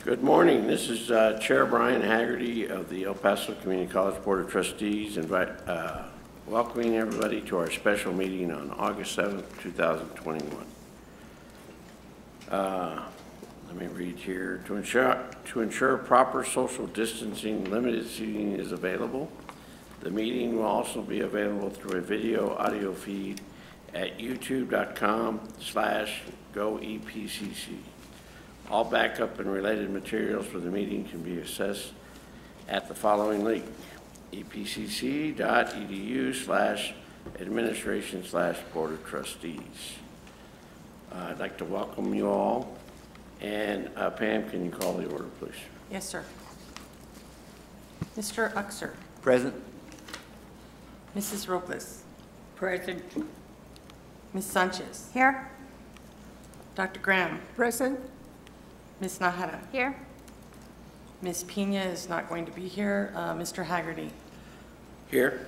Good morning. This is Chair Brian Haggerty of the El Paso Community College Board of Trustees, welcoming everybody to our special meeting on August 7th, 2021. Let me read here. To ensure proper social distancing, limited seating is available. The meeting will also be available through a video audio feed at youtube.com/goepcc. All backup and related materials for the meeting can be accessed at the following link: epcc.edu/administration/board of trustees. I'd like to welcome you all. And Pam, can you call the order, please? Yes, sir. Mr. Uxer. Present. Mrs. Robles. Present. Ms. Sanchez. Here. Dr. Graham. Present. Ms. Nahara. Here. Ms. Pena is not going to be here. Mr. Haggerty. Here.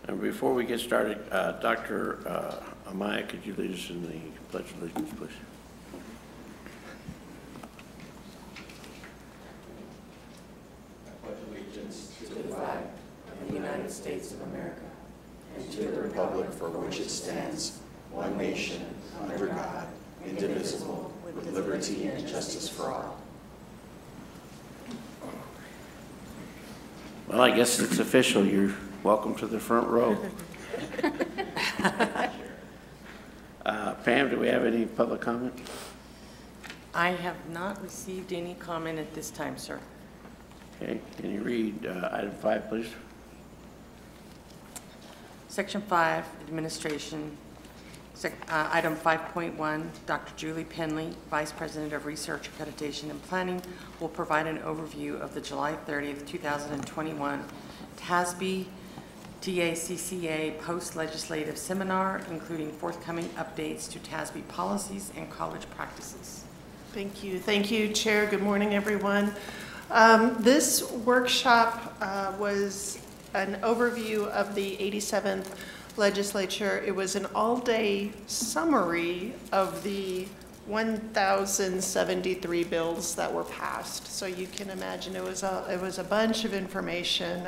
And before we get started, Dr. Amaya, could you lead us in the Pledge of Allegiance, please? I pledge allegiance to the flag of the United States of America and to the republic for which it stands, one nation, under God, indivisible, with liberty and justice for all. Well, I guess it's official. You're welcome to the front row. Pam, do we have any public comment? I have not received any comment at this time, sir. Okay, can you read item 5, please? Section 5, Administration. Item 5.1, Dr. Julie Penley, Vice President of Research, Accreditation, and Planning, will provide an overview of the July 30th, 2021 TASB TACCA post-legislative seminar, including forthcoming updates to TASB policies and college practices. Thank you. Thank you, Chair. Good morning, everyone. This workshop was an overview of the 87th legislature. It was an all-day summary of the 1,073 bills that were passed. So you can imagine it was a bunch of information.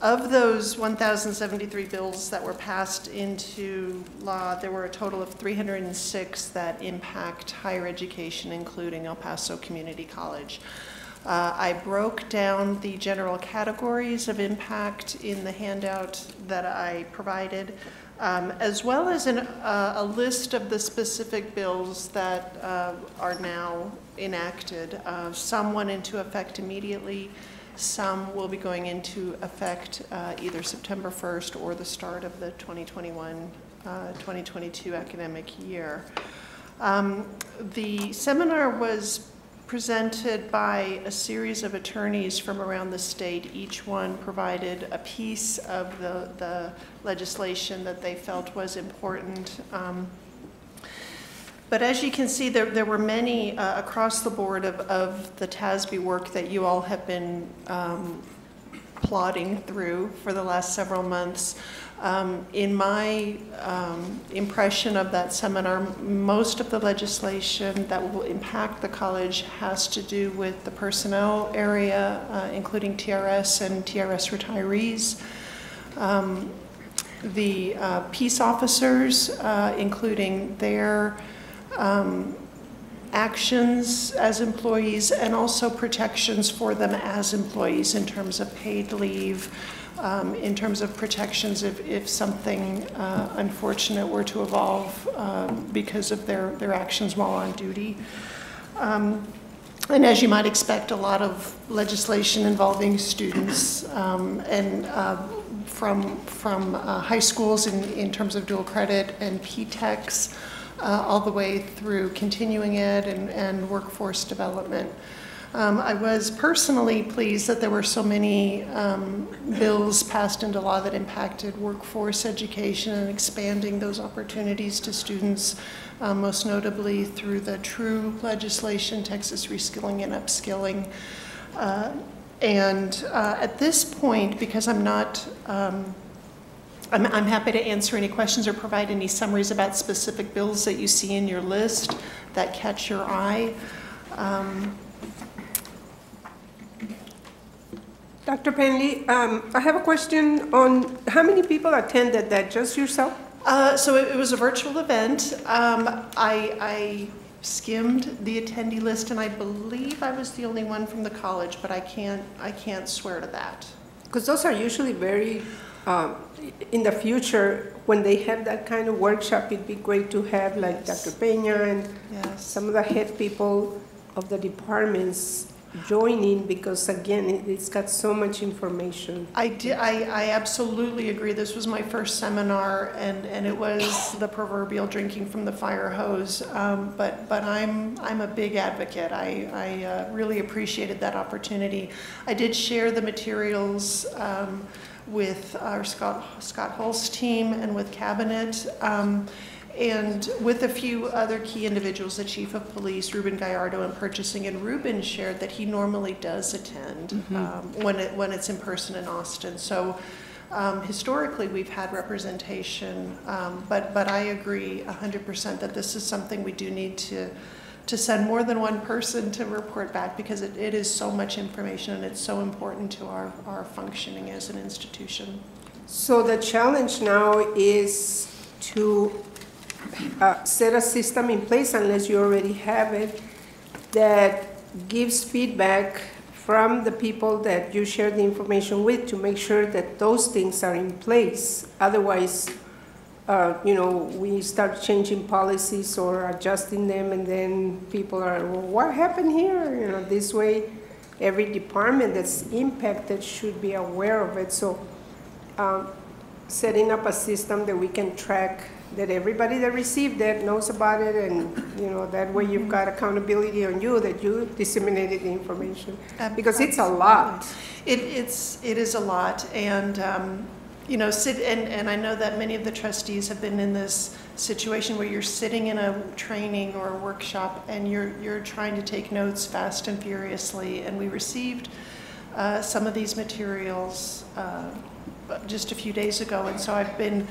Of those 1,073 bills that were passed into law, there were a total of 306 that impact higher education, including El Paso Community College. I broke down the general categories of impact in the handout that I provided, as well as a list of the specific bills that are now enacted. Some went into effect immediately. Some will be going into effect either September 1st or the start of the 2021-2022 academic year. The seminar was presented by a series of attorneys from around the state. Each one provided a piece of the legislation that they felt was important. But as you can see, there were many across the board of the TASB work that you all have been plodding through for the last several months. In my impression of that seminar, most of the legislation that will impact the college has to do with the personnel area, including TRS and TRS retirees. The peace officers, including their actions as employees, and also protections for them as employees in terms of paid leave, in terms of protections if something unfortunate were to evolve because of their actions while on duty. And as you might expect, a lot of legislation involving students and from high schools in terms of dual credit and PTECs, all the way through continuing ed and workforce development. I was personally pleased that there were so many bills passed into law that impacted workforce education and expanding those opportunities to students, most notably through the TRUE legislation, Texas Reskilling and Upskilling. At this point, because I'm not I'm happy to answer any questions or provide any summaries about specific bills that you see in your list that catch your eye. Dr. Penley, I have a question on how many people attended that, just yourself? So it was a virtual event. I skimmed the attendee list, and I believe I was the only one from the college, but I can't swear to that. Because those are usually very, in the future, when they have that kind of workshop, it'd be great to have like Yes. Dr. Peña and Yes. some of the head people of the departments joining, because again, it's got so much information. I absolutely agree. This was my first seminar, and it was the proverbial drinking from the fire hose. But I'm a big advocate. I really appreciated that opportunity. I did share the materials with our Scott Hulse team and with Cabinet. And with a few other key individuals, the Chief of Police, Ruben Gallardo, and Purchasing, and Ruben shared that he normally does attend when it's in person in Austin. So historically, we've had representation, but I agree 100% that this is something we do need to send more than one person to report back, because it is so much information and it's so important to our functioning as an institution. So the challenge now is to set a system in place, unless you already have it, that gives feedback from the people that you share the information with, to make sure that those things are in place. Otherwise, we start changing policies or adjusting them, and then people are, well, what happened here? This way, every department that's impacted should be aware of it. So setting up a system that we can track, that everybody that received it knows about it, and that way you've got accountability on you, that you disseminated the information, because it's a lot. It is a lot, and and I know that many of the trustees have been in this situation where you're sitting in a training or a workshop and you're trying to take notes fast and furiously, and we received some of these materials just a few days ago, and so I've been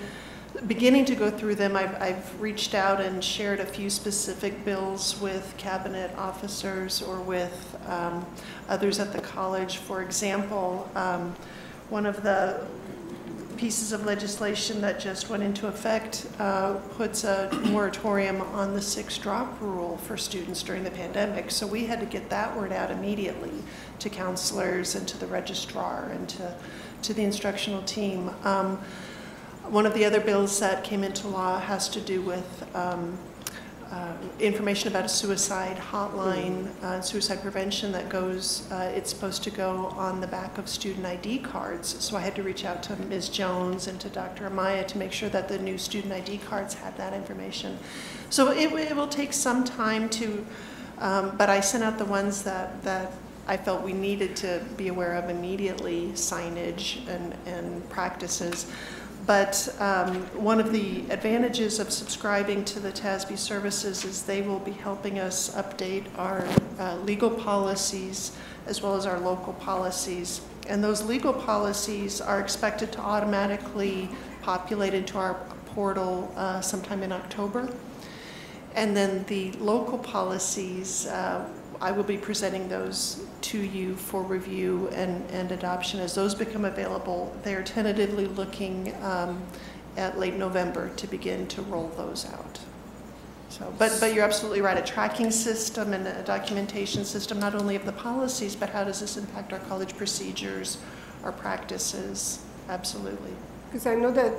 beginning to go through them. I've reached out and shared a few specific bills with cabinet officers or with others at the college. For example, one of the pieces of legislation that just went into effect puts a moratorium on the 6-drop rule for students during the pandemic. So we had to get that word out immediately to counselors and to the registrar and to the instructional team. One of the other bills that came into law has to do with information about a suicide hotline, suicide prevention that goes, it's supposed to go on the back of student ID cards. So I had to reach out to Ms. Jones and to Dr. Amaya to make sure that the new student ID cards had that information. So it will take some time to, but I sent out the ones that I felt we needed to be aware of immediately, signage and practices. But one of the advantages of subscribing to the TASB services is they will be helping us update our legal policies as well as our local policies. And those legal policies are expected to automatically populate into our portal sometime in October. And then the local policies, I will be presenting those to you for review and adoption. As those become available, they're tentatively looking at late November to begin to roll those out. So, but you're absolutely right, a tracking system and a documentation system, not only of the policies, but how does this impact our college procedures, our practices? Absolutely. Because I know that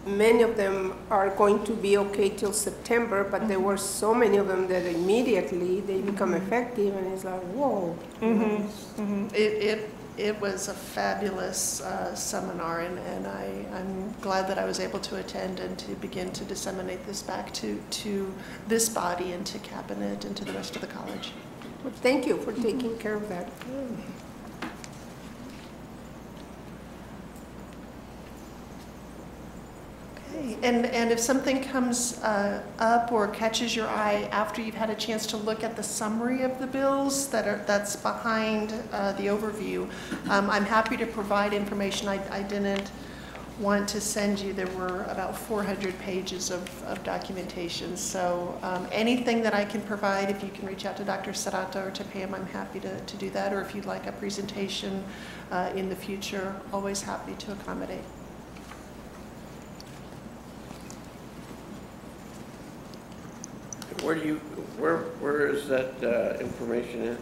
many of them are going to be okay till September, but there were so many of them that immediately they become effective, and it's like, whoa. It was a fabulous seminar, and I'm glad that I was able to attend and to begin to disseminate this back to this body and to cabinet and to the rest of the college. Well, thank you for taking care of that. And if something comes up or catches your eye after you've had a chance to look at the summary of the bills that's behind the overview, I'm happy to provide information. I didn't want to send you. There were about 400 pages of documentation. So anything that I can provide, if you can reach out to Dr. Serrata or to Pam, I'm happy to do that. Or if you'd like a presentation in the future, always happy to accommodate. Where is that information at,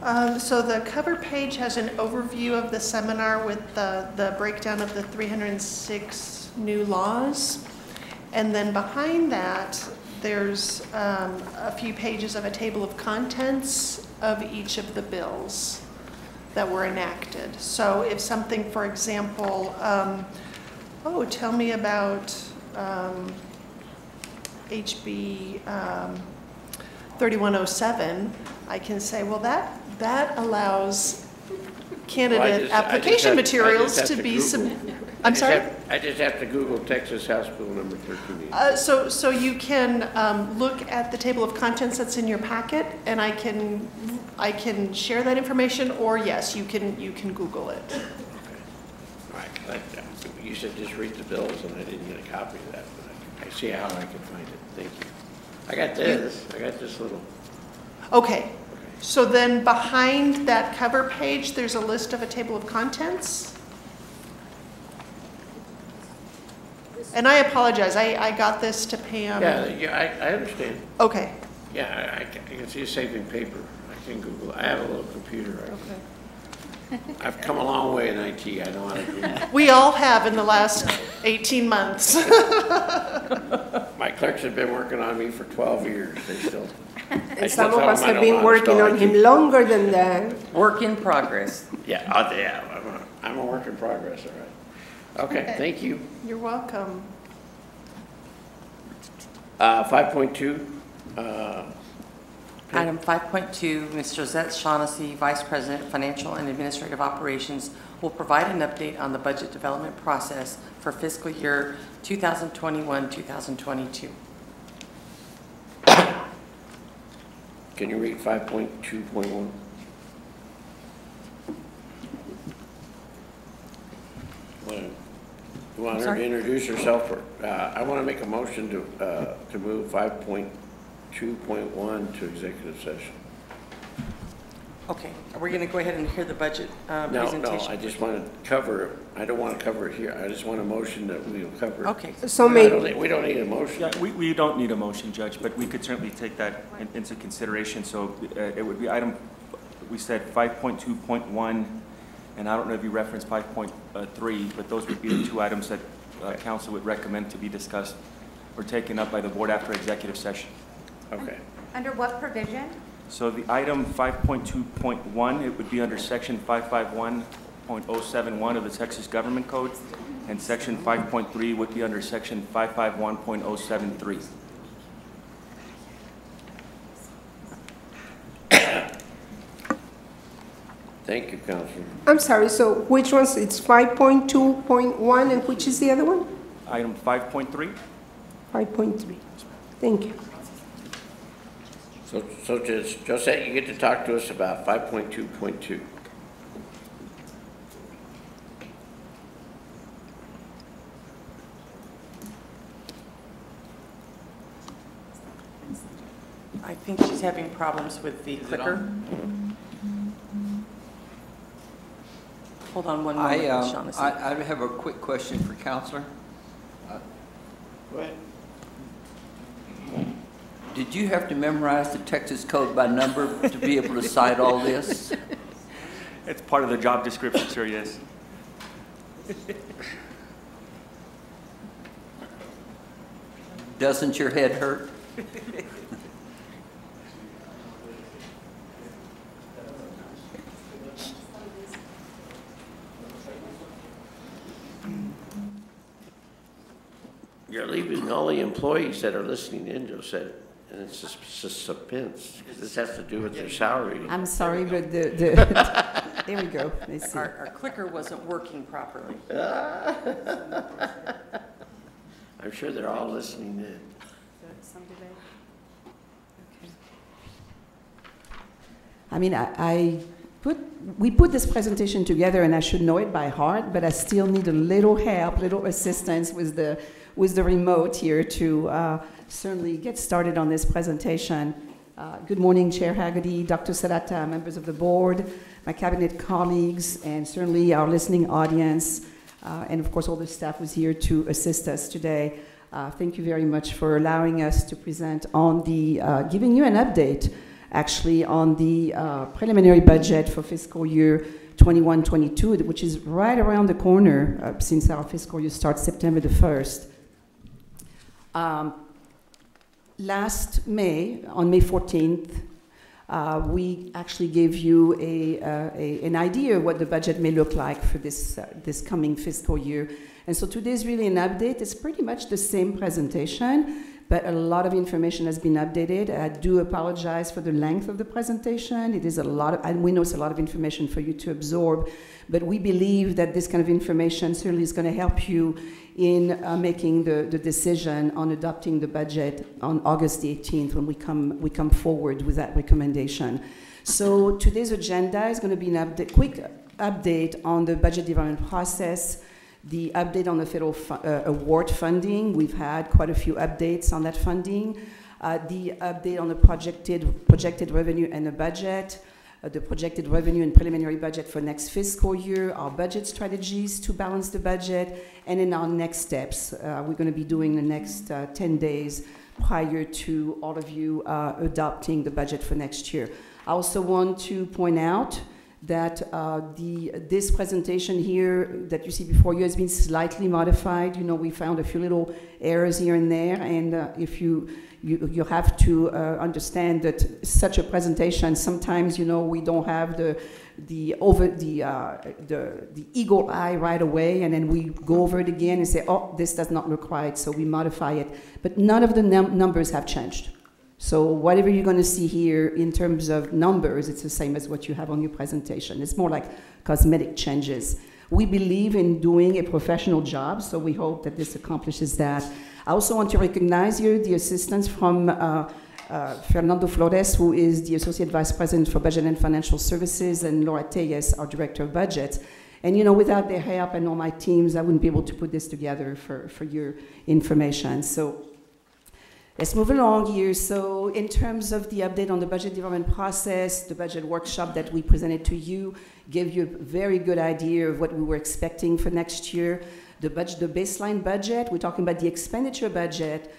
Dr. So the cover page has an overview of the seminar with the breakdown of the 306 new laws. And then behind that, there's a few pages of a table of contents of each of the bills that were enacted. So if something, for example, tell me about HB 3107, I can say, well, that allows candidate application materials to be I'm sorry? I just have to Google Texas House Bill number 1380. So you can look at the table of contents that's in your packet, and I can share that information, or yes, you can Google it. Okay. All right. You said just read the bills, and I didn't get a copy of that, but I see how I can find it. Thank you. I got this. I got this little. Okay. So then behind that cover page, there's a list of a table of contents. And I apologize. I got this to Pam. Yeah, I understand. Okay. Yeah, I can see you saving paper. I can Google it. I have a little computer. I've come a long way in IT. I know how to do it. We all have in the last 18 months. My clerks have been working on me for 12 years. They still. And some of us have been working on him longer than that. Work in progress. Yeah, I'm a work in progress, all right. Okay, thank you. You're welcome. 5.2. Item 5.2, Ms. Josette Shaughnessy, Vice President, Financial and Administrative Operations, will provide an update on the budget development process for fiscal year 2021-2022. Can you read 5.2.1? You want her to introduce herself? I want to make a motion to move 5.2.1 to executive session. Okay, are we going to go ahead and hear the budget presentation? No, I just want to cover it. I don't want to cover it here. I just want a motion that we'll cover it. Okay. So maybe. We don't need a motion. Yeah, we don't need a motion, Judge, but we could certainly take that into consideration. So it would be item, we said 5.2.1, and I don't know if you referenced 5.3, but those would be the two items that council would recommend to be discussed or taken up by the board after executive session. Okay. Under what provision? So the item 5.2.1, it would be under section 551.071 of the Texas Government Code, and section 5.3 would be under section 551.073. Thank you, Councilor. I'm sorry, so which ones? It's 5.2.1 and which is the other one? Item 5.3? 5.3. Thank you. So Josette, you get to talk to us about 5.2.2. I think she's having problems with the clicker. Hold on one moment, Ms. Shaughnessy. I have a quick question for Counselor. Go ahead. Did you have to memorize the Texas Code by number to be able to cite all this? It's part of the job description, sir, yes. Doesn't your head hurt? You're leaving all the employees that are listening in, Josette, and it's just suspense. This has to do with their salary. I'm sorry, but the there we go. Let's see. Our clicker wasn't working properly. I'm sure they're all listening in. Some delay. Okay. I mean, I we put this presentation together, and I should know it by heart, but I still need a little help, little assistance with the remote here to certainly get started on this presentation. Good morning, Chair Haggerty, Dr. Serrata, members of the board, my cabinet colleagues, and certainly our listening audience, and of course all the staff who's here to assist us today. Thank you very much for allowing us to present on the, giving you an update actually on the preliminary budget for fiscal year 21-22, which is right around the corner since our fiscal year starts September the 1st. Last May, on May 14th, we actually gave you an idea of what the budget may look like for this coming fiscal year. And so today is really an update. It's pretty much the same presentation, but a lot of information has been updated. I do apologize for the length of the presentation. It is a lot of, and we know it's a lot of information for you to absorb, but we believe that this kind of information certainly is going to help you in making the decision on adopting the budget on August the 18th when we come forward with that recommendation. So today's agenda is going to be a quick update on the budget development process, the update on the federal award funding. We've had quite a few updates on that funding. The update on the projected revenue and the budget, the projected revenue and preliminary budget for next fiscal year, our budget strategies to balance the budget, and in our next steps. We're going to be doing the next 10 days prior to all of you adopting the budget for next year. I also want to point out that this presentation here that you see before you has been slightly modified. You know, we found a few little errors here and there, and if you have to understand that such a presentation, sometimes, you know, we don't have the eagle eye right away, and then we go over it again and say, oh, this does not look right, so we modify it. But none of the numbers have changed. So whatever you're going to see here in terms of numbers, it's the same as what you have on your presentation. It's more like cosmetic changes. We believe in doing a professional job, so we hope that this accomplishes that. I also want to recognize here the assistance from Fernando Flores, who is the Associate Vice President for Budget and Financial Services, and Laura Tellez, our Director of Budget. And, you know, without their help and all my teams, I wouldn't be able to put this together for your information. So let's move along here. So in terms of the update on the budget development process, the budget workshop that we presented to you gave you a very good idea of what we were expecting for next year. The baseline budget, we're talking about the expenditure budget,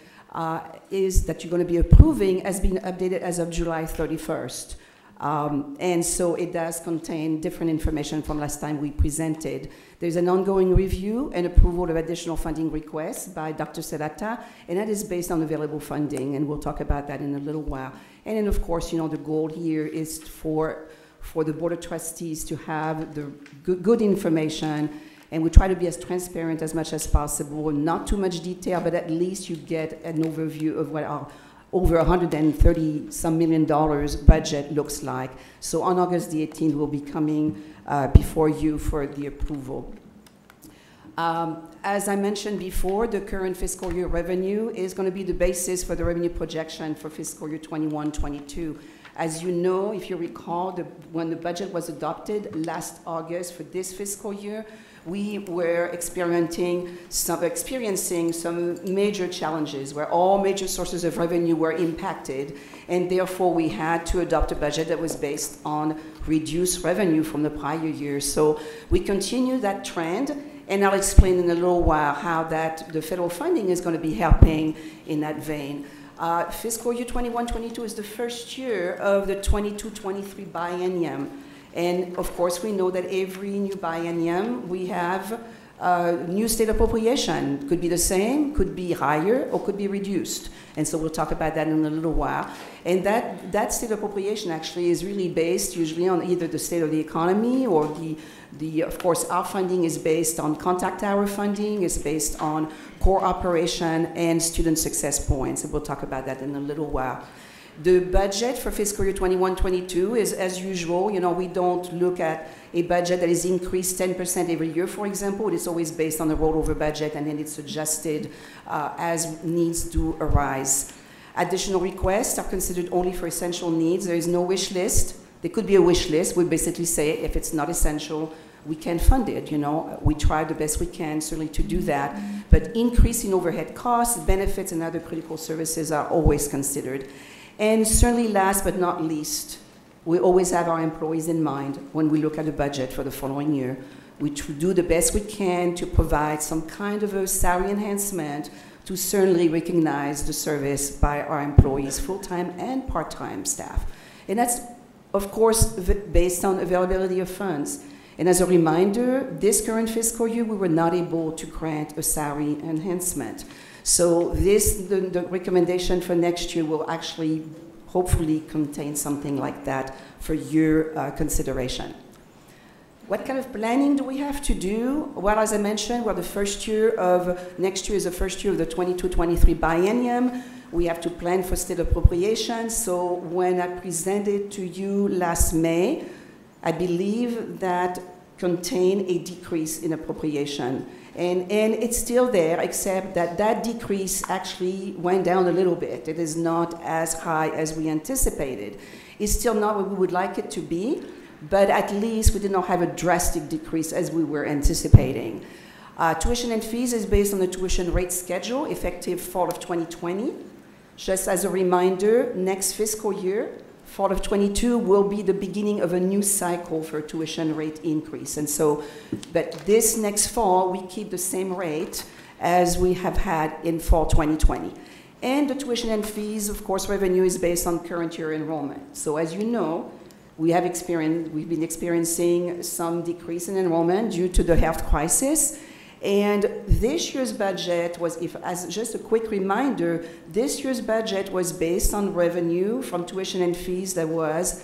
is that you're going to be approving has been updated as of July 31st. And so it does contain different information from last time we presented. There's an ongoing review and approval of additional funding requests by Dr. Serrata, and that is based on available funding, and we'll talk about that in a little while. And then, of course, you know, the goal here is for the Board of Trustees to have the good information, and we try to be as transparent as much as possible, not too much detail, but at least you get an overview of what our over $130-some million budget looks like. So on August the 18th, we'll be coming before you for the approval. As I mentioned before, the current fiscal year revenue is going to be the basis for the revenue projection for fiscal year 21-22. As you know, if you recall, when the budget was adopted last August for this fiscal year, we were experiencing some major challenges where all major sources of revenue were impacted, and therefore we had to adopt a budget that was based on reduced revenue from the prior year. So we continue that trend, and I'll explain in a little while how the federal funding is going to be helping in that vein. Fiscal year 21-22 is the first year of the 22-23 biennium. And of course, we know that every new biennium, we have new state appropriation. Could be the same, could be higher, or could be reduced. And so we'll talk about that in a little while. And that state appropriation actually is really based usually on either the state of the economy or of course, our funding is based on contact hour funding, is based on core operation and student success points. And we'll talk about that in a little while. The budget for fiscal year 21-22 is, as usual, you know, we don't look at a budget that is increased 10% every year, for example. It's always based on the rollover budget, and then it's adjusted as needs do arise. Additional requests are considered only for essential needs. There is no wish list. There could be a wish list. We basically say if it's not essential, we can fund it, you know. We try the best we can, certainly, to do that. But increasing overhead costs, benefits, and other critical services are always considered. And certainly, last but not least, we always have our employees in mind when we look at the budget for the following year. We do the best we can to provide some kind of a salary enhancement to certainly recognize the service by our employees, full-time and part-time staff. And that's, of course, based on availability of funds. And as a reminder, this current fiscal year, we were not able to grant a salary enhancement. So the recommendation for next year will actually, hopefully, contain something like that for your consideration. What kind of planning do we have to do? Well, as I mentioned, next year is the first year of the 22-23 biennium. We have to plan for state appropriations. So when I presented to you last May, I believe that contained a decrease in appropriation. And it's still there, except that decrease actually went down a little bit. It is not as high as we anticipated. It's still not what we would like it to be, but at least we did not have a drastic decrease as we were anticipating. Tuition and fees is based on the tuition rate schedule, effective fall of 2020. Just as a reminder, next fiscal year, fall of 22, will be the beginning of a new cycle for tuition rate increase. And so, but this next fall, we keep the same rate as we have had in fall 2020. And the tuition and fees, of course, revenue is based on current year enrollment. So as you know, we've been experiencing some decrease in enrollment due to the health crisis. And this year's budget was, as just a quick reminder, this year's budget was based on revenue from tuition and fees that was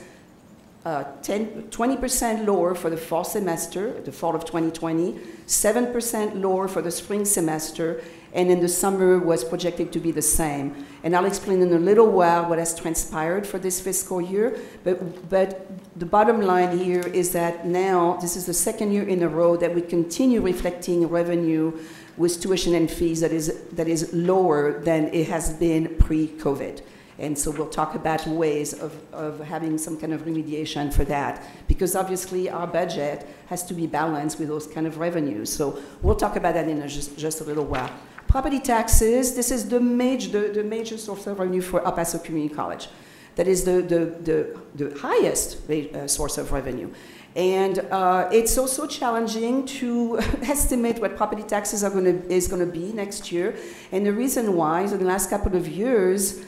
20% lower for the fall semester, the fall of 2020, 7% lower for the spring semester, and in the summer was projected to be the same. And I'll explain in a little while what has transpired for this fiscal year, but the bottom line here is that now this is the second year in a row that we continue reflecting revenue with tuition and fees that is lower than it has been pre-COVID. And so we'll talk about ways of having some kind of remediation for that, because obviously our budget has to be balanced with those kind of revenues. So we'll talk about that in just a little while. Property taxes, this is the major source of revenue for El Paso Community College. That is the highest source of revenue. And it's also challenging to estimate what property taxes is going to be next year. And the reason why is in the last couple of years,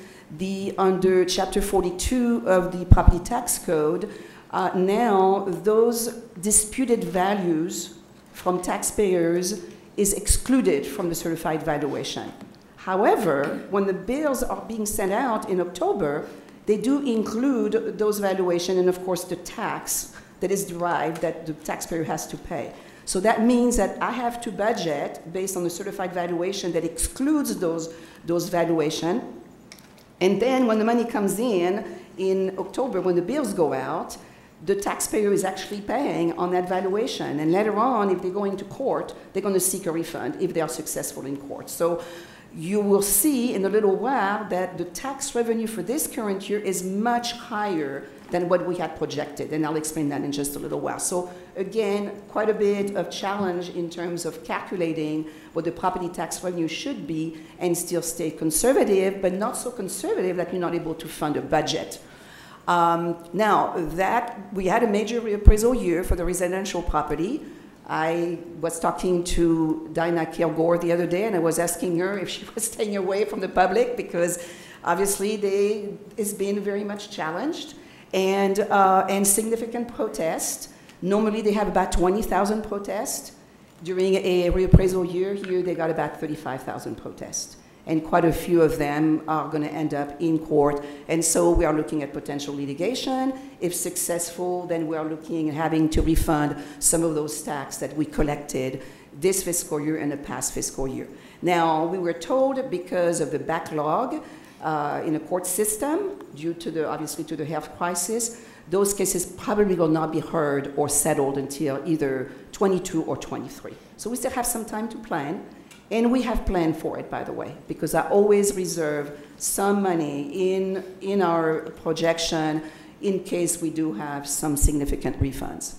under Chapter 42 of the Property Tax Code, now those disputed values from taxpayers is excluded from the certified valuation. However, when the bills are being sent out in October, they do include those valuations and, of course, the tax that is derived that the taxpayer has to pay. So that means that I have to budget based on the certified valuation that excludes those valuations. And then when the money comes in October, when the bills go out, the taxpayer is actually paying on that valuation. And later on, if they're going to court, they're going to seek a refund if they are successful in court. So you will see in a little while that the tax revenue for this current year is much higher than what we had projected. And I'll explain that in just a little while. So again, quite a bit of challenge in terms of calculating what the property tax revenue should be and still stay conservative, but not so conservative that you're not able to fund a budget. Now, we had a major reappraisal year for the residential property. I was talking to Dinah Kilgore the other day, and I was asking her if she was staying away from the public because obviously it's been very much challenged and significant protests. Normally they have about 20,000 protests. During a reappraisal year here, they got about 35,000 protests. And quite a few of them are going to end up in court. And so we are looking at potential litigation. If successful, then we are looking at having to refund some of those taxes that we collected this fiscal year and the past fiscal year. Now, we were told because of the backlog in the court system, due to obviously to the health crisis, those cases probably will not be heard or settled until either 22 or 23. So we still have some time to plan. And we have planned for it, by the way, because I always reserve some money in our projection in case we do have some significant refunds.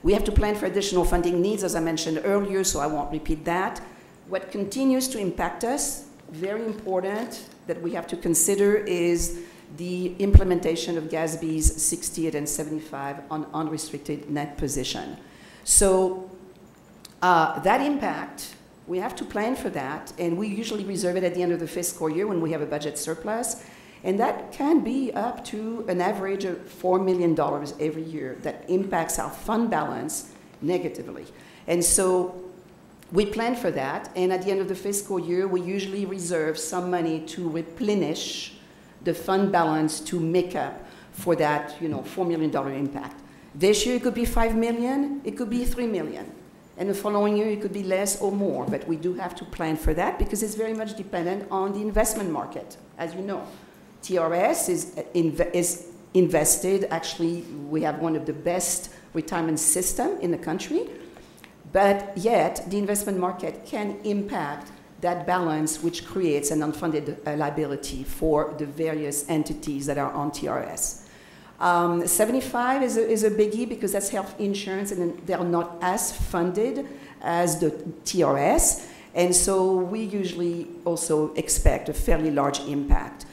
We have to plan for additional funding needs, as I mentioned earlier, so I won't repeat that. What continues to impact us, very important that we have to consider, is the implementation of GASB's 68 and 75 on unrestricted net position. So that impact, we have to plan for that, and we usually reserve it at the end of the fiscal year when we have a budget surplus, and that can be up to an average of $4 million every year that impacts our fund balance negatively. And so we plan for that, and at the end of the fiscal year, we usually reserve some money to replenish the fund balance to make up for that, $4 million impact. This year, it could be $5 million, it could be $3 million. And the following year, it could be less or more, but we do have to plan for that because it's very much dependent on the investment market, as you know. TRS is invested. Actually, we have one of the best retirement systems in the country, but yet the investment market can impact that balance, which creates an unfunded liability for the various entities that are on TRS. 75 is a biggie because that's health insurance, and they're not as funded as the TRS, and so we usually also expect a fairly large impact.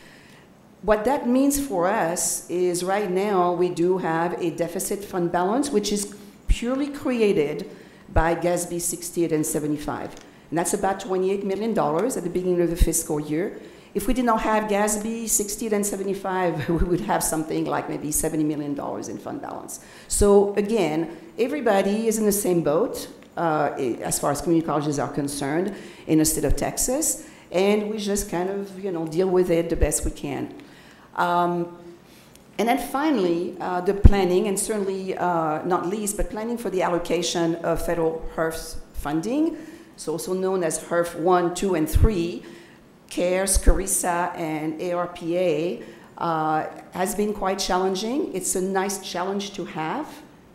What that means for us is right now we do have a deficit fund balance, which is purely created by GASB 68 and 75. And that's about $28 million at the beginning of the fiscal year. If we did not have GASB 68 and 75, we would have something like maybe $70 million in fund balance. So again, everybody is in the same boat as far as community colleges are concerned in the state of Texas, and we just kind of deal with it the best we can. And then finally, the planning, and certainly not least, but planning for the allocation of federal HERF funding. It's also known as HERF 1, 2, and 3. CARES, CARISA, and ARPA has been quite challenging. It's a nice challenge to have,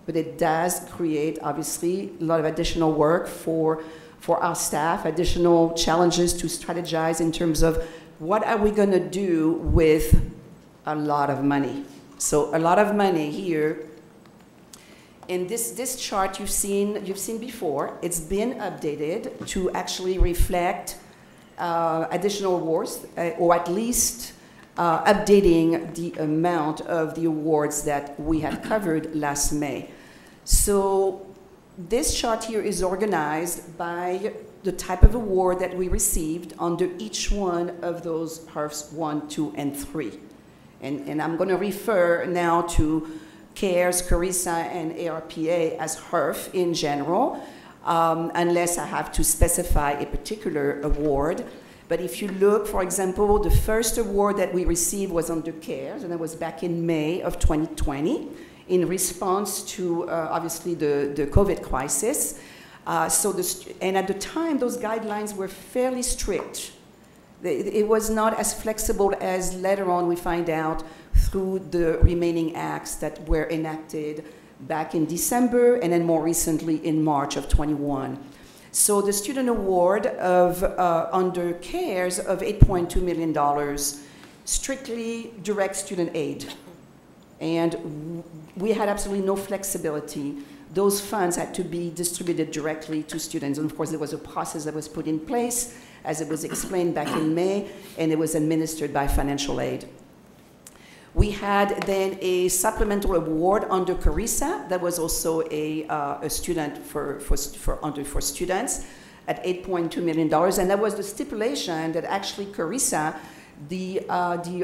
but it does create, obviously, a lot of additional work for our staff, additional challenges to strategize in terms of what are we going to do with a lot of money. So a lot of money here. In this chart you've seen before, it's been updated to actually reflect additional awards, or at least updating the amount of the awards that we had covered last May. So this chart here is organized by the type of award that we received under each one of those HERFs 1, 2, and 3. And I'm going to refer now to CARES, CARISA, and ARPA as HERF in general, unless I have to specify a particular award. But if you look, for example, the first award that we received was under CARES, and that was back in May of 2020, in response to, obviously, the COVID crisis. And at the time, those guidelines were fairly strict. It was not as flexible as later on we find out through the remaining acts that were enacted back in December and then more recently in March of 21. So the student award of under CARES of $8.2 million, strictly direct student aid. And we had absolutely no flexibility. Those funds had to be distributed directly to students. And of course, there was a process that was put in place, as it was explained back in May, and it was administered by financial aid. We had then a supplemental award under CARISA that was also a student for students at $8.2 million, and that was the stipulation that actually CARISA, the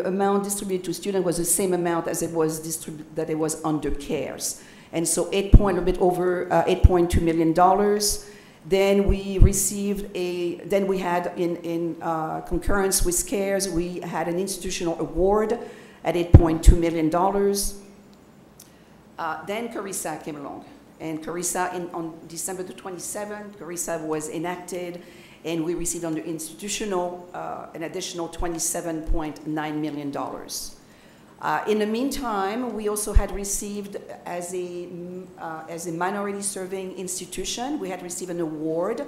amount distributed to students was the same amount as it was under CARES, and so a little bit over $8.2 million. Then we received then we had in concurrence with CARES, we had an institutional award at $8.2 million. Then CARISA came along, and CARISA on December the 27th, CARISA was enacted, and we received under institutional an additional $27.9 million. In the meantime, we also had received, as a minority serving institution, we had received an award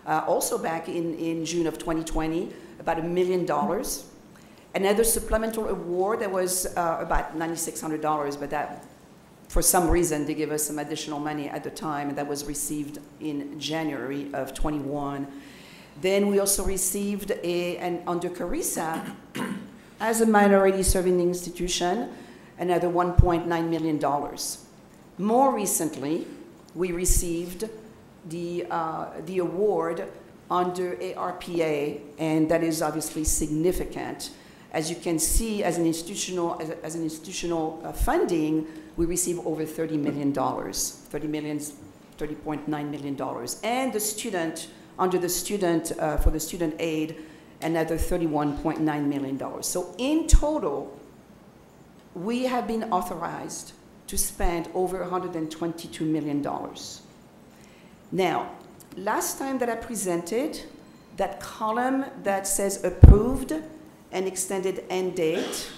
also back in June of 2020, about $1 million. Another supplemental award that was about $9,600, but that, for some reason, they gave us some additional money at the time, and that was received in January of 21. Then we also received under CARISA, as a minority serving institution, another $1.9 million. More recently, we received the award under ARPA, and that is obviously significant. As you can see, as an institutional funding, we receive over $30 million, $30.9 million. And the student, under the student, for the student aid, another $31.9 million. So in total, we have been authorized to spend over $122 million. Now, last time that I presented, that column that says approved and extended end date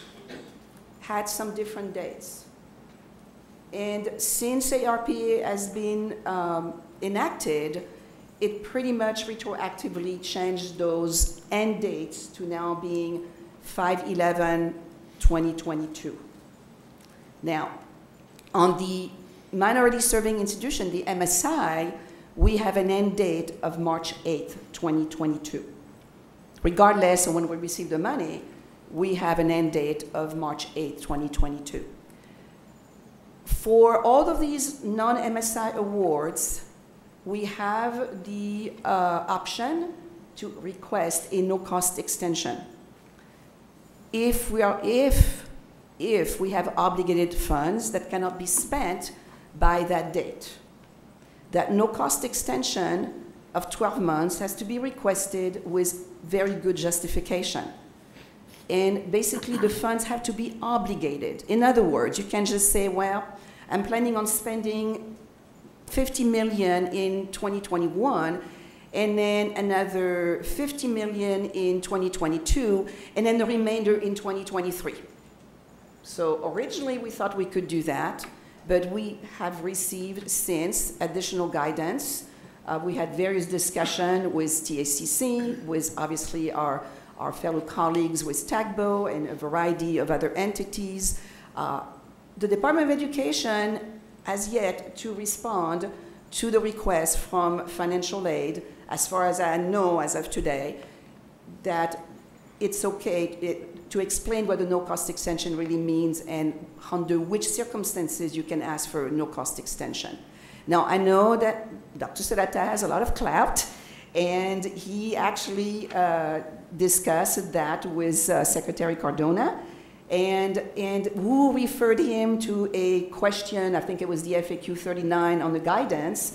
had some different dates. And since ARPA has been enacted, it pretty much retroactively changed those end dates to now being 5/11/2022. Now, on the minority serving institution, the MSI, we have an end date of March 8th, 2022. Regardless of when we receive the money, we have an end date of March 8th, 2022. For all of these non-MSI awards, we have the option to request a no-cost extension. If we have obligated funds that cannot be spent by that date, that no-cost extension of 12 months has to be requested with very good justification. And basically, the funds have to be obligated. In other words, you can just say, well, I'm planning on spending $50 million in 2021, and then another $50 million in 2022, and then the remainder in 2023. So originally, we thought we could do that, but we have received since additional guidance. We had various discussions with TACC, with obviously our fellow colleagues with TAGBO and a variety of other entities. The Department of Education has yet to respond to the request from financial aid, as far as I know as of today, that it's okay to explain what the no-cost extension really means and under which circumstances you can ask for a no-cost extension. Now, I know that Dr. Serrata has a lot of clout, and he actually discussed that with Secretary Cardona, and who referred him to a question, I think it was the FAQ 39 on the guidance.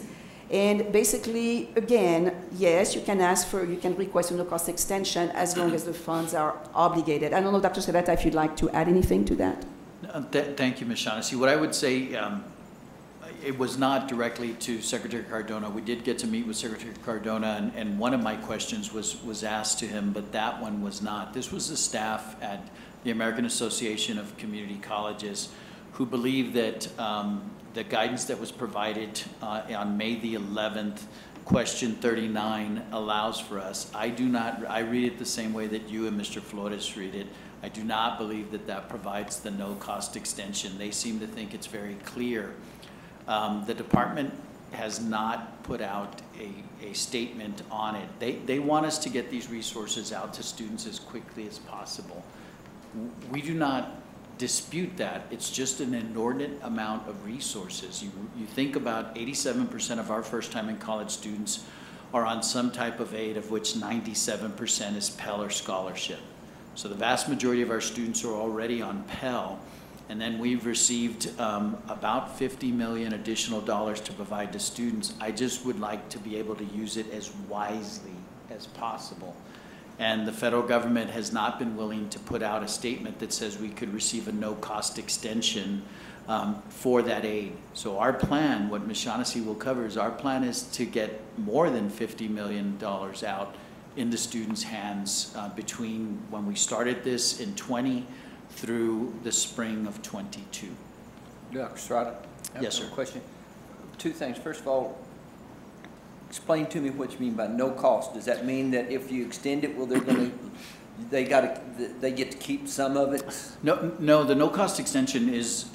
And basically, again, yes, you can request a no-cost extension as long as the funds are obligated. I don't know, Dr. Serrata, if you'd like to add anything to that. Thank you, Ms. Shaughnessy. What I would say, it was not directly to Secretary Cardona. We did get to meet with Secretary Cardona, and one of my questions was asked to him, but that one was not. This was the staff at the American Association of Community Colleges who believed that the guidance that was provided on May the 11th, question 39, allows for us. I read it the same way that you and Mr. Flores read it. I do not believe that that provides the no-cost extension. They seem to think it's very clear. The department has not put out a statement on it. They want us to get these resources out to students as quickly as possible. We do not dispute that. It's just an inordinate amount of resources. You think about 87% of our first-time in college students are on some type of aid, of which 97% is Pell or scholarship. So the vast majority of our students are already on Pell. And then we've received about $50 million additional dollars to provide to students. I just would like to be able to use it as wisely as possible. And the federal government has not been willing to put out a statement that says we could receive a no-cost extension for that aid. So our plan, what Ms. Shaughnessy will cover, is our plan is to get more than $50 million out in the students' hands between when we started this in 20 through the spring of 22. Dr. Strada? Yes, sir. Question. Two things. First of all, explain to me what you mean by no cost. Does that mean that if you extend it, well, they're going to they get to keep some of it? No, the no-cost extension is,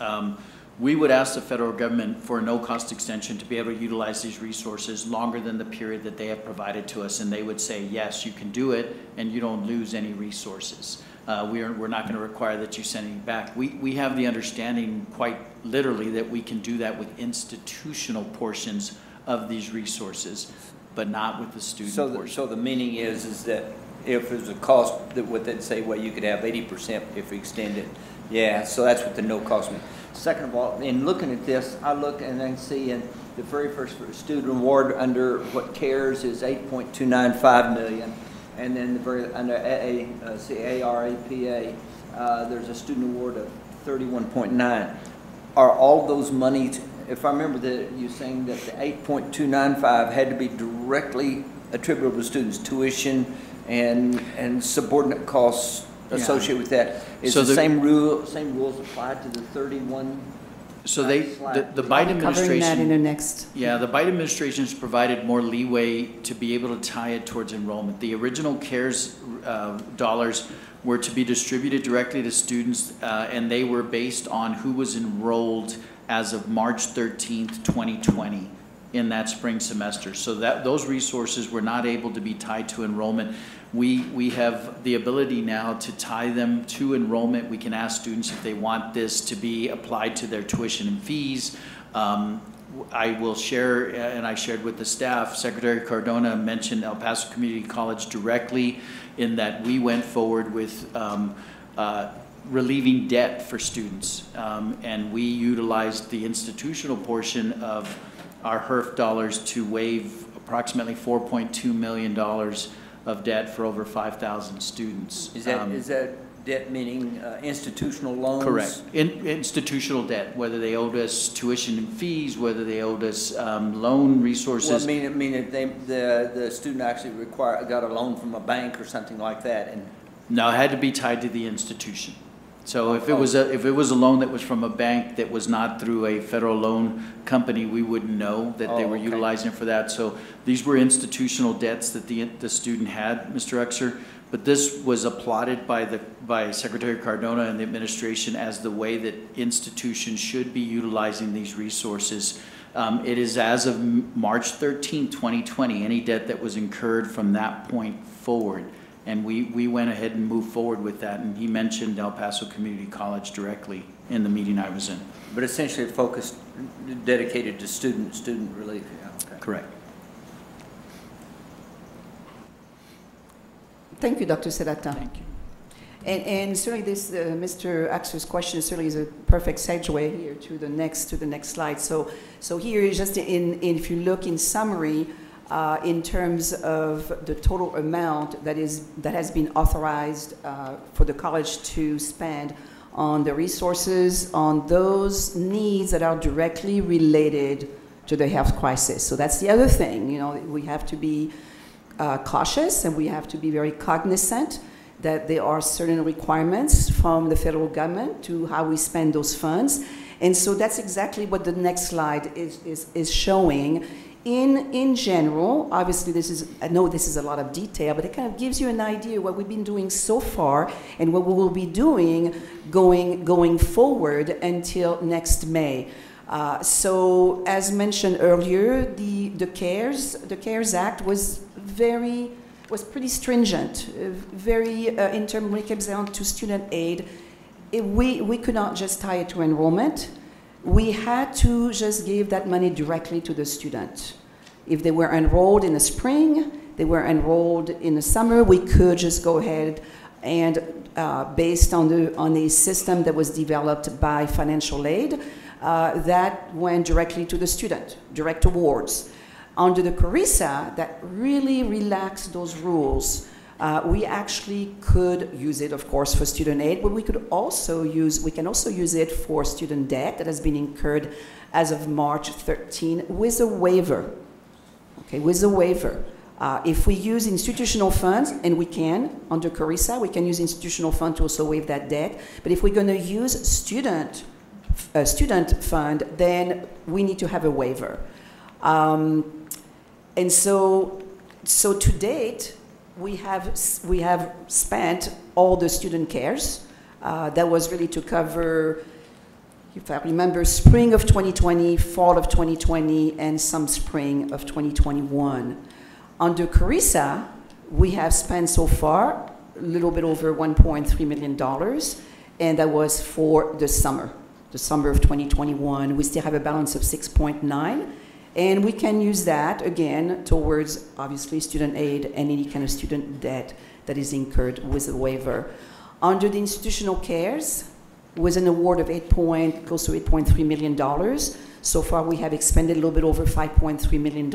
we would ask the federal government for a no-cost extension to be able to utilize these resources longer than the period that they have provided to us, and they would say, yes, you can do it, and you don't lose any resources. We're not going to require that you send any back. We have the understanding, quite literally, that we can do that with institutional portions of these resources, but not with the student portion. So the meaning is that if there's a cost, that what they'd say, well, you could have 80% if we extend it. Yeah, so that's what the no cost means. Second of all, in looking at this, I look and I see in the very first student award under what CARES is $8.295 million. And then under ARAPA, there's a student award of 31.9. Are all those monies, if I remember you saying that the 8.295 had to be directly attributable to students' tuition and subordinate costs associated with that. Is so the same rules applied to the 31? So the Biden administration, covering that in the next. Yeah, the Biden administration has provided more leeway to be able to tie it towards enrollment. The original CARES dollars were to be distributed directly to students, and they were based on who was enrolled as of March 13th, 2020 in that spring semester. So that those resources were not able to be tied to enrollment. We have the ability now to tie them to enrollment. We can ask students if they want this to be applied to their tuition and fees. I will share, and I shared with the staff, Secretary Cardona mentioned El Paso Community College directly in that we went forward with relieving debt for students. And we utilized the institutional portion of our HERF dollars to waive approximately $4.2 million of debt for over 5,000 students. Is that debt meaning institutional loans? Correct. Institutional debt, whether they owed us tuition and fees, whether they owed us loan resources. Well, I mean if the student actually got a loan from a bank or something like that, and no, it had to be tied to the institution. So if it was a loan that was from a bank that was not through a federal loan company, we wouldn't know that they were utilizing it for that. So these were institutional debts that the student had, Mr. Uxer. But this was applauded by Secretary Cardona and the administration as the way that institutions should be utilizing these resources. It is as of March 13, 2020, any debt that was incurred from that point forward. And we went ahead and moved forward with that. And he mentioned El Paso Community College directly in the meeting I was in. But essentially focused, dedicated to student relief. Yeah, okay. Correct. Thank you, Dr. Serrata. Thank you. And certainly this, Mr. Axer's question certainly is a perfect segue here to the next slide. So here is just if you look in summary, in terms of the total amount that has been authorized for the college to spend on the resources, on those needs that are directly related to the health crisis. So that's the other thing, we have to be cautious and we have to be very cognizant that there are certain requirements from the federal government to how we spend those funds. And so that's exactly what the next slide is showing. In general, obviously I know this is a lot of detail, but it kind of gives you an idea of what we've been doing so far and what we will be doing going forward until next May. So as mentioned earlier, the CARES Act was pretty stringent, very in terms when it comes down to student aid. We could not just tie it to enrollment. We had to just give that money directly to the student. If they were enrolled in the spring, they were enrolled in the summer, we could just go ahead and based on the system that was developed by financial aid, that went directly to the student, direct awards. Under the CORISA, that really relaxed those rules. We actually could use it, of course, for student aid, but we can also use it for student debt that has been incurred as of March 13 with a waiver. Okay, with a waiver. If we use institutional funds, and we can, under CORISA, we can use institutional fund to also waive that debt. But if we're going to use student fund, then we need to have a waiver. And so to date, we have spent all the student cares. That was really to cover, if I remember, spring of 2020, fall of 2020, and some spring of 2021. Under CARISA, we have spent so far a little bit over $1.3 million, and that was for the summer of 2021. We still have a balance of 6.9, and we can use that, again, towards, obviously, student aid and any kind of student debt that is incurred with a waiver. Under the institutional cares, was an award of close to $8.3 million. So far, we have expended a little bit over $5.3 million,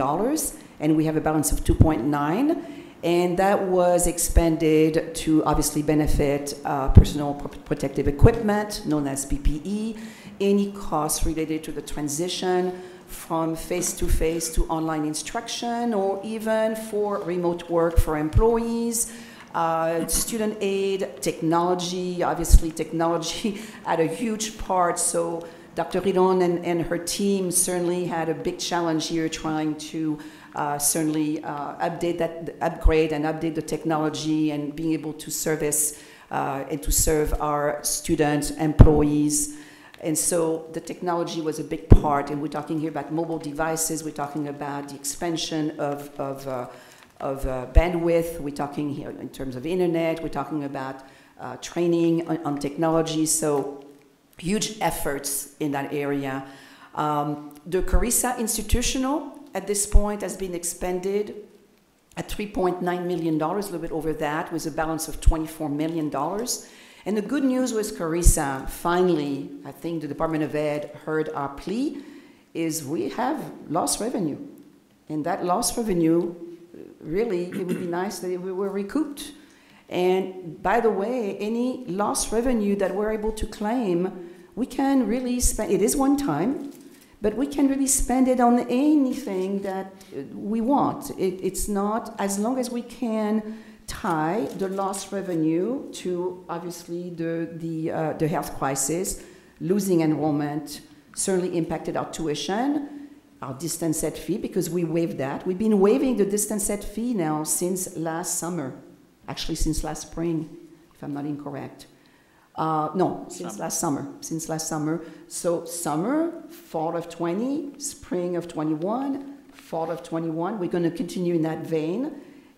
and we have a balance of 2.9. And that was expended to obviously benefit personal protective equipment, known as PPE, any costs related to the transition from face-to-face to online instruction, or even for remote work for employees, student aid, technology. Obviously, technology had a huge part. So Dr. Ridon and her team certainly had a big challenge here trying to upgrade and update the technology and being able to service and to serve our students, employees. And so the technology was a big part, and we're talking here about mobile devices, we're talking about the expansion of bandwidth, we're talking here in terms of internet, we're talking about training on technology, so huge efforts in that area. The CARISA institutional at this point has been expended at $3.9 million, a little bit over that, with a balance of $24 million. And the good news with CARISA, finally, I think the Department of Ed heard our plea, is we have lost revenue. And that lost revenue, really, it would be nice that we were recouped. And by the way, any lost revenue that we're able to claim, we can really spend, it is one time, but we can really spend it on anything that we want. It's not, as long as we can tie the lost revenue to, obviously, the health crisis, losing enrollment certainly impacted our tuition, our distance ed fee, because we waived that. We've been waiving the distance ed fee now since last summer, actually since last spring, if I'm not incorrect. No, since last summer. So summer, fall of 20, spring of 21, fall of 21, we're going to continue in that vein.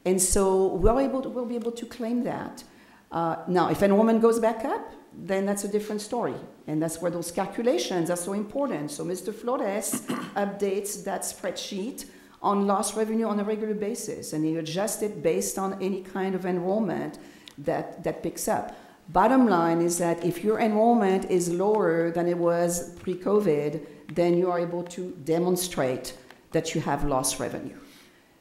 And so we'll be able to claim that. Now, if enrollment goes back up, then that's a different story. And that's where those calculations are so important. So Mr. Flores updates that spreadsheet on lost revenue on a regular basis, and he adjusts it based on any kind of enrollment that picks up. Bottom line is that if your enrollment is lower than it was pre-COVID, then you are able to demonstrate that you have lost revenue.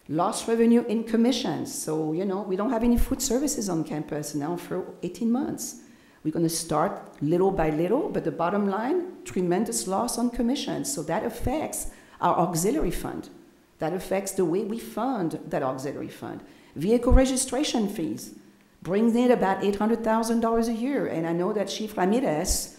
Lost revenue in commissions. So, we don't have any food services on campus now for 18 months. We're going to start little by little, but the bottom line, tremendous loss on commissions. So that affects our auxiliary fund. That affects the way we fund that auxiliary fund. Vehicle registration fees brings in about $800,000 a year. And I know that Chief Ramirez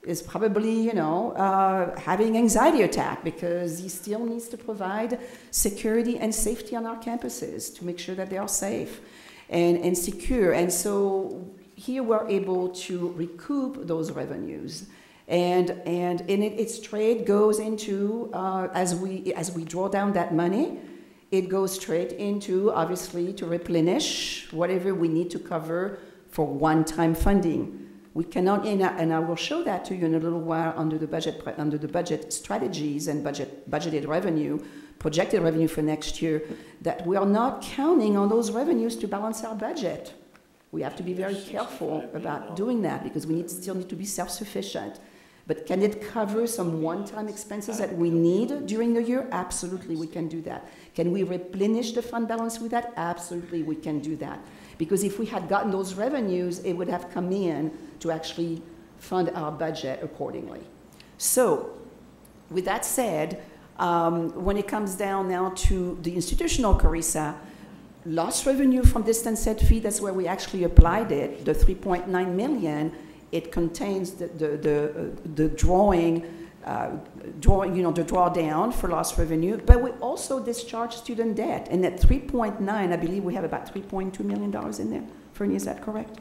is probably, having anxiety attack because he still needs to provide security and safety on our campuses to make sure that they are safe and secure. And so here we're able to recoup those revenues. And it straight goes into, as we draw down that money, it goes straight into, obviously, to replenish whatever we need to cover for one-time funding. We cannot, and I will show that to you in a little while under the budget strategies and budgeted revenue, projected revenue for next year, that we are not counting on those revenues to balance our budget. We have to be very careful about doing that because we still need to be self-sufficient. But can it cover some one-time expenses that we need during the year? Absolutely, we can do that. Can we replenish the fund balance with that? Absolutely, we can do that. Because if we had gotten those revenues, it would have come in to actually fund our budget accordingly. So, with that said, when it comes down now to the institutional CARISA, lost revenue from distance ed fee, that's where we actually applied it, the $3.9 million, it contains the drawing the drawdown for lost revenue, but we also discharge student debt. And at 3.9, I believe we have about $3.2 million in there. Fernie, is that correct?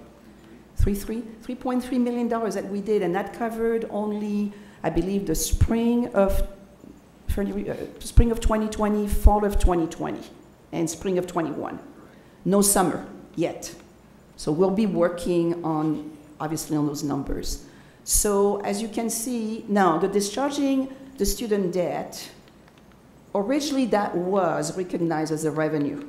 $3.3 million that we did, and that covered only, I believe, the spring of 2020, fall of 2020, and spring of 21. No summer yet. So we'll be working on, obviously, on those numbers. So as you can see, now the discharging the student debt, originally that was recognized as a revenue.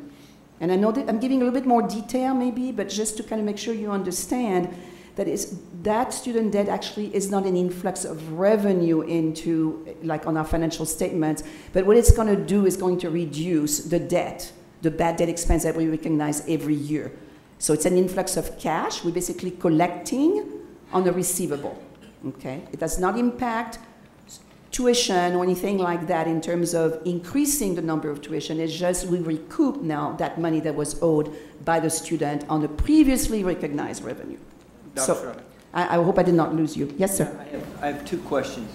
And I know that I'm giving a little bit more detail maybe, but just to kind of make sure you understand that student debt actually is not an influx of revenue into, like on our financial statements, but what it's going to do is going to reduce the debt, the bad debt expense that we recognize every year. So it's an influx of cash. We're basically collecting on a receivable, okay? It does not impact tuition or anything like that in terms of increasing the number of tuition. It's just we recoup now that money that was owed by the student on the previously recognized revenue. So I hope I did not lose you. Yes, sir. I have two questions.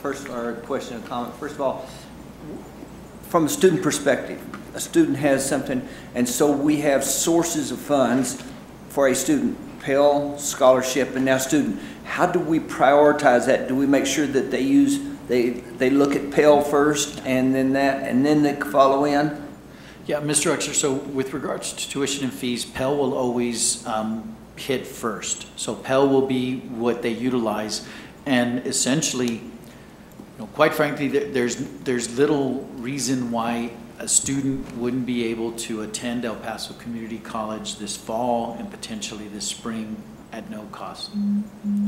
First, or a question and comment. First of all, from a student perspective, a student has something, and so we have sources of funds for a student, Pell, scholarship, and now student. How do we prioritize that? Do we make sure that they look at Pell first and then that, and then they follow in? Yeah, Mr. Uxer, so with regards to tuition and fees, Pell will always hit first. So Pell will be what they utilize, and essentially, quite frankly, there's little reason why a student wouldn't be able to attend El Paso Community College this fall and potentially this spring at no cost.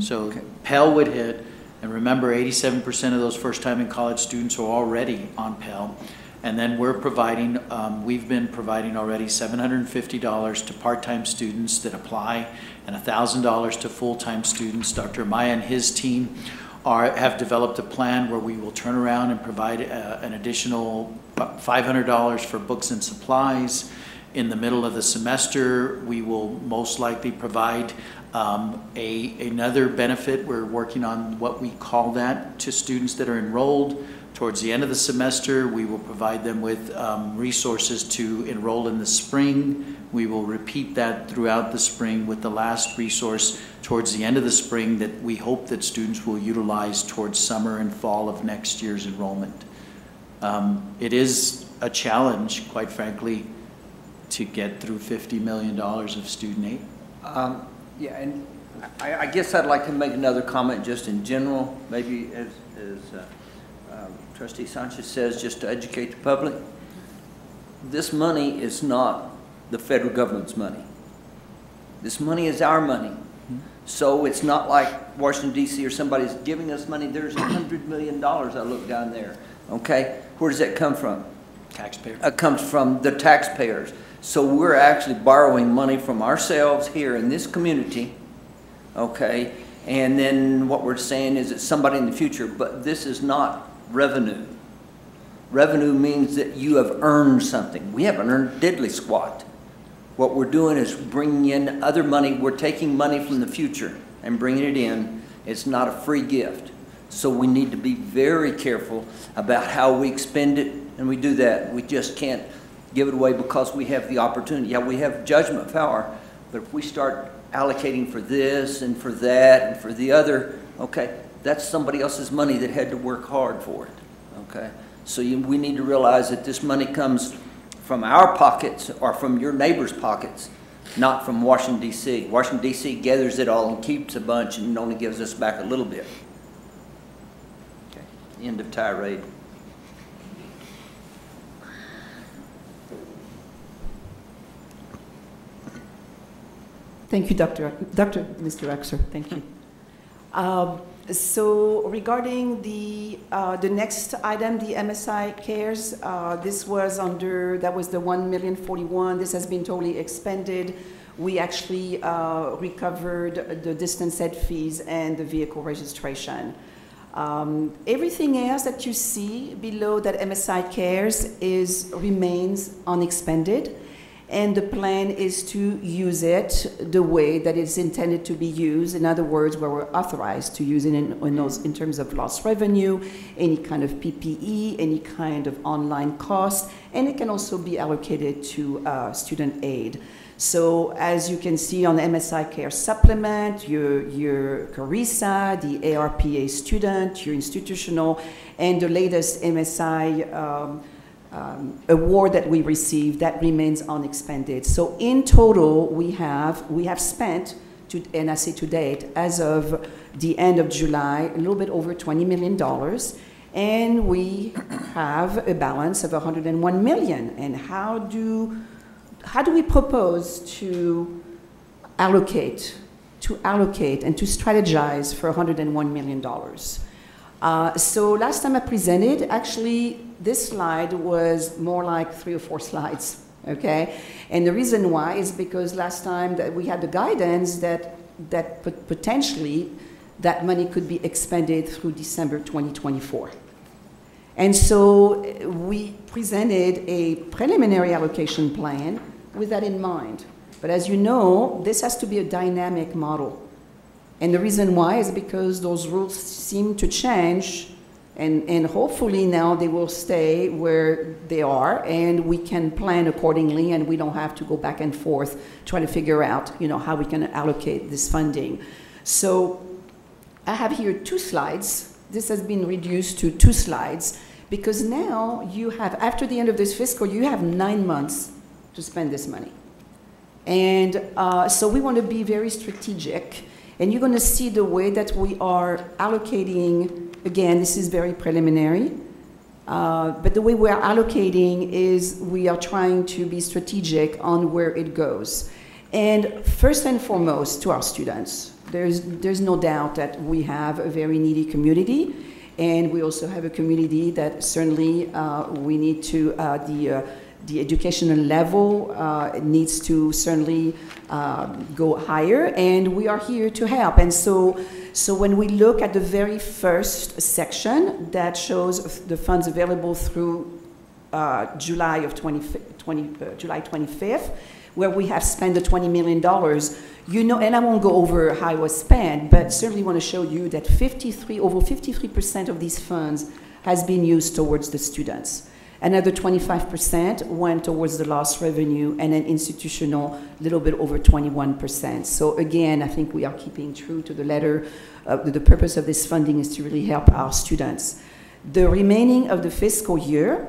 So Pell would hit, and remember 87% of those first-time in college students are already on Pell. And then we're providing, we've been providing already $750 to part-time students that apply and $1,000 to full-time students. Dr. Amaya and his team have developed a plan where we will turn around and provide an additional $500 for books and supplies. In the middle of the semester, we will most likely provide another benefit. We're working on what we call that to students that are enrolled. Towards the end of the semester, we will provide them with resources to enroll in the spring. We will repeat that throughout the spring with the last resource towards the end of the spring that we hope that students will utilize towards summer and fall of next year's enrollment. It is a challenge, quite frankly, to get through $50 million of student aid. Yeah, and I guess I'd like to make another comment just in general, maybe as Trustee Sanchez says, just to educate the public. This money is not the federal government's money. This money is our money. So it's not like Washington, D.C. or somebody's giving us money. There's $100 million, I look down there, okay? Where does that come from? Taxpayers. It comes from the taxpayers. So we're actually borrowing money from ourselves here in this community, okay? And then what we're saying is it's somebody in the future, but this is not revenue. Revenue means that you have earned something. We haven't earned diddly squat. What we're doing is bringing in other money. We're taking money from the future and bringing it in. It's not a free gift. So we need to be very careful about how we expend it, and we do that. We just can't give it away because we have the opportunity. Yeah, we have judgment power, but if we start allocating for this and for that and for the other, okay, that's somebody else's money that had to work hard for it, okay? So we need to realize that this money comes from our pockets or from your neighbor's pockets, not from Washington, D.C. Washington, D.C. gathers it all and keeps a bunch and only gives us back a little bit. Okay, end of tirade. Thank you, Mr. Uxer. Thank you. So regarding the next item, the MSI Cares, this was that was the $1,041,000. This has been totally expended. We actually recovered the distance ed fees and the vehicle registration. Everything else that you see below that MSI Cares remains unexpended. And the plan is to use it the way that it's intended to be used. In other words, where we're authorized to use it in terms of lost revenue, any kind of PPE, any kind of online cost, and it can also be allocated to student aid. So as you can see on the MSI Care Supplement, your CARISA, the ARPA student, your institutional, and the latest MSI award that we received, that remains unexpended. So in total, we have spent, and I say to date, as of the end of July, a little bit over $20 million, and we have a balance of $101 million. And how do we propose to allocate and to strategize for $101 million? So last time I presented, actually, this slide was more like 3 or 4 slides, okay? And the reason why is because last time that we had the guidance that potentially that money could be expended through December 2024. And so we presented a preliminary allocation plan with that in mind. But as you know, this has to be a dynamic model. And the reason why is because those rules seem to change, and hopefully now they will stay where they are, and we can plan accordingly, and we don't have to go back and forth trying to figure out, how we can allocate this funding. So I have here 2 slides. This has been reduced to 2 slides because now you have, after the end of this fiscal, you have 9 months to spend this money. And so we want to be very strategic. And you're going to see the way that we are allocating, again, this is very preliminary, but the way we are allocating is we are trying to be strategic on where it goes. And first and foremost, to our students, there's no doubt that we have a very needy community, and we also have a community that certainly we need to, the educational level needs to certainly go higher, and we are here to help. And so when we look at the very first section that shows the funds available through July 25th, where we have spent the $20 million, and I won't go over how it was spent, but certainly want to show you that over 53% of these funds has been used towards the students. Another 25% went towards the lost revenue, and an institutional, a little bit over 21%. So again, I think we are keeping true to the letter. The purpose of this funding is to really help our students. The remaining of the fiscal year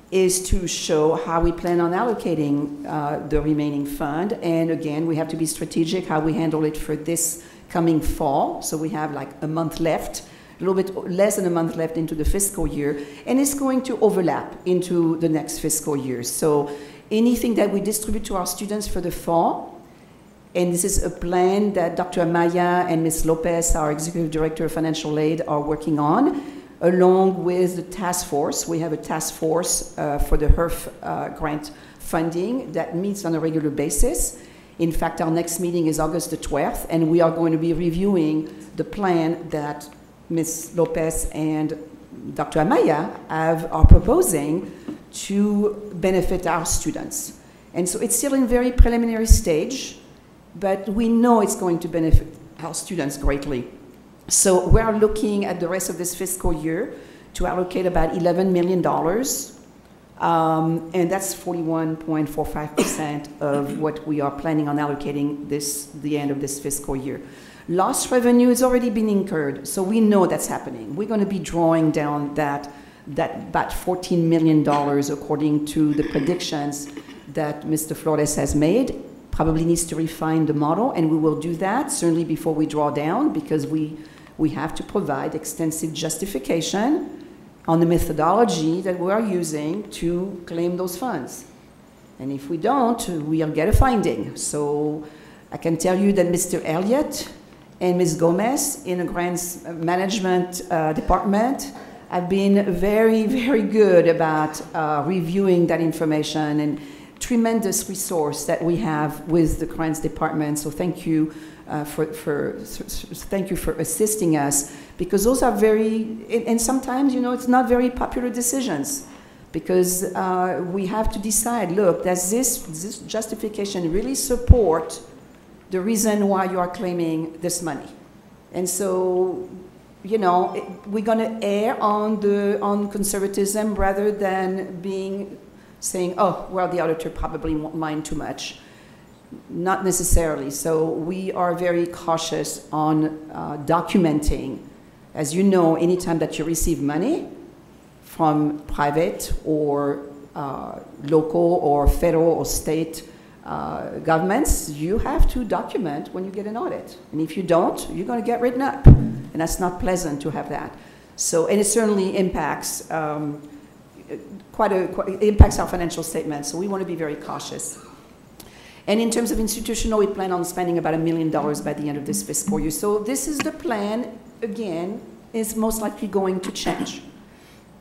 is to show how we plan on allocating the remaining fund. And again, we have to be strategic how we handle it for this coming fall. So we have like a month left, a little bit less than a month left into the fiscal year, and it's going to overlap into the next fiscal year. So anything that we distribute to our students for the fall, and this is a plan that Dr. Amaya and Ms. Lopez, our Executive Director of Financial Aid, are working on, along with the task force. We have a task force for the HERF grant funding that meets on a regular basis. In fact, our next meeting is August the 12th, and we are going to be reviewing the plan that Ms. Lopez and Dr. Amaya are proposing to benefit our students. And so it's still in very preliminary stage, but we know it's going to benefit our students greatly. So we are looking at the rest of this fiscal year to allocate about $11 million, and that's 41.45% of what we are planning on allocating the end of this fiscal year. Lost revenue has already been incurred, so we know that's happening. We're going to be drawing down that about $14 million according to the predictions that Mr. Flores has made. Probably needs to refine the model, and we will do that certainly before we draw down, because we have to provide extensive justification on the methodology that we are using to claim those funds. And if we don't, we'll get a finding. So I can tell you that Mr. Elliott and Ms. Gomez in the grants management department have been very, very good about reviewing that information, and tremendous resource that we have with the grants department. So thank you thank you for assisting us, because those are very, and sometimes, it's not very popular decisions. because we have to decide, look, does this justification really support the reason why you are claiming this money? And so, you know, we're going to err on conservatism rather than saying, oh, well, the auditor probably won't mind too much. Not necessarily. So we are very cautious on documenting. As you know, anytime that you receive money from private or local or federal or state governments, you have to document when you get an audit. And if you don't, you're going to get written up. And that's not pleasant to have that. So, and it certainly impacts impacts our financial statements. So we want to be very cautious. And in terms of institutional, we plan on spending about $1 million by the end of this fiscal year. So this is the plan, again, is most likely going to change.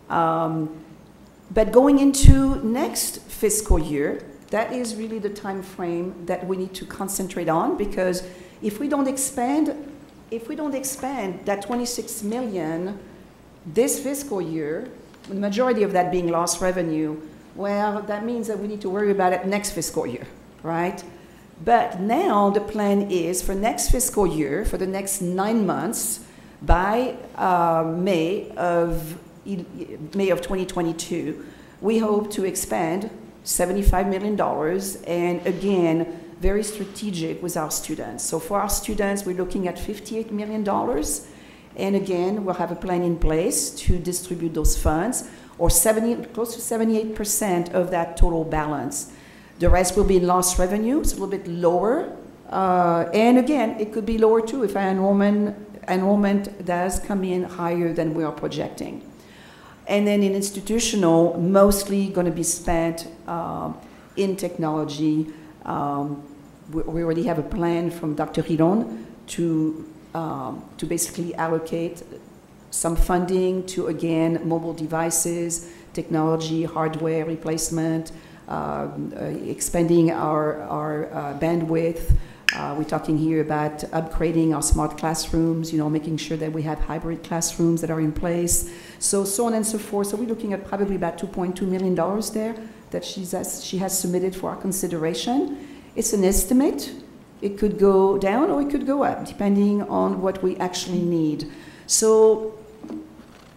But going into next fiscal year, that is really the time frame that we need to concentrate on, because if we don't expand that 26 million this fiscal year, the majority of that being lost revenue, well, that means that we need to worry about it next fiscal year, right? But now the plan is for next fiscal year, for the next 9 months, by May of 2022, we hope to expand $75 million, and again, very strategic with our students. So for our students, we're looking at $58 million, and again, we'll have a plan in place to distribute those funds, or close to 78% of that total balance. The rest will be in lost revenue, it's a little bit lower, and again, it could be lower too if our enrollment does come in higher than we are projecting. And then in institutional, mostly going to be spent in technology. We already have a plan from Dr. Riron to basically allocate some funding to, again, mobile devices, technology, hardware replacement, expanding our bandwidth. We're talking here about upgrading our smart classrooms, you know, making sure that we have hybrid classrooms that are in place, so on and so forth. So we're looking at probably about $2.2 million there that she has submitted for our consideration. It's an estimate. It could go down or it could go up, depending on what we actually need. So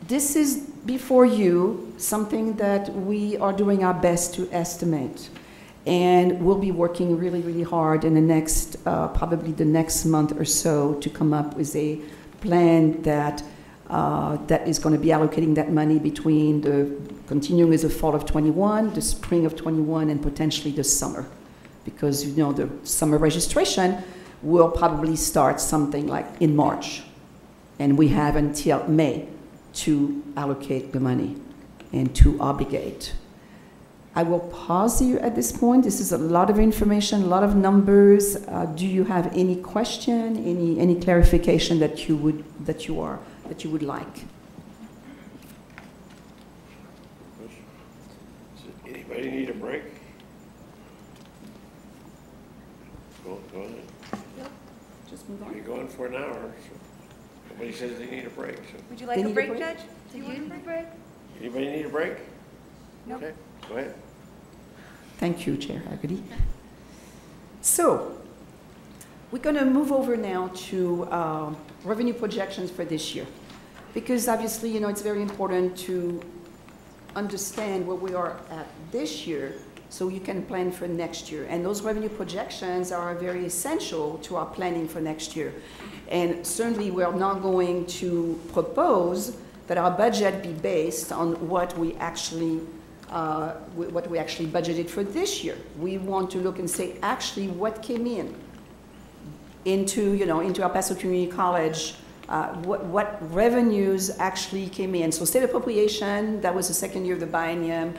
this is, before you, something that we are doing our best to estimate. And we'll be working really, really hard in the next, probably the next month or so, to come up with a plan that is going to be allocating that money between continuing with the fall of 21, the spring of 21, and potentially the summer. Because, you know, the summer registration will probably start something like in March. And we have until May to allocate the money and to obligate. I will pause here at this point. This is a lot of information, a lot of numbers. Do you have any question, any clarification that you would like? Anybody need a break? Go ahead. Yep. Just move on. You're going for an hour. So nobody says they need a break. So. Would you like a break, Judge? Do you want a break? Anybody need a break? Nope. Okay, go ahead. Thank you, Chair Hagerty. So, we're going to move over now to revenue projections for this year. Because obviously, you know, it's very important to understand where we are at this year so you can plan for next year. And those revenue projections are very essential to our planning for next year. And certainly, we're not going to propose that our budget be based on what we actually budgeted for this year. We want to look and say, actually, what came into El Paso Community College, what revenues actually came in. So state appropriation, that was the second year of the biennium,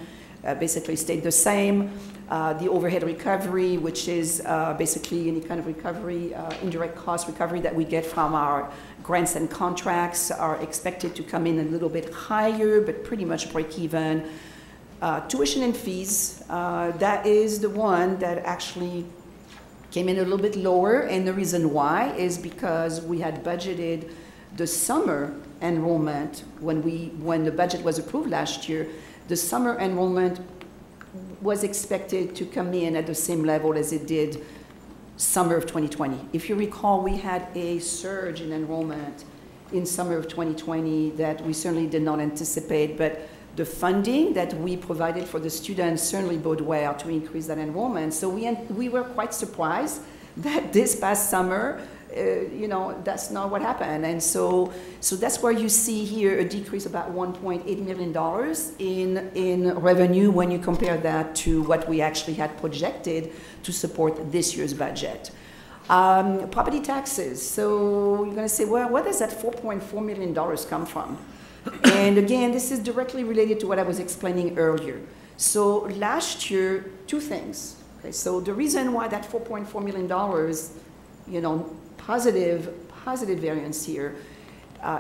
basically stayed the same. The overhead recovery, which is basically any kind of recovery, indirect cost recovery that we get from our grants and contracts, are expected to come in a little bit higher, but pretty much break even. Tuition and fees, that is the one that actually came in a little bit lower, and the reason why is because we had budgeted the summer enrollment when the budget was approved last year. the summer enrollment was expected to come in at the same level as it did summer of 2020. If you recall, we had a surge in enrollment in summer of 2020 that we certainly did not anticipate, but the funding that we provided for the students certainly bode well to increase that enrollment. So we were quite surprised that this past summer, that's not what happened. And so that's where you see here a decrease of about $1.8 million in revenue when you compare that to what we actually had projected to support this year's budget. Property taxes. So you're going to say, well, where does that $4.4 million come from? And again, this is directly related to what I was explaining earlier. So last year, two things. Okay, so the reason why that $4.4 million, positive variance here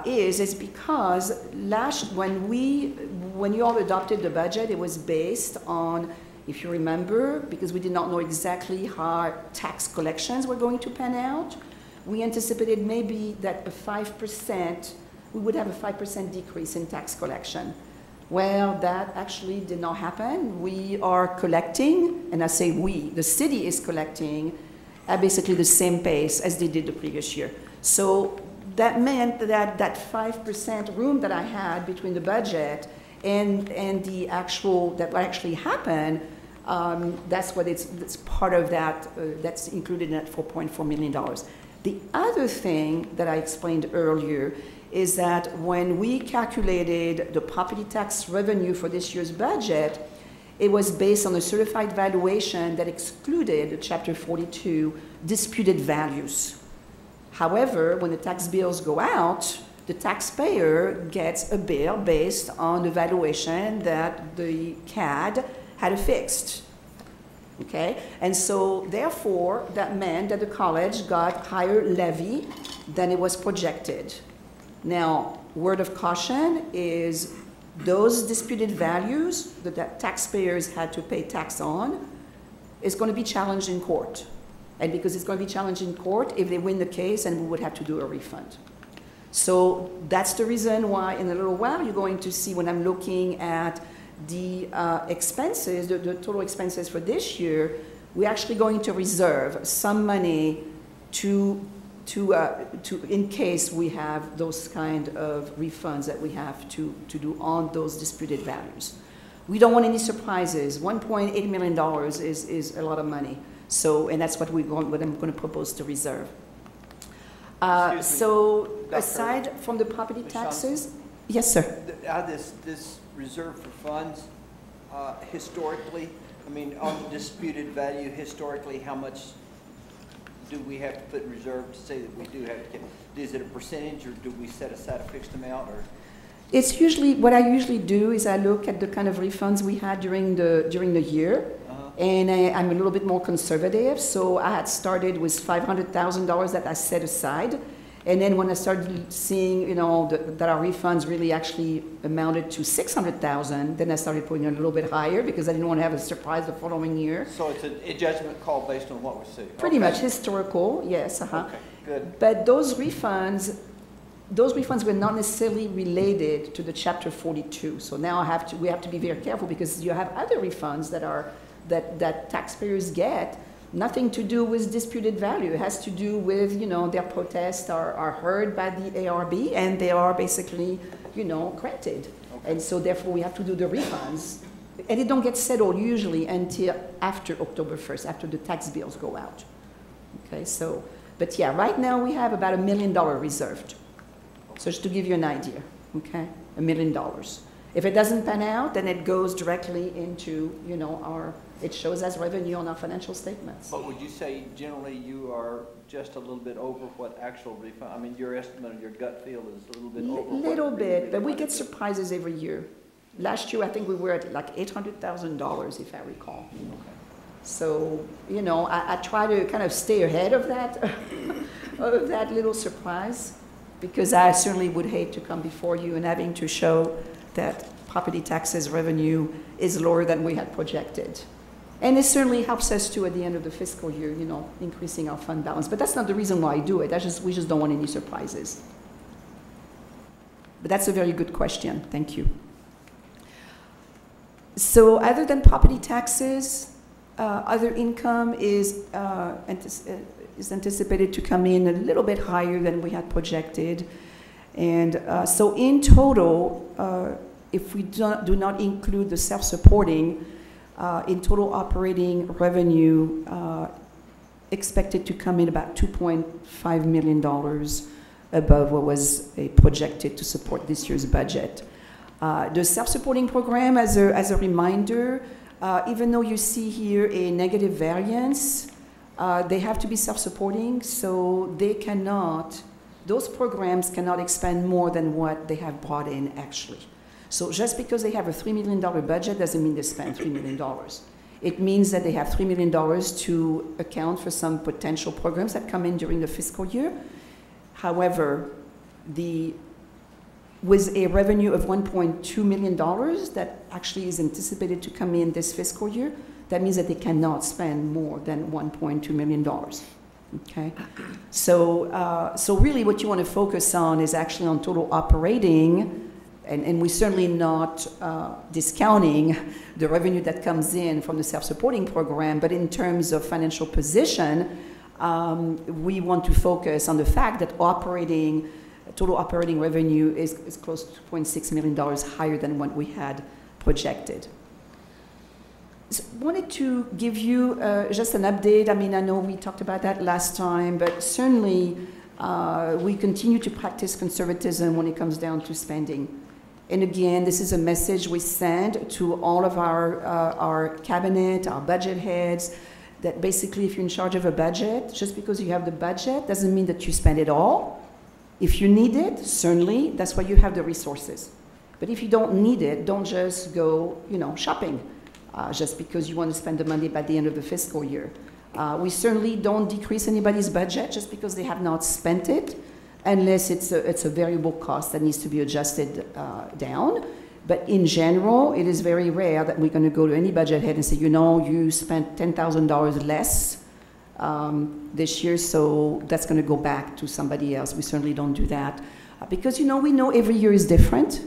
is because when you all adopted the budget, it was based on, if you remember, because we did not know exactly how tax collections were going to pan out, we anticipated maybe that we would have a 5% decrease in tax collection. Well, that actually did not happen. We are collecting, and I say we, the city is collecting at basically the same pace as they did the previous year. So that meant that 5% room that I had between the budget and the actual, that what actually happened, that's part of that, that's included in that $4.4 million. The other thing that I explained earlier is that when we calculated the property tax revenue for this year's budget, it was based on a certified valuation that excluded Chapter 42 disputed values. However, when the tax bills go out, the taxpayer gets a bill based on the valuation that the CAD had affixed. Okay, and so therefore that meant that the college got higher levy than it was projected. Now, word of caution is those disputed values that taxpayers had to pay tax on is going to be challenged in court. And because it's going to be challenged in court, if they win the case, and we would have to do a refund. So that's the reason why in a little while you're going to see, when I'm looking at the expenses, the total expenses for this year, we're actually going to reserve some money to in case we have those kind of refunds that we have to do on those disputed values. We don't want any surprises. $1.8 million is a lot of money. So, and that's what I'm going to propose to reserve. So, aside from the property taxes, yes, sir. This reserve for funds, historically, I mean, on the disputed value, historically, how much do we have to put in reserve to say that we do have to get? Is it a percentage, or do we set aside a fixed amount, or? It's usually, what I usually do is I look at the kind of refunds we had during the year, and I'm a little bit more conservative. So I had started with $500,000 that I set aside, and then when I started seeing, that our refunds really actually amounted to $600,000, then I started putting it a little bit higher because I didn't want to have a surprise the following year. So it's a judgment call based on what we see. Pretty much historical, yes. Okay, good. But those refunds were not necessarily related to the Chapter 42. So now we have to be very careful, because you have other refunds that taxpayers get, nothing to do with disputed value. It has to do with, their protests are heard by the ARB, and they are basically, granted. Okay. And so therefore we have to do the refunds. And they don't get settled usually until after October 1st, after the tax bills go out. Okay, so, but yeah, right now we have about $1 million reserved. So just to give you an idea, okay, $1 million. If it doesn't pan out, then it goes directly into, it shows as revenue on our financial statements. But would you say generally you are just a little bit over what actual refund, I mean, your estimate or your gut feel is a little bit over? Little bit, but we get surprises every year. Last year, I think we were at like $800,000, if I recall. Okay. So, I try to kind of stay ahead of that, of that little surprise, because I certainly would hate to come before you and having to show that property taxes revenue is lower than we had projected. And it certainly helps us to, at the end of the fiscal year, increasing our fund balance. But that's not the reason why I do it. We just don't want any surprises. But that's a very good question. Thank you. So other than property taxes, other income is anticipated to come in a little bit higher than we had projected. And so in total, if we do not include the self-supporting, in total operating revenue expected to come in about $2.5 million above what was projected to support this year's budget. The self-supporting program, as a reminder, even though you see here a negative variance, they have to be self-supporting, so they cannot, those programs cannot expand more than what they have brought in actually. So just because they have a $3 million budget doesn't mean they spend $3 million. It means that they have $3 million to account for some potential programs that come in during the fiscal year. However, with a revenue of $1.2 million that actually is anticipated to come in this fiscal year, that means that they cannot spend more than $1.2 million. Okay, so really what you want to focus on is actually on total operating, and we're certainly not discounting the revenue that comes in from the self-supporting program, but in terms of financial position, we want to focus on the fact that total operating revenue is close to $2.6 million higher than what we had projected. So wanted to give you just an update. I mean, I know we talked about that last time, but certainly we continue to practice conservatism when it comes down to spending. And again, this is a message we send to all of our cabinet, our budget heads, that basically if you're in charge of a budget, just because you have the budget doesn't mean that you spend it all. If you need it, certainly, that's why you have the resources. But if you don't need it, don't just go, shopping, just because you want to spend the money by the end of the fiscal year. We certainly don't decrease anybody's budget just because they have not spent it, unless it's a variable cost that needs to be adjusted down. But in general, it is very rare that we're going to go to any budget head and say, you spent $10,000 less this year, so that's going to go back to somebody else. We certainly don't do that. Because, we know every year is different.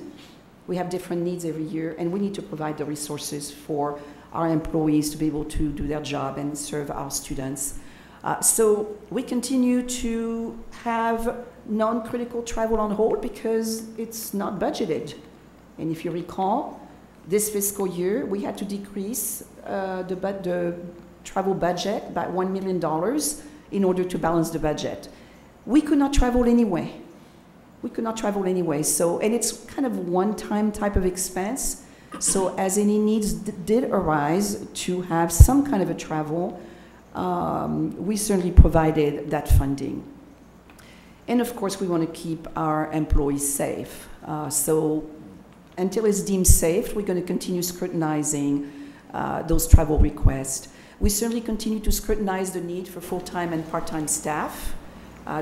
We have different needs every year, and we need to provide the resources for our employees to be able to do their job and serve our students. So we continue to have non-critical travel on hold because it's not budgeted. And if you recall, this fiscal year, we had to decrease the travel budget by $1 million in order to balance the budget. We could not travel anyway. So, and it's kind of one-time type of expense. So as any needs did arise to have some kind of a travel, we certainly provided that funding. And of course, we want to keep our employees safe. So until it's deemed safe, we're going to continue scrutinizing those travel requests. We certainly continue to scrutinize the need for full-time and part-time staff.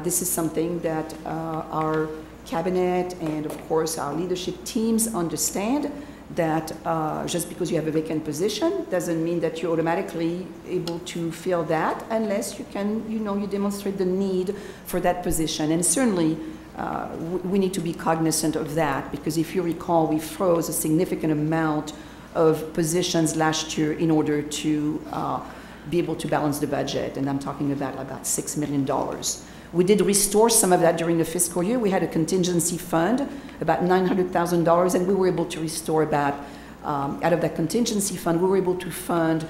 This is something that our cabinet and, of course, our leadership teams understand, that just because you have a vacant position doesn't mean that you're automatically able to fill that unless you can, you demonstrate the need for that position. And certainly, we need to be cognizant of that, because if you recall, we froze a significant amount of positions last year in order to be able to balance the budget, and I'm talking about $6 million. We did restore some of that during the fiscal year. We had a contingency fund, about $900,000, and we were able to restore about, out of that contingency fund, we were able to fund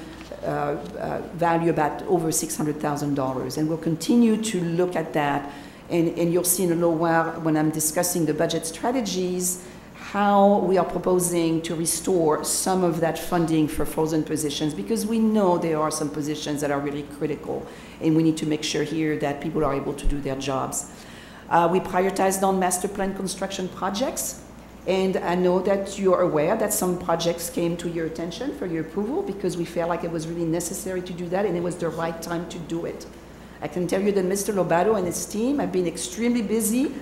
value about over $600,000, and we'll continue to look at that. And you'll see in a little while when I'm discussing the budget strategies, how we are proposing to restore some of that funding for frozen positions, because we know there are some positions that are really critical, and we need to make sure here that people are able to do their jobs. We prioritized on master plan construction projects, and I know that you're aware that some projects came to your attention for your approval because we felt like it was really necessary to do that, and it was the right time to do it. I can tell you that Mr. Lobato and his team have been extremely busy.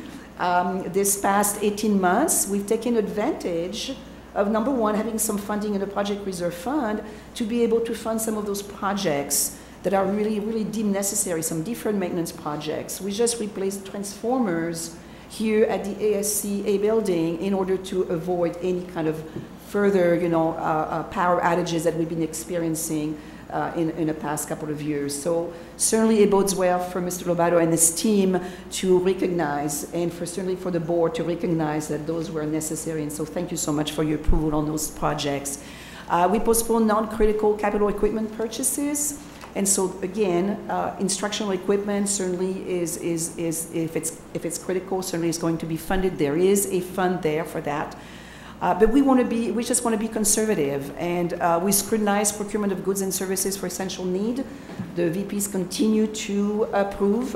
This past 18 months, we've taken advantage of, number one, having some funding in the Project Reserve Fund to be able to fund some of those projects that are really, really deemed necessary, some deferred maintenance projects. We just replaced transformers here at the ASCA building in order to avoid any kind of further, power outages that we've been experiencing in the past couple of years. So certainly it bodes well for Mr. Lobato and his team to recognize, and certainly for the board to recognize that those were necessary. And so thank you so much for your approval on those projects. We postponed non-critical capital equipment purchases. And so again, instructional equipment certainly is if it's critical, certainly is going to be funded. There is a fund there for that. But we just want to be conservative, and we scrutinize procurement of goods and services for essential need. The VPs continue to approve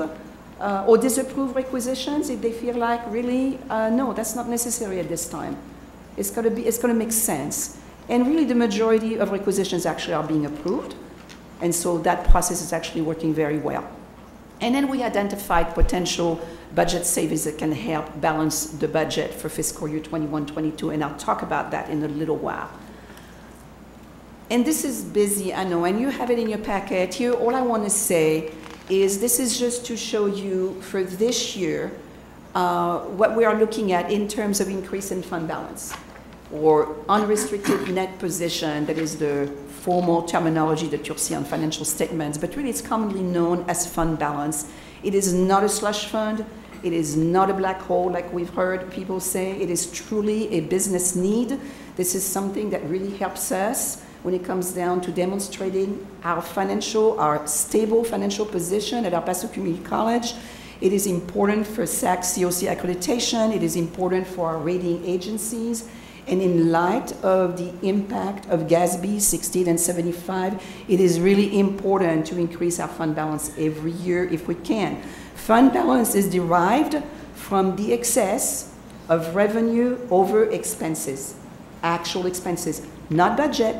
or disapprove requisitions if they feel like really no, that's not necessary at this time. It's going to make sense, and really the majority of requisitions actually are being approved, and so that process is actually working very well. And then we identified potential budget savings that can help balance the budget for fiscal year 21-22, and I'll talk about that in a little while. And this is busy, I know, and you have it in your packet. Here, all I want to say is this is just to show you for this year what we are looking at in terms of increase in fund balance, or unrestricted net position. That is the formal terminology that you'll see on financial statements, but really it's commonly known as fund balance. It is not a slush fund. It is not a black hole like we've heard people say. It is truly a business need. This is something that really helps us when it comes down to demonstrating our stable financial position at El Paso Community College. It is important for SAC COC accreditation. It is important for our rating agencies. And in light of the impact of GASB 16 and 75, it is really important to increase our fund balance every year if we can. Fund balance is derived from the excess of revenue over expenses, actual expenses, not budget.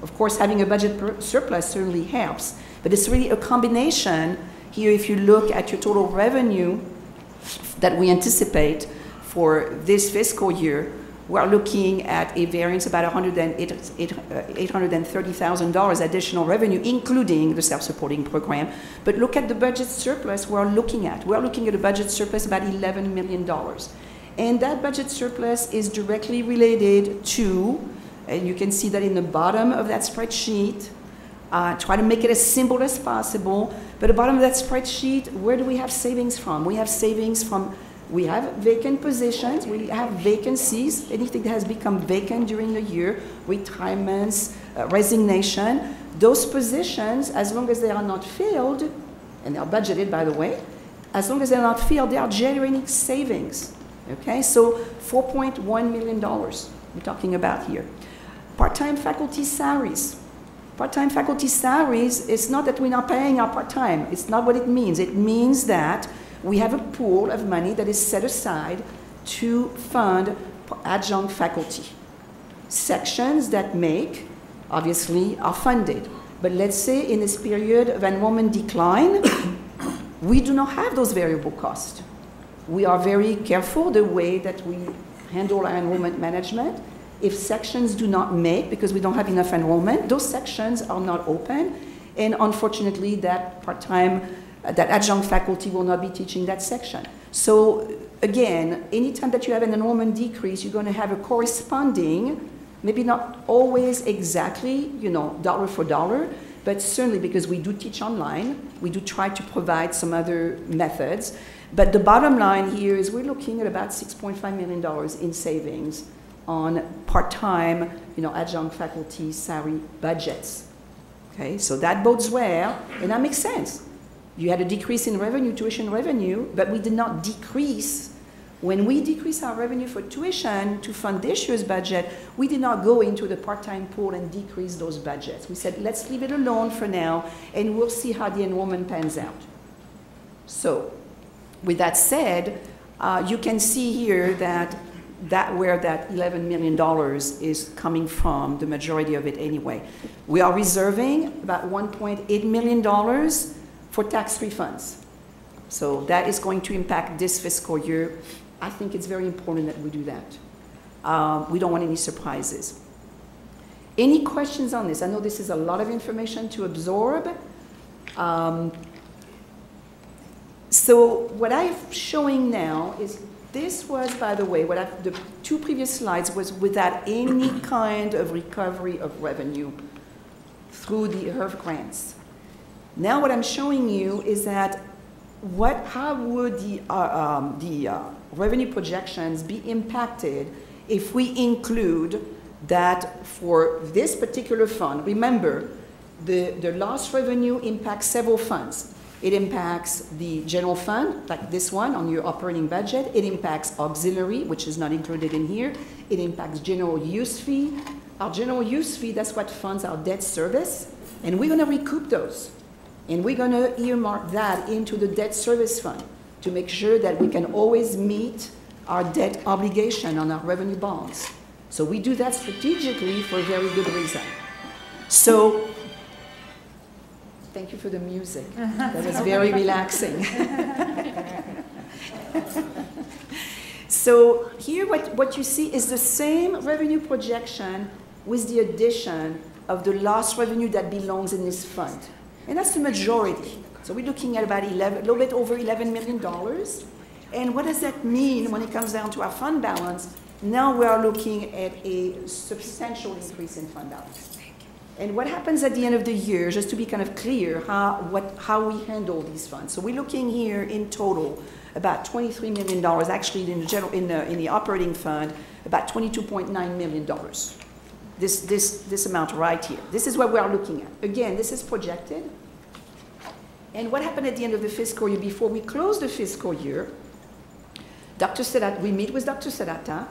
Of course, having a budget surplus certainly helps, but it's really a combination. Here, if you look at your total revenue that we anticipate for this fiscal year, we're looking at a variance about $830,000 additional revenue, including the self-supporting program. But look at the budget surplus we're looking at. We're looking at a budget surplus about $11 million. And that budget surplus is directly related to, and you can see that in the bottom of that spreadsheet, try to make it as simple as possible. But at the bottom of that spreadsheet, where do we have savings from? We have savings from we have vacant positions, we have vacancies, anything that has become vacant during the year, retirements, resignation. Those positions, as long as they are not filled, and they are budgeted, by the way, as long as they're not filled, they are generating savings. Okay, so $4.1 million we're talking about here. Part-time faculty salaries. Part-time faculty salaries, it's not that we're not paying our part-time. It's not what it means. It means that we have a pool of money that is set aside to fund adjunct faculty. Sections that make, obviously, are funded. But let's say in this period of enrollment decline, we do not have those variable costs. We are very careful the way that we handle our enrollment management. If sections do not make, because we don't have enough enrollment, those sections are not open. And unfortunately, that part-time that adjunct faculty will not be teaching that section. So again, anytime that you have an enrollment decrease, you're going to have a corresponding, maybe not always exactly, dollar for dollar, but certainly because we do teach online, we do try to provide some other methods. But the bottom line here is we're looking at about $6.5 million in savings on part-time, adjunct faculty salary budgets. Okay, so that bodes well, and that makes sense. You had a decrease in revenue, tuition revenue, but we did not decrease. When we decrease our revenue for tuition to fund this year's budget, we did not go into the part-time pool and decrease those budgets. We said, let's leave it alone for now, and we'll see how the enrollment pans out. So, with that said, you can see here that where that $11 million is coming from, the majority of it anyway. We are reserving about $1.8 million for tax refunds. So that is going to impact this fiscal year. I think it's very important that we do that. We don't want any surprises. Any questions on this? I know this is a lot of information to absorb. So what I'm showing now is This was, by the way, the two previous slides was without any kind of recovery of revenue through the HERF grants. Now what I'm showing you is that how would the revenue projections be impacted if we include that for this particular fund? Remember, the lost revenue impacts several funds. It impacts the general fund, like this one on your operating budget. It impacts auxiliary, which is not included in here. It impacts general use fee. Our general use fee, that's what funds our debt service. And we're going to recoup those. And we're going to earmark that into the debt service fund to make sure that we can always meet our debt obligation on our revenue bonds. So we do that strategically for a very good reason. So, thank you for the music. That was very relaxing. So here what you see is the same revenue projection with the addition of the lost revenue that belongs in this fund. And that's the majority. So we're looking at about a little bit over $11 million. And what does that mean when it comes down to our fund balance? Now we are looking at a substantial increase in fund balance. And what happens at the end of the year, just to be kind of clear, how we handle these funds. So we're looking here in total about $23 million, actually in the operating fund, about $22.9 million. This amount right here. This is what we are looking at. Again, this is projected. And what happened at the end of the fiscal year, before we close the fiscal year, we meet with Dr. Serrata,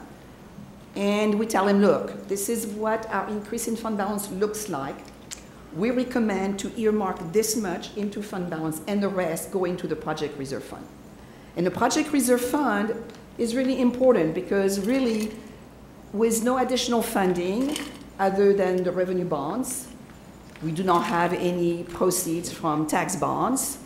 and we tell him, look, this is what our increase in fund balance looks like. We recommend to earmark this much into fund balance and the rest go into the project reserve fund. And the project reserve fund is really important because really with no additional funding other than the revenue bonds, we do not have any proceeds from tax bonds.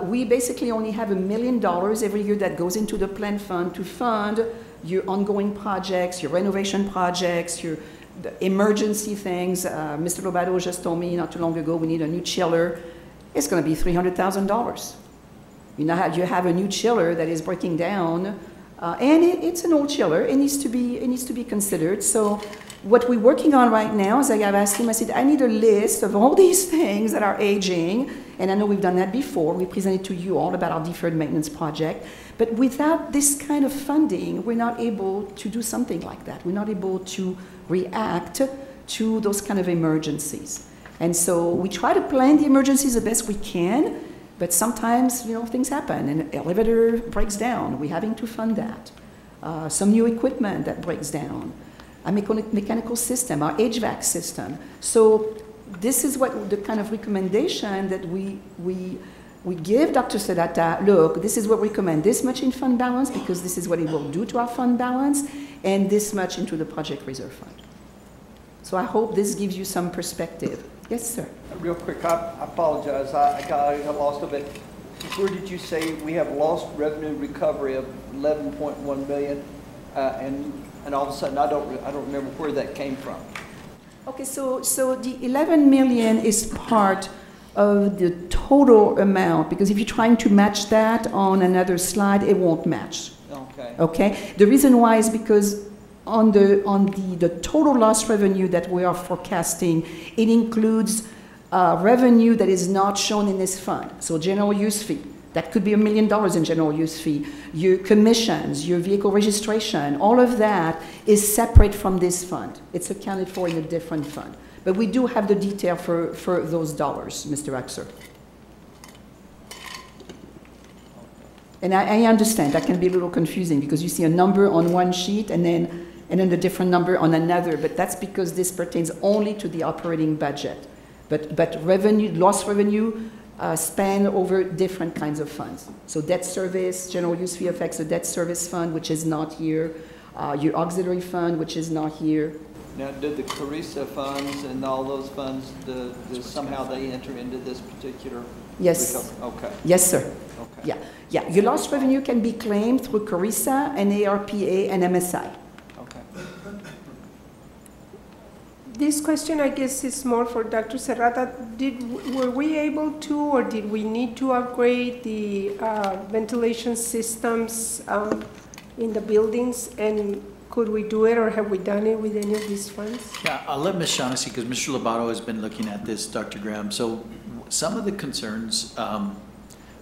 We basically only have $1 million every year that goes into the plan fund to fund your ongoing projects, your renovation projects, the emergency things. Mr. Lobato just told me not too long ago we need a new chiller. It's going to be $300,000. You have a new chiller that is breaking down, and it's an old chiller. It needs to be considered. So what we're working on right now is I've asked him, I said, I need a list of all these things that are aging, and I know we've done that before. We presented to you all about our deferred maintenance project. But without this kind of funding, we're not able to do something like that. We're not able to react to those kind of emergencies. And so we try to plan the emergencies the best we can, but sometimes, things happen. An elevator breaks down. We're having to fund that. Some new equipment that breaks down. A mechanical system, our HVAC system. So this is what the kind of recommendation that we give Dr. Serrata. Look, this is what we recommend. This much in fund balance because this is what it will do to our fund balance, and this much into the project reserve fund. So I hope this gives you some perspective. Yes, sir. Real quick, I apologize. I got lost a bit. Where did you say we have lost revenue recovery of 11.1 million, and all of a sudden I don't remember where that came from. Okay, so the 11 million is part of the total amount, because if you're trying to match that on another slide, it won't match. Okay. Okay. The reason why is because on the total loss revenue that we are forecasting, it includes revenue that is not shown in this fund. So general use fee, that could be $1 million in general use fee. Your commissions, your vehicle registration, all of that is separate from this fund. It's accounted for in a different fund. But we do have the detail for those dollars, Mr. Axer. And I understand that can be a little confusing because you see a number on one sheet and then a different number on another, but that's because this pertains only to the operating budget. But revenue, lost revenue, span over different kinds of funds. So debt service, general use fee affects the debt service fund, which is not here. Your auxiliary fund, which is not here. Now, did the Carissa funds and all those funds, somehow they enter into this particular? Yes. Okay. Yes, sir. Okay. Yeah. Your lost revenue can be claimed through Carissa and ARPA and MSI. Okay. This question, I guess, is more for Dr. Serrata. Were we able to, or did we need to upgrade the ventilation systems in the buildings, and could we do it, or have we done it with any of these funds? Yeah, I'll let Ms. Shaughnessy, because Mr. Lobato has been looking at this, Dr. Graham. So some of the concerns,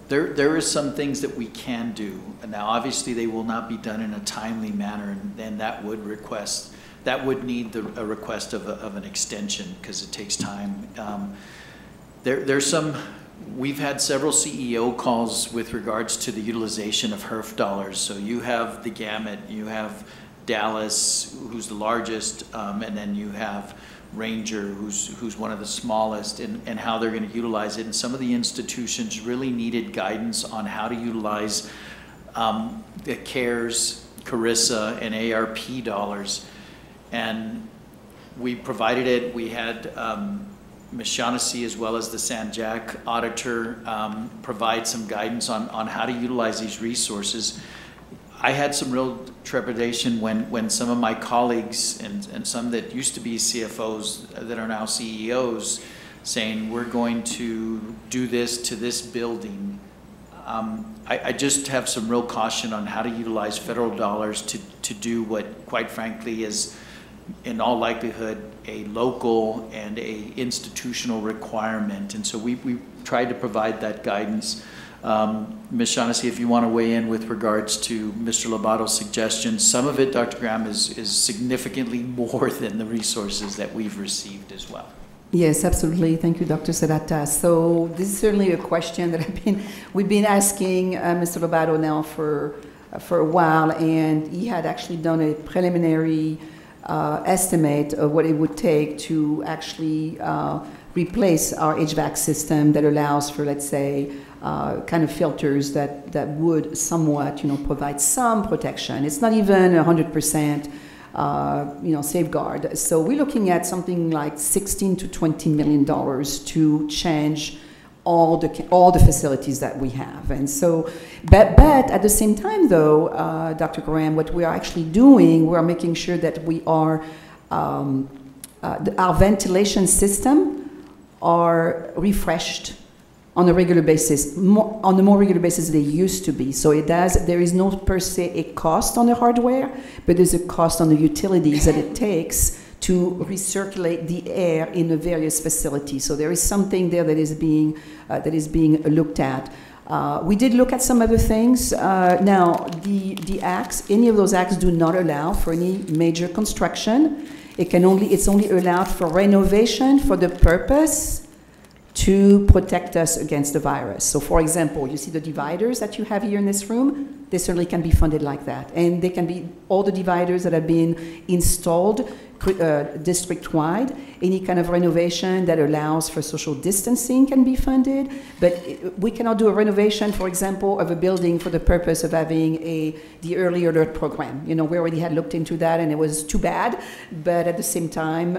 there is some things that we can do. Now, obviously, they will not be done in a timely manner, and that would need a request of an extension, because it takes time. There's some, we've had several CEO calls with regards to the utilization of HERF dollars. So you have the gamut, you have Dallas, who's the largest, and then you have Ranger, who's one of the smallest, and how they're going to utilize it. And some of the institutions really needed guidance on how to utilize the CARES, CARISA, and ARP dollars. And we provided it. We had Ms. Shaughnessy, as well as the San Jac auditor, provide some guidance on how to utilize these resources. I had some real trepidation when some of my colleagues and some that used to be CFOs that are now CEOs saying, we're going to do this to this building. I just have some real caution on how to utilize federal dollars to do what, quite frankly, is in all likelihood a local and a institutional requirement. And so we tried to provide that guidance. Ms. Shaughnessy, if you want to weigh in with regards to Mr. Lobato's suggestions, some of it, Dr. Graham, is significantly more than the resources that we've received as well. Yes, absolutely. Thank you, Dr. Serrata. So this is certainly a question that we've been asking Mr. Lobato now for a while, and he had actually done a preliminary estimate of what it would take to actually replace our HVAC system that allows for, let's say, kind of filters that would somewhat, provide some protection. It's not even 100%, safeguard. So we're looking at something like $16 to $20 million to change all the facilities that we have. And so, but at the same time, though, Dr. Graham, what we are actually doing, we are making sure that we are our ventilation system are refreshed on a regular basis, on a more regular basis than they used to be. So there is no per se a cost on the hardware, but there's a cost on the utilities that it takes to recirculate the air in the various facilities. So there is something there that is being looked at. We did look at some other things. Now, the acts, any of those acts do not allow for any major construction. It's only allowed for renovation for the purpose to protect us against the virus. So for example, you see the dividers that you have here in this room, they certainly can be funded like that. And they can be all the dividers that have been installed district-wide. Any kind of renovation that allows for social distancing can be funded, but we cannot do a renovation, for example, of a building for the purpose of having the early alert program. We already had looked into that and it was too bad, but at the same time,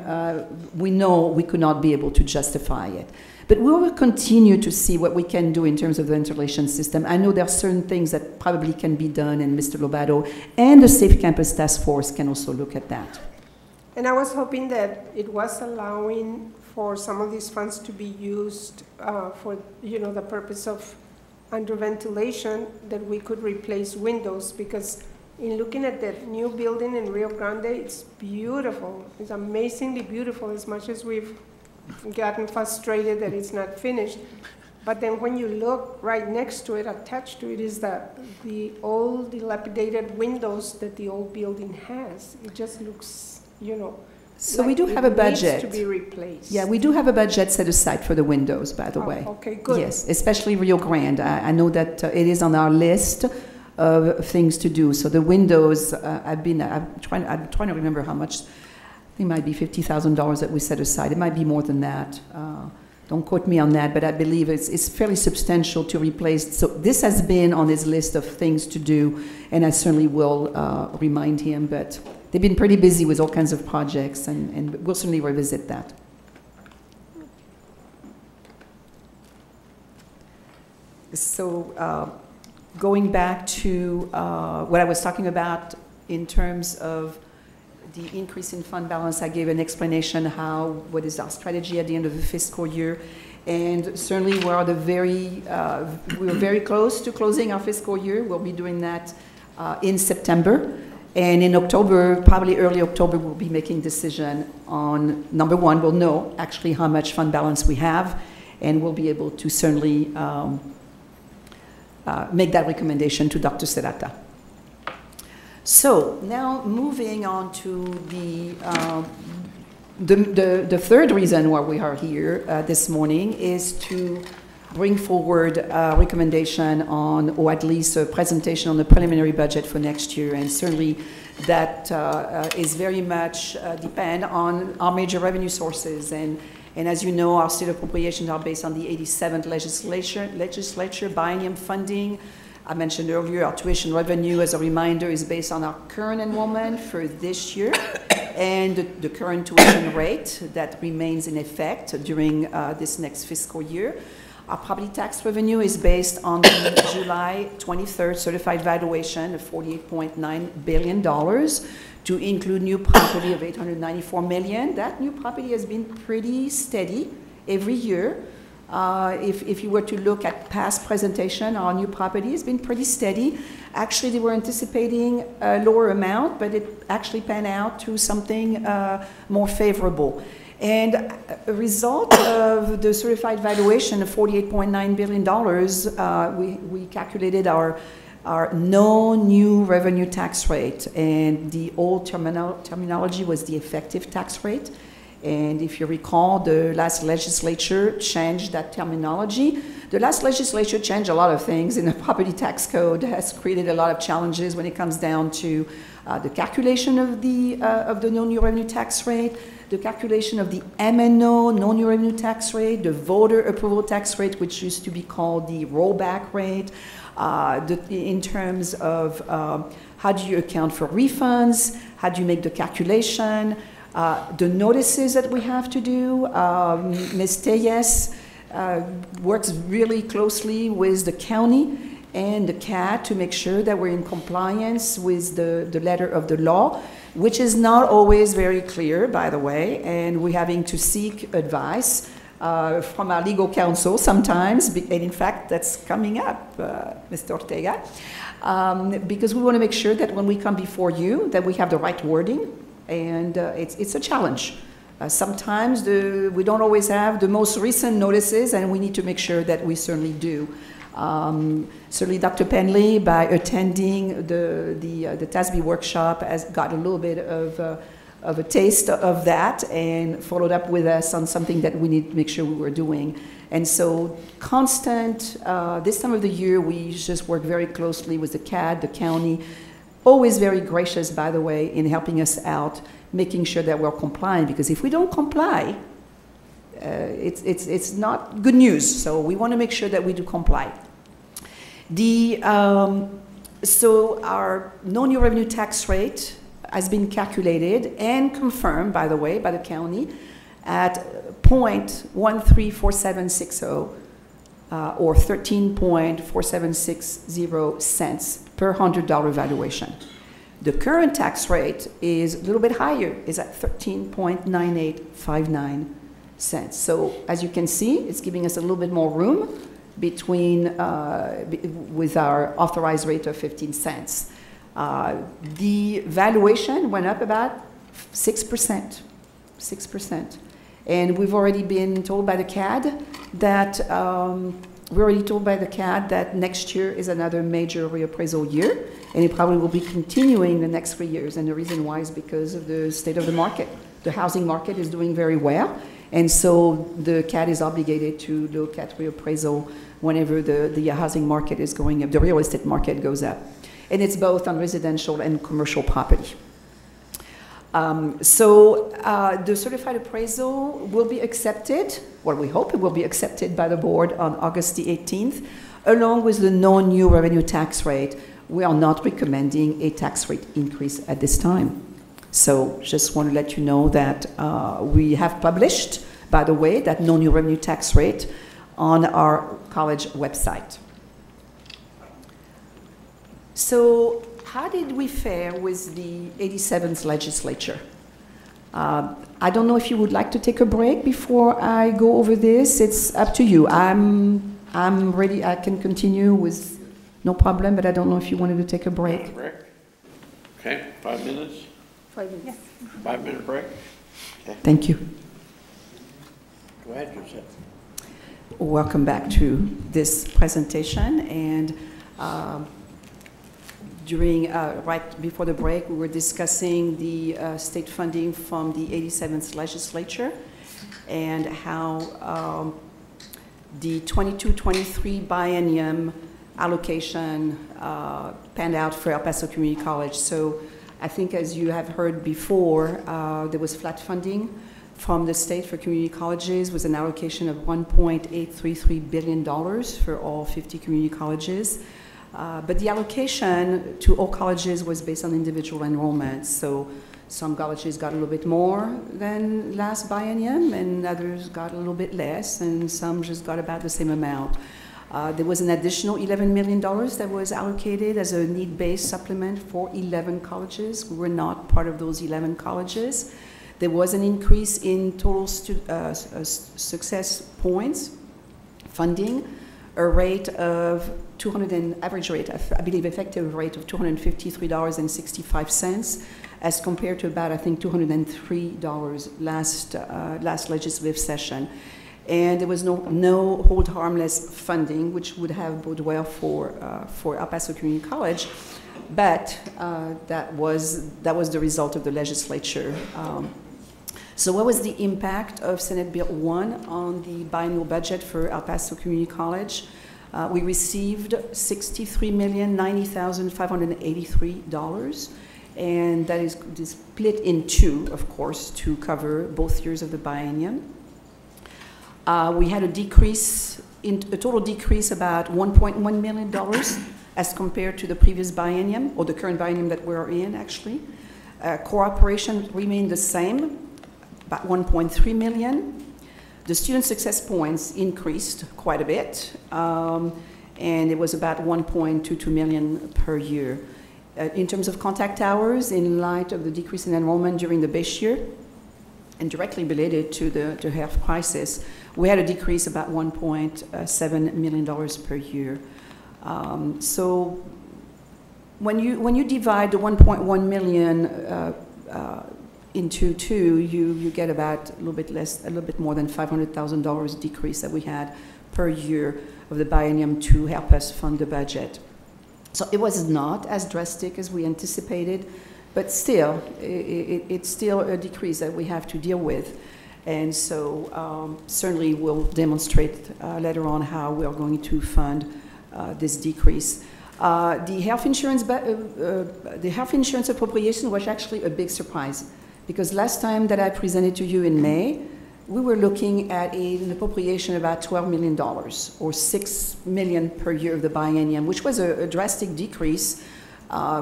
we know we could not be able to justify it. But we will continue to see what we can do in terms of the ventilation system. I know there are certain things that probably can be done, and Mr. Lobato and the Safe Campus Task Force can also look at that. And I was hoping that it was allowing for some of these funds to be used for, the purpose of under ventilation, that we could replace windows, because in looking at that new building in Rio Grande, it's beautiful. It's amazingly beautiful, as much as we've gotten frustrated that it's not finished. But then when you look right next to it, attached to it, is the old dilapidated windows that the old building has. It just looks, So like we do have a budget. Needs to be replaced. Yeah, we do have a budget set aside for the windows, by the way. Okay, good. Yes, especially Rio Grande. I know that it is on our list of things to do. So the windows, I'm trying to remember how much. I think it might be $50,000 that we set aside. It might be more than that. Don't quote me on that, but I believe it's fairly substantial to replace. So this has been on his list of things to do, and I certainly will remind him. But they've been pretty busy with all kinds of projects, and we'll certainly revisit that. So going back to what I was talking about in terms of the increase in fund balance, I gave an explanation what is our strategy at the end of the fiscal year. And certainly we're very close to closing our fiscal year. We'll be doing that in September. And in October, probably early October, we'll be making decision on, number one, we'll know actually how much fund balance we have, and we'll be able to certainly make that recommendation to Dr. Serrata. So now moving on to the third reason why we are here this morning is to bring forward a recommendation on, or at least a presentation on the preliminary budget for next year. And certainly that is very much depend on our major revenue sources. And as you know, our state appropriations are based on the 87th legislature biennium funding. I mentioned earlier our tuition revenue, as a reminder, is based on our current enrollment for this year and the current tuition rate that remains in effect during this next fiscal year. Our property tax revenue is based on the July 23rd certified valuation of $48.9 billion to include new property of $894 million. That new property has been pretty steady every year. If you were to look at past presentation, our new property has been pretty steady. Actually, they were anticipating a lower amount, but it actually panned out to something more favorable. And a result of the certified valuation of $48.9 billion, we calculated our no new revenue tax rate. And the old terminology was the effective tax rate. And if you recall, the last legislature changed that terminology. The last legislature changed a lot of things in the property tax code, has created a lot of challenges when it comes down to the calculation of the no new revenue tax rate, the calculation of the MNO, no new revenue tax rate, the voter approval tax rate, which used to be called the rollback rate, in terms of how do you account for refunds, how do you make the calculation, the notices that we have to do. Ms. Tellez works really closely with the county and the CAD to make sure that we're in compliance with the letter of the law, which is not always very clear, by the way, and we're having to seek advice from our legal counsel sometimes, and in fact, that's coming up, Mr. Ortega, because we want to make sure that when we come before you, that we have the right wording, and it's a challenge. Sometimes we don't always have the most recent notices, and we need to make sure that we certainly do. Certainly Dr. Penley, by attending the TASB workshop, has got a little bit of a taste of that and followed up with us on something that we need to make sure we were doing. And so constant, this time of the year, we just work very closely with the CAD, the county, always very gracious, by the way, in helping us out, making sure that we're compliant, because if we don't comply, it's not good news. So we want to make sure that we do comply. So our no new revenue tax rate has been calculated and confirmed, by the way, by the county at 0.134760 or 13.4760 cents per $100 valuation. The current tax rate is a little bit higher, is at 13.9859 cents. So as you can see, it's giving us a little bit more room between with our authorized rate of 15 cents. The valuation went up about 6%. And we've already been told by the CAD that next year is another major reappraisal year, and it probably will be continuing the next 3 years. And the reason why is because of the state of the market. The housing market is doing very well, and so the CAD is obligated to look at reappraisal whenever the housing market is going up, the real estate market goes up. And it's both on residential and commercial property. The certified appraisal will be accepted, well, we hope it will be accepted by the board on August the 18th, along with the no new revenue tax rate. We are not recommending a tax rate increase at this time. So just want to let you know that we have published, by the way, that no new revenue tax rate on our college website. So how did we fare with the 87th legislature? I don't know if you would like to take a break before I go over this. It's up to you. I'm ready. I can continue with no problem, but I don't know if you wanted to take a break. Break? Okay, 5 minutes? 5 minutes. 5-minute break? Thank you. Go ahead, Joseph. Welcome back to this presentation. And right before the break, we were discussing the state funding from the 87th legislature and how the 22-23 biennium allocation panned out for El Paso Community College. So I think, as you have heard before, there was flat funding from the state for community colleges with an allocation of $1.833 billion for all 50 community colleges. But the allocation to all colleges was based on individual enrollment. So some colleges got a little bit more than last biennium, and others got a little bit less, and some just got about the same amount. There was an additional $11 million that was allocated as a need-based supplement for 11 colleges. We were not part of those 11 colleges. There was an increase in total success points funding, a rate of average rate, I believe effective rate of $253.65 as compared to about, I think, $203 last legislative session. And there was no hold harmless funding, which would have bode well for El Paso Community College, but that was the result of the legislature. So what was the impact of Senate Bill 1 on the biennial budget for El Paso Community College? We received $63,090,583, and that is split in two, of course, to cover both years of the biennium. We had a total decrease about $1.1 million as compared to the previous biennium, or the current biennium that we're in, actually. Cooperation remained the same, about $1.3 million. The student success points increased quite a bit, and it was about $1.22 million per year. In terms of contact hours, in light of the decrease in enrollment during the base year, and directly related to the health crisis, we had a decrease about $1.7 million per year. So when you divide the 1.1 million into two, you get about a little bit more than $500,000 decrease that we had per year of the biennium to help us fund the budget. So it was not as drastic as we anticipated, but still, it's still a decrease that we have to deal with. And so certainly we'll demonstrate later on how we are going to fund this decrease. The health insurance appropriation was actually a big surprise, because last time that I presented to you in May, we were looking at an appropriation of about $12 million, or $6 million per year of the biennium, which was a drastic decrease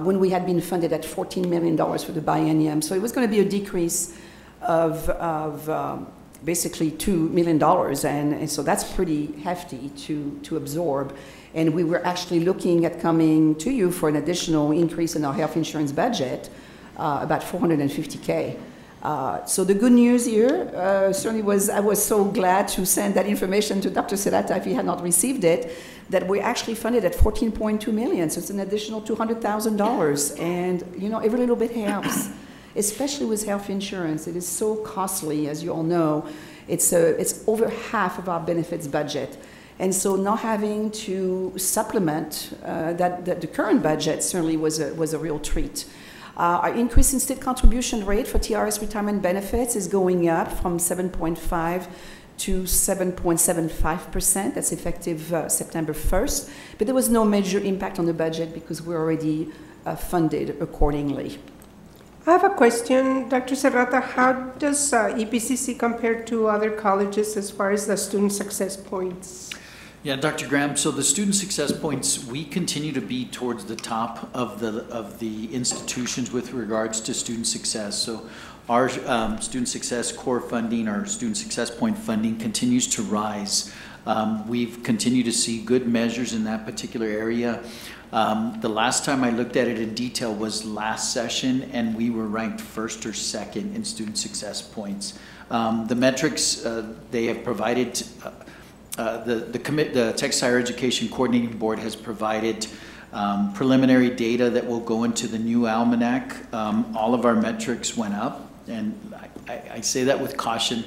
when we had been funded at $14 million for the biennium. So it was going to be a decrease of basically $2 million, and so that's pretty hefty to absorb. And we were actually looking at coming to you for an additional increase in our health insurance budget, about $450K. So the good news here certainly was, I was so glad to send that information to Dr. Serrata if he had not received it, that we're actually funded at $14.2 million. So it's an additional $200,000. And, you know, every little bit helps, especially with health insurance. It is so costly, as you all know. It's over half of our benefits budget. And so not having to supplement the current budget certainly was a real treat. Our increase in state contribution rate for TRS retirement benefits is going up from 7.5 to 7.75%. That's effective September 1st. But there was no major impact on the budget because we're already funded accordingly. I have a question, Dr. Serrata. How does EPCC compare to other colleges as far as the student success points? Yeah, Dr. Graham, so the student success points, we continue to be towards the top of the institutions with regards to student success. So our student success core funding, our student success point funding continues to rise. We've continued to see good measures in that particular area. The last time I looked at it in detail was last session, and we were ranked first or second in student success points. The metrics they have provided, the Texas Higher Education Coordinating Board has provided preliminary data that will go into the new almanac. All of our metrics went up, and I say that with caution,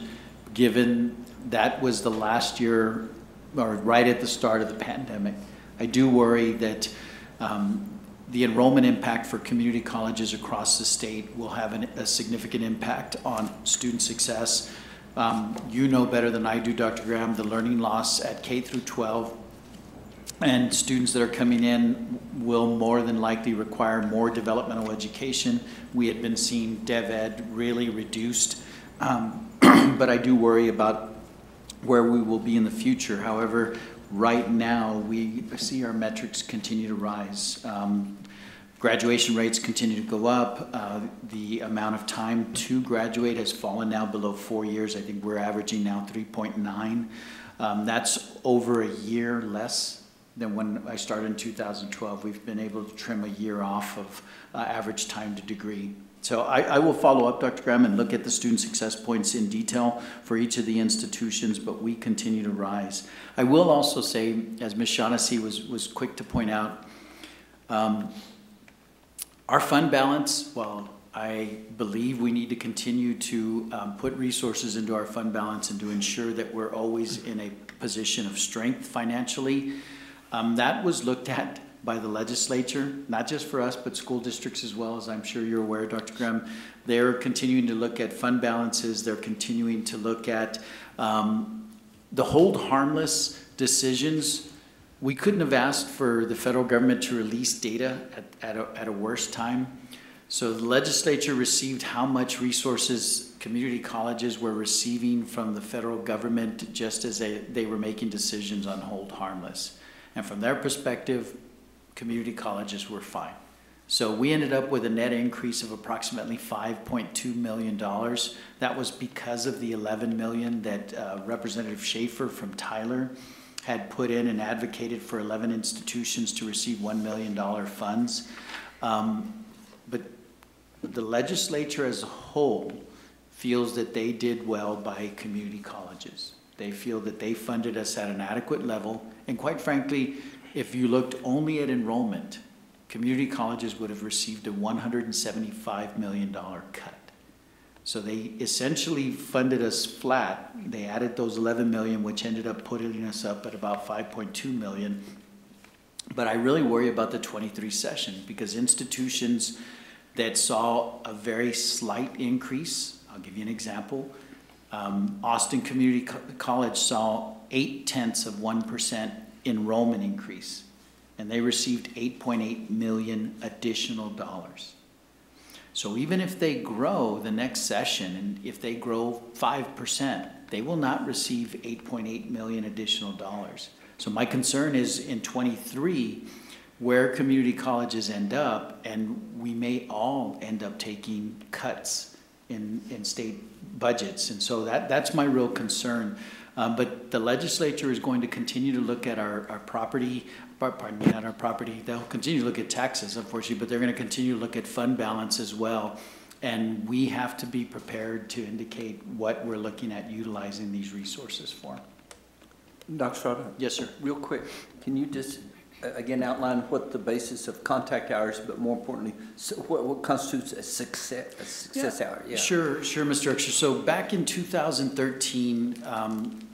given that was the last year, or right at the start of the pandemic. I do worry that the enrollment impact for community colleges across the state will have a significant impact on student success. You know better than I do, Dr. Graham, the learning loss at K through 12, and students that are coming in will more than likely require more developmental education. We had been seeing DevEd really reduced, but I do worry about where we will be in the future. However, right now, we see our metrics continue to rise. Graduation rates continue to go up. The amount of time to graduate has fallen now below 4 years. I think we're averaging now 3.9. That's over a year less than when I started in 2012. We've been able to trim a year off of average time to degree. So I will follow up, Dr. Graham, and look at the student success points in detail for each of the institutions, but we continue to rise. I will also say, as Ms. Shaughnessy was quick to point out, our fund balance, while I believe we need to continue to put resources into our fund balance and to ensure that we're always in a position of strength financially, that was looked at by the legislature, not just for us, but school districts as well, as I'm sure you're aware, Dr. Graham. They're continuing to look at fund balances. They're continuing to look at the hold harmless decisions. We couldn't have asked for the federal government to release data at a worse time. So the legislature received how much resources community colleges were receiving from the federal government just as they were making decisions on hold harmless. And from their perspective, community colleges were fine. So we ended up with a net increase of approximately $5.2 million. That was because of the $11 million that Representative Schaefer from Tyler had put in and advocated for 11 institutions to receive $1 million funds. But the legislature as a whole feels that they did well by community colleges. They feel that they funded us at an adequate level. And quite frankly, if you looked only at enrollment, community colleges would have received a $175 million cut. So they essentially funded us flat. They added those 11 million, which ended up putting us up at about 5.2 million. But I really worry about the 23 session because institutions that saw a very slight increase, I'll give you an example. Austin Community College saw 0.8% enrollment increase, and they received $8.8 million additional dollars. So even if they grow the next session, and if they grow 5%, they will not receive $8.8 million additional dollars. So my concern is in 23, where community colleges end up, and we may all end up taking cuts in state budgets. And so that's my real concern. But the legislature is going to continue to look at our property, pardon me, not our property, they'll continue to look at taxes, unfortunately, but they're going to continue to look at fund balance as well. And we have to be prepared to indicate what we're looking at utilizing these resources for. Dr. Strada? Yes, sir. Real quick, can you just, again, outline what the basis of contact hours, but more importantly, so what constitutes a success hour? Yeah. Sure, Mr. Extra. So back in 2013,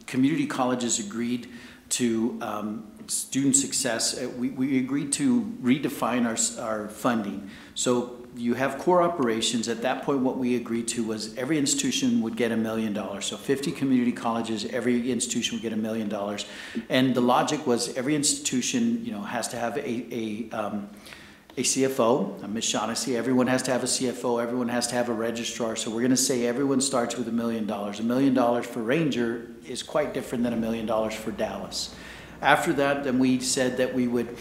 community colleges agreed to student success. We agreed to redefine our funding. So you have core operations. At that point, what we agreed to was every institution would get $1 million. So 50 community colleges, every institution would get $1 million. And the logic was every institution, has to have a CFO, Ms. Shaughnessy. Everyone has to have a CFO. Everyone has to have a registrar. So we're going to say everyone starts with $1 million. $1 million for Ranger is quite different than $1 million for Dallas. After that, then we said that we would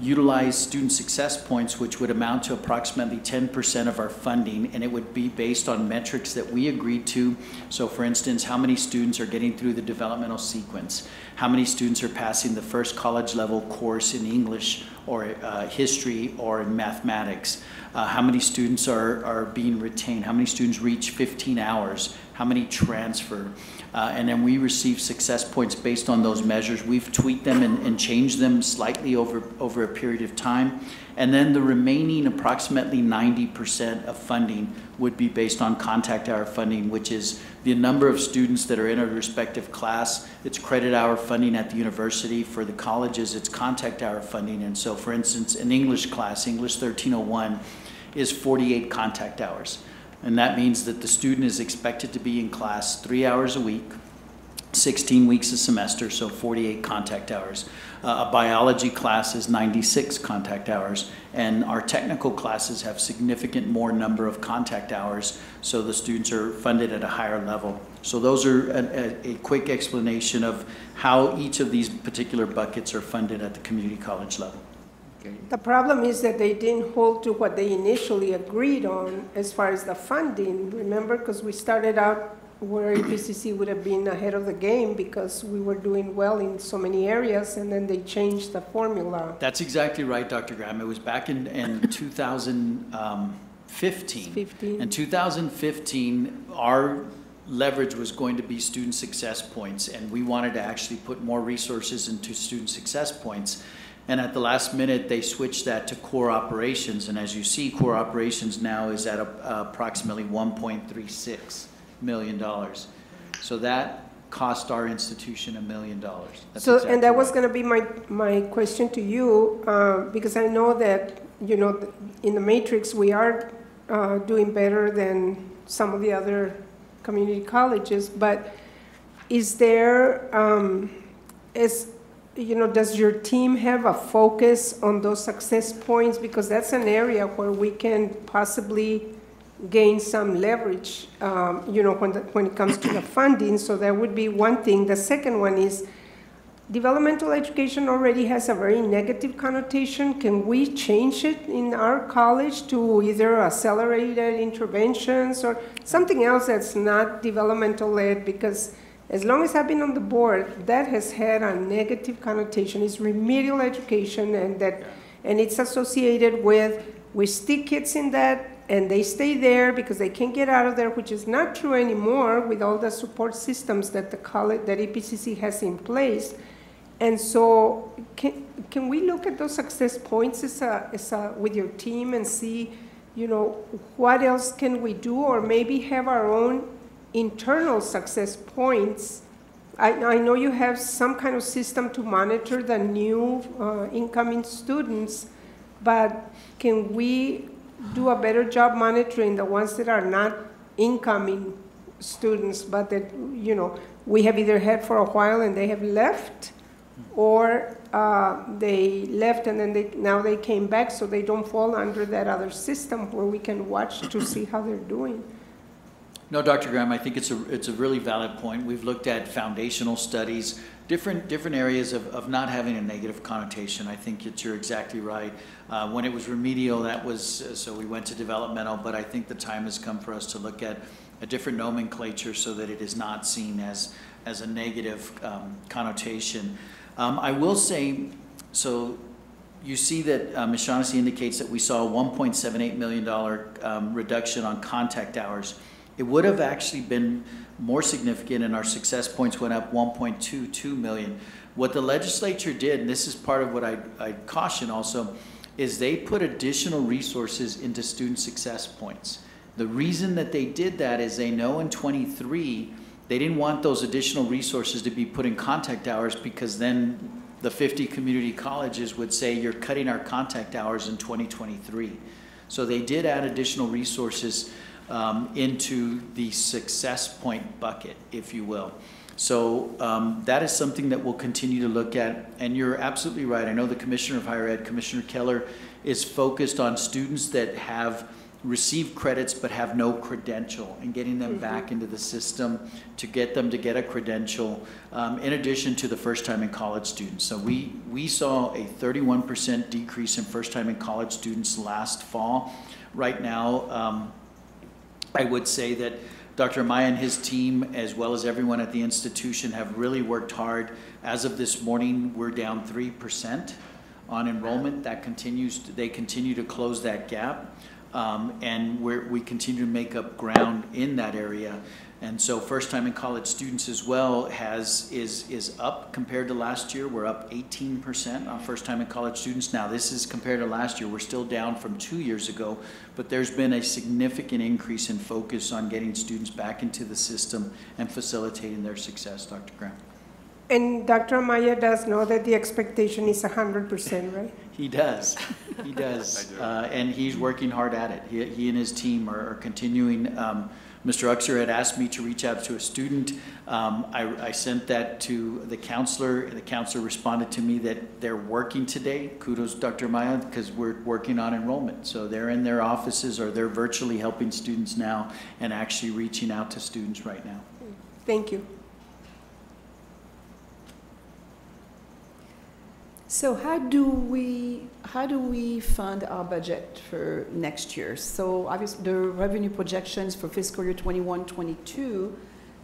utilize student success points, which would amount to approximately 10% of our funding, and it would be based on metrics that we agreed to. So for instance, how many students are getting through the developmental sequence? How many students are passing the first college level course in English or history or in mathematics? How many students are being retained? How many students reach 15 hours? how many transfer, and then we receive success points based on those measures. We've tweaked them and changed them slightly over a period of time. And then the remaining approximately 90% of funding would be based on contact hour funding, which is the number of students that are in a respective class. It's credit hour funding at the university. For the colleges, it's contact hour funding. And so, for instance, an English class, English 1301, is 48 contact hours. And that means that the student is expected to be in class 3 hours a week, 16 weeks a semester, so 48 contact hours. A biology class is 96 contact hours, and our technical classes have significant more number of contact hours, so the students are funded at a higher level. So those are a quick explanation of how each of these particular buckets are funded at the community college level. Okay. The problem is that they didn't hold to what they initially agreed on as far as the funding, remember? Because we started out where EPCC would have been ahead of the game because we were doing well in so many areas, and then they changed the formula. That's exactly right, Dr. Graham. It was back in 2015. In 2015, our leverage was going to be student success points, and we wanted to actually put more resources into student success points. And at the last minute, they switched that to core operations. And as you see, core operations now is at approximately $1.36 million. So that cost our institution $1 million. So, exactly, and that was going to be my question to you, because I know that, you know, in the matrix we are doing better than some of the other community colleges, but is there, you know, does your team have a focus on those success points? Because that's an area where we can possibly gain some leverage, you know, when it comes to the funding. So that would be one thing. The second one is developmental education already has a very negative connotation. Can we change it in our college to either accelerated interventions or something else that's not developmental ed? Because as long as I've been on the board, that has had a negative connotation. It's remedial education, and it's associated with, we stick kids in that and they stay there because they can't get out of there, which is not true anymore with all the support systems that the college, that EPCC has in place. And so can we look at those success points with your team and see, you know, what else can we do, or maybe have our own internal success points? I know you have some kind of system to monitor the new incoming students, but can we do a better job monitoring the ones that are not incoming students, but that, you know, we have either had for a while and they have left, or they left and then now they came back, so they don't fall under that other system where we can watch to see how they're doing? No, Dr. Graham, I think it's a really valid point. We've looked at foundational studies, different areas of not having a negative connotation. I think you're exactly right. When it was remedial, that was, so we went to developmental, but I think the time has come for us to look at a different nomenclature so that it is not seen as a negative connotation. I will say, so you see that Ms. Shaughnessy indicates that we saw a $1.78 million reduction on contact hours. It would have actually been more significant, and our success points went up 1.22 million. What the legislature did, and this is part of what I'd caution also, is they put additional resources into student success points. The reason that they did that is they know in 23, they didn't want those additional resources to be put in contact hours, because then the 50 community colleges would say, you're cutting our contact hours in 2023. So they did add additional resources into the success point bucket, if you will. So that is something that we'll continue to look at. And you're absolutely right. I know the Commissioner of Higher Ed, Commissioner Keller, is focused on students that have received credits but have no credential, and getting them back into the system to get them to get a credential, in addition to the first time in college students. So we saw a 31% decrease in first time in college students last fall. Right now, I would say that Dr. Amaya and his team, as well as everyone at the institution, have really worked hard. As of this morning, we're down 3% on enrollment. That continues. They continue to close that gap. and we continue to make up ground in that area. And so first time in college students as well is up compared to last year. We're up 18% on first time in college students. Now this is compared to last year. We're still down from 2 years ago, but there's been a significant increase in focus on getting students back into the system and facilitating their success, Dr. Graham. And Dr. Amaya does know that the expectation is 100%, right? He does. He does. And he's working hard at it. He and his team are continuing. Mr. Uxer had asked me to reach out to a student. I sent that to the counselor. The counselor responded to me that they're working today. Kudos, Dr. Maya, because we're working on enrollment. So they're in their offices or they're virtually helping students now and actually reaching out to students right now. Thank you. So how do we fund our budget for next year? So obviously the revenue projections for fiscal year 21-22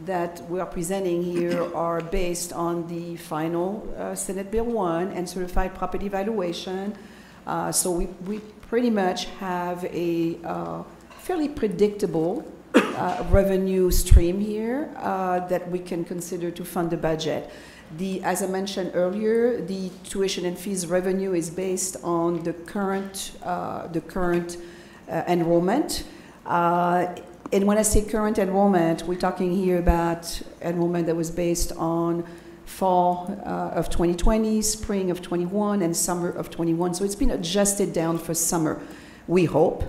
that we are presenting here are based on the final Senate Bill 1 and certified property valuation. So we pretty much have a fairly predictable revenue stream here that we can consider to fund the budget. As I mentioned earlier, the tuition and fees revenue is based on the current enrollment. And when I say current enrollment, we're talking here about enrollment that was based on fall of 2020, spring of 21, and summer of 21. So it's been adjusted down for summer. We hope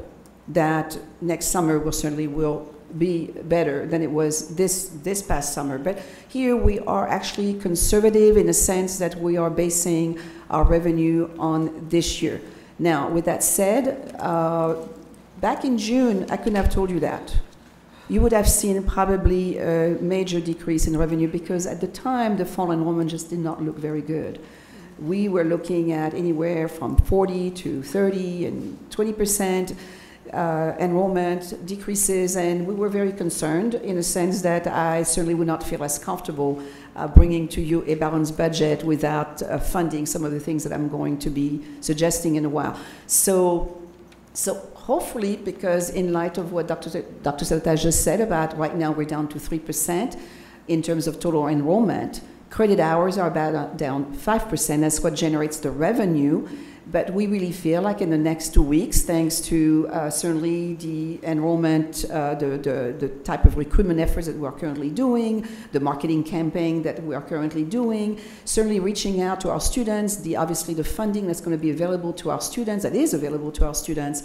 that next summer will be better than it was this past summer. But here we are actually conservative in the sense that we are basing our revenue on this year. Now, with that said, back in June, I couldn't have told you that. You would have seen probably a major decrease in revenue because at the time, the fall enrollment just did not look very good. We were looking at anywhere from 40 to 30 and 20% enrollment decreases, and we were very concerned in the sense that I certainly would not feel as comfortable bringing to you a balanced budget without funding some of the things that I'm going to be suggesting in a while. So hopefully, because in light of what Dr. Serta just said about right now we're down to 3% in terms of total enrollment, credit hours are about down 5%. That's what generates the revenue. But we really feel like in the next 2 weeks, thanks to certainly the enrollment, the type of recruitment efforts that we're currently doing, the marketing campaign that we are currently doing, certainly reaching out to our students, obviously the funding that's going to be available to our students, that is available to our students,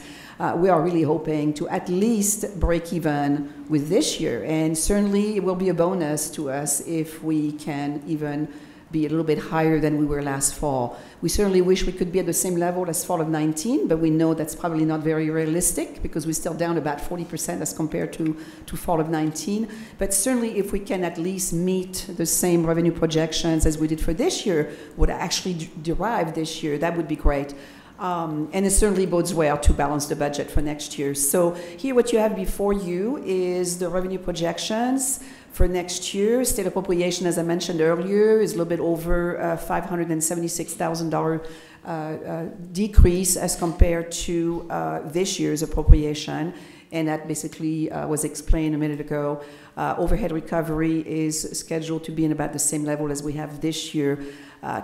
we are really hoping to at least break even with this year. And certainly it will be a bonus to us if we can even be a little bit higher than we were last fall. We certainly wish we could be at the same level as fall of 19, but we know that's probably not very realistic because we're still down about 40% as compared to fall of 19. But certainly if we can at least meet the same revenue projections as we did for this year, what I actually derived this year, that would be great. And it certainly bodes well to balance the budget for next year. So here what you have before you is the revenue projections for next year. State appropriation, as I mentioned earlier, is a little bit over $576,000 decrease as compared to this year's appropriation. And that basically was explained a minute ago. Overhead recovery is scheduled to be in about the same level as we have this year.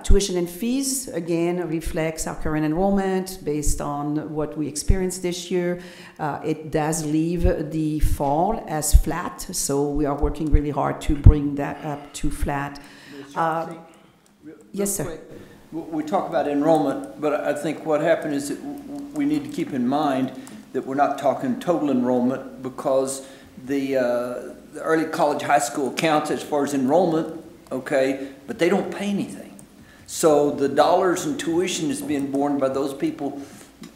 Tuition and fees, again, reflects our current enrollment based on what we experienced this year. It does leave the fall as flat, so we are working really hard to bring that up to flat. Yes, sir. We talk about enrollment, but I think what happened is that we need to keep in mind that we're not talking total enrollment because the early college high school counts as far as enrollment, okay, but they don't pay anything. So the dollars in tuition is being borne by those people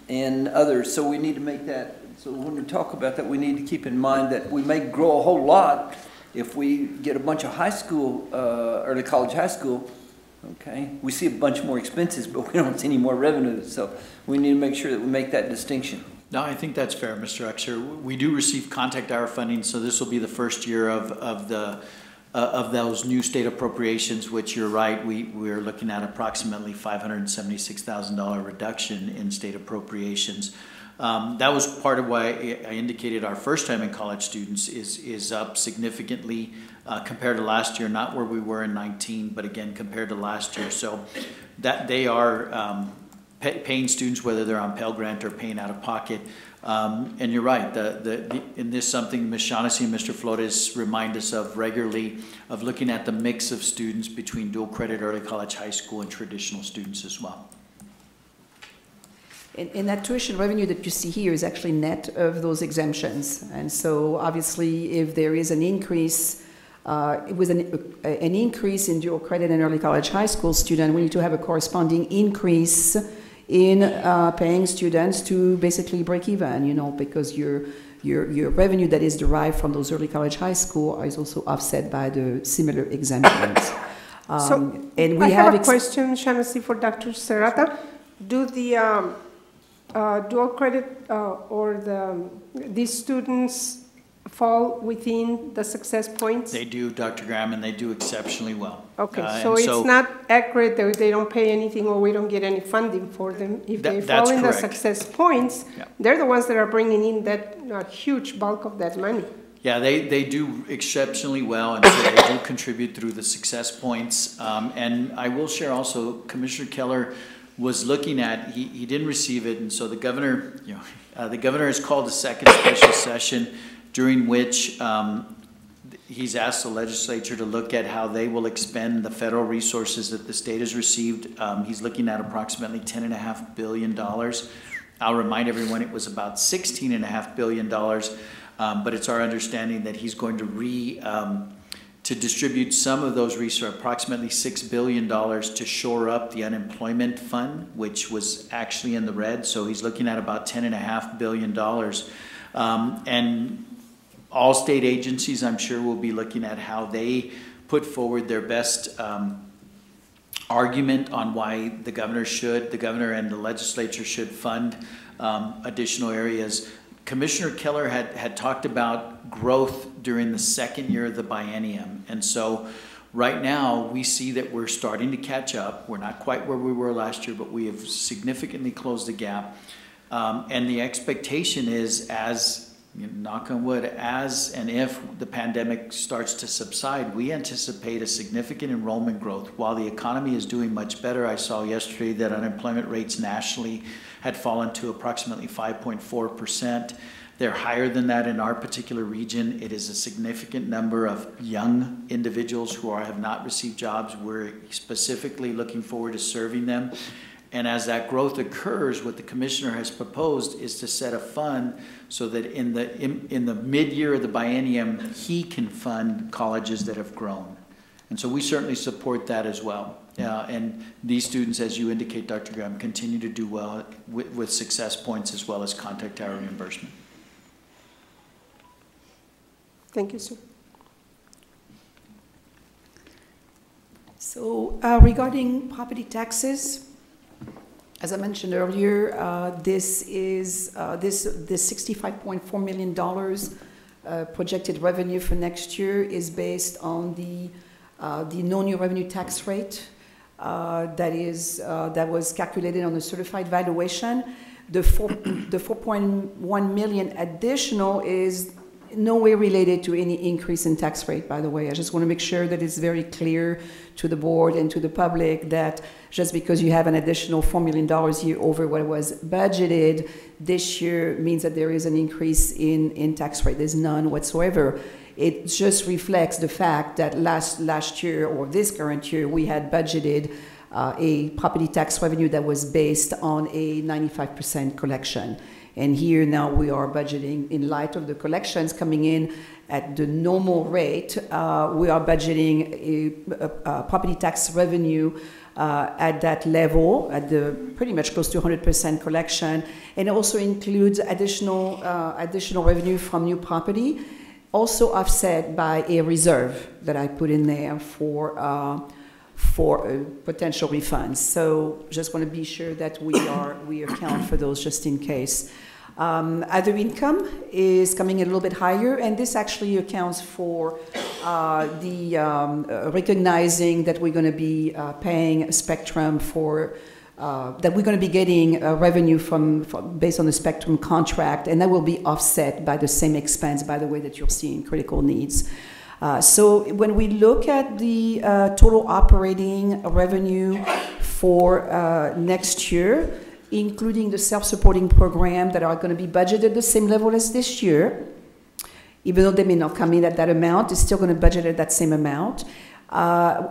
and others. So we need to make that, so when we talk about that, we need to keep in mind that we may grow a whole lot if we get a bunch of high school, early college high school, okay? We see a bunch more expenses, but we don't see any more revenues. So we need to make sure that we make that distinction. No, I think that's fair, Mr. Uxer. We do receive contact hour funding, so this will be the first year of those new state appropriations, which you're right, we're looking at approximately $576,000 reduction in state appropriations. That was part of why I indicated our first time in college students is up significantly compared to last year, not where we were in 19, but again, compared to last year. So that they are paying students, whether they're on Pell Grant or paying out of pocket. And you're right, and this is something Ms. Shaughnessy and Mr. Flores remind us of regularly, of looking at the mix of students between dual credit, early college, high school, and traditional students as well. And that tuition revenue that you see here is actually net of those exemptions. And so obviously if there is an increase, it was an increase in dual credit and early college high school student, we need to have a corresponding increase in paying students to basically break even, you know, because your revenue that is derived from those early college high school is also offset by the similar exemptions. And we have a question, Shaughnessy, for Dr. Serrata. Do the dual credit or these students fall within the success points? They do, Dr. Graham, and they do exceptionally well. Okay, so it's not accurate that they don't pay anything or we don't get any funding for them. If they fall in the success points, they're the ones that are bringing in that huge bulk of that money. Yeah, they do exceptionally well, and so they do contribute through the success points. And I will share also, Commissioner Keller was looking at, he didn't receive it, and so the governor, the governor has called a second special session during which he's asked the legislature to look at how they will expend the federal resources that the state has received. He's looking at approximately $10.5 billion. I'll remind everyone it was about $16.5 billion, but it's our understanding that he's going to distribute some of those resources, approximately $6 billion, to shore up the unemployment fund, which was actually in the red. So he's looking at about $10.5 billion. And all state agencies, I'm sure, will be looking at how they put forward their best argument on why the governor and the legislature should fund additional areas. Commissioner Keller had talked about growth during the second year of the biennium. And so right now we see that we're starting to catch up. We're not quite where we were last year, but we have significantly closed the gap. And the expectation is, as knock on wood, as and if the pandemic starts to subside, we anticipate a significant enrollment growth. While the economy is doing much better, I saw yesterday that unemployment rates nationally had fallen to approximately 5.4%. They're higher than that in our particular region. It is a significant number of young individuals who have not received jobs. We're specifically looking forward to serving them. And as that growth occurs, what the commissioner has proposed is to set a fund so that in the mid-year of the biennium, he can fund colleges that have grown. And so we certainly support that as well. And these students, as you indicate, Dr. Graham, continue to do well with success points as well as contact hour reimbursement. Thank you, sir. So regarding property taxes, as I mentioned earlier, this $65.4 million projected revenue for next year is based on the no new revenue tax rate that was calculated on a certified valuation. The 4.1 million additional is no way related to any increase in tax rate, by the way. I just want to make sure that it's very clear to the board and to the public that just because you have an additional $4 million here over what was budgeted this year means that there is an increase in tax rate. There's none whatsoever. It just reflects the fact that last year or this current year we had budgeted a property tax revenue that was based on a 95% collection. And here now we are budgeting, in light of the collections coming in at the normal rate, we are budgeting a property tax revenue at that level, at the pretty much close to 100% collection, and it also includes additional revenue from new property, also offset by a reserve that I put in there for potential refunds. So just want to be sure that we account for those just in case. Other income is coming in a little bit higher, and this actually accounts for recognizing that we're going to be paying Spectrum for that we're going to be getting revenue from based on the Spectrum contract, and that will be offset by the same expense, by the way, that you're seeing critical needs. So when we look at the total operating revenue for next year, including the self-supporting program that are going to be budgeted at the same level as this year, even though they may not come in at that amount, it's still going to budget at that same amount.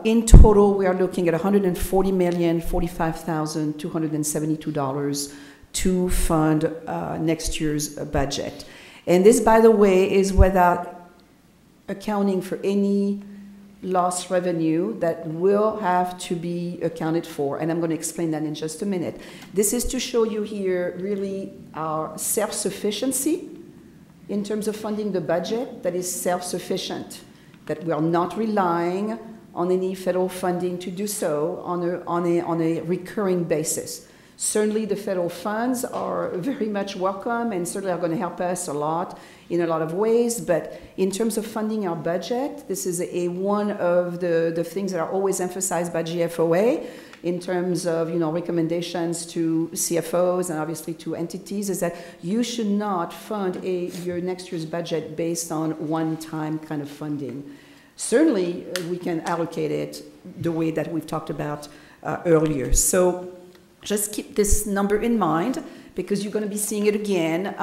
In total, we are looking at $140,045,272 to fund next year's budget. And this, by the way, is without accounting for any lost revenue that will have to be accounted for, and I'm going to explain that in just a minute. This is to show you here really our self-sufficiency in terms of funding the budget that is self-sufficient, that we are not relying on any federal funding to do so on a recurring basis. Certainly the federal funds are very much welcome and certainly are going to help us a lot in a lot of ways, but in terms of funding our budget, this is one of the things that are always emphasized by GFOA in terms of recommendations to CFOs and obviously to entities, is that you should not fund your next year's budget based on one-time kind of funding. Certainly, we can allocate it the way that we've talked about earlier. So just keep this number in mind because you're going to be seeing it again.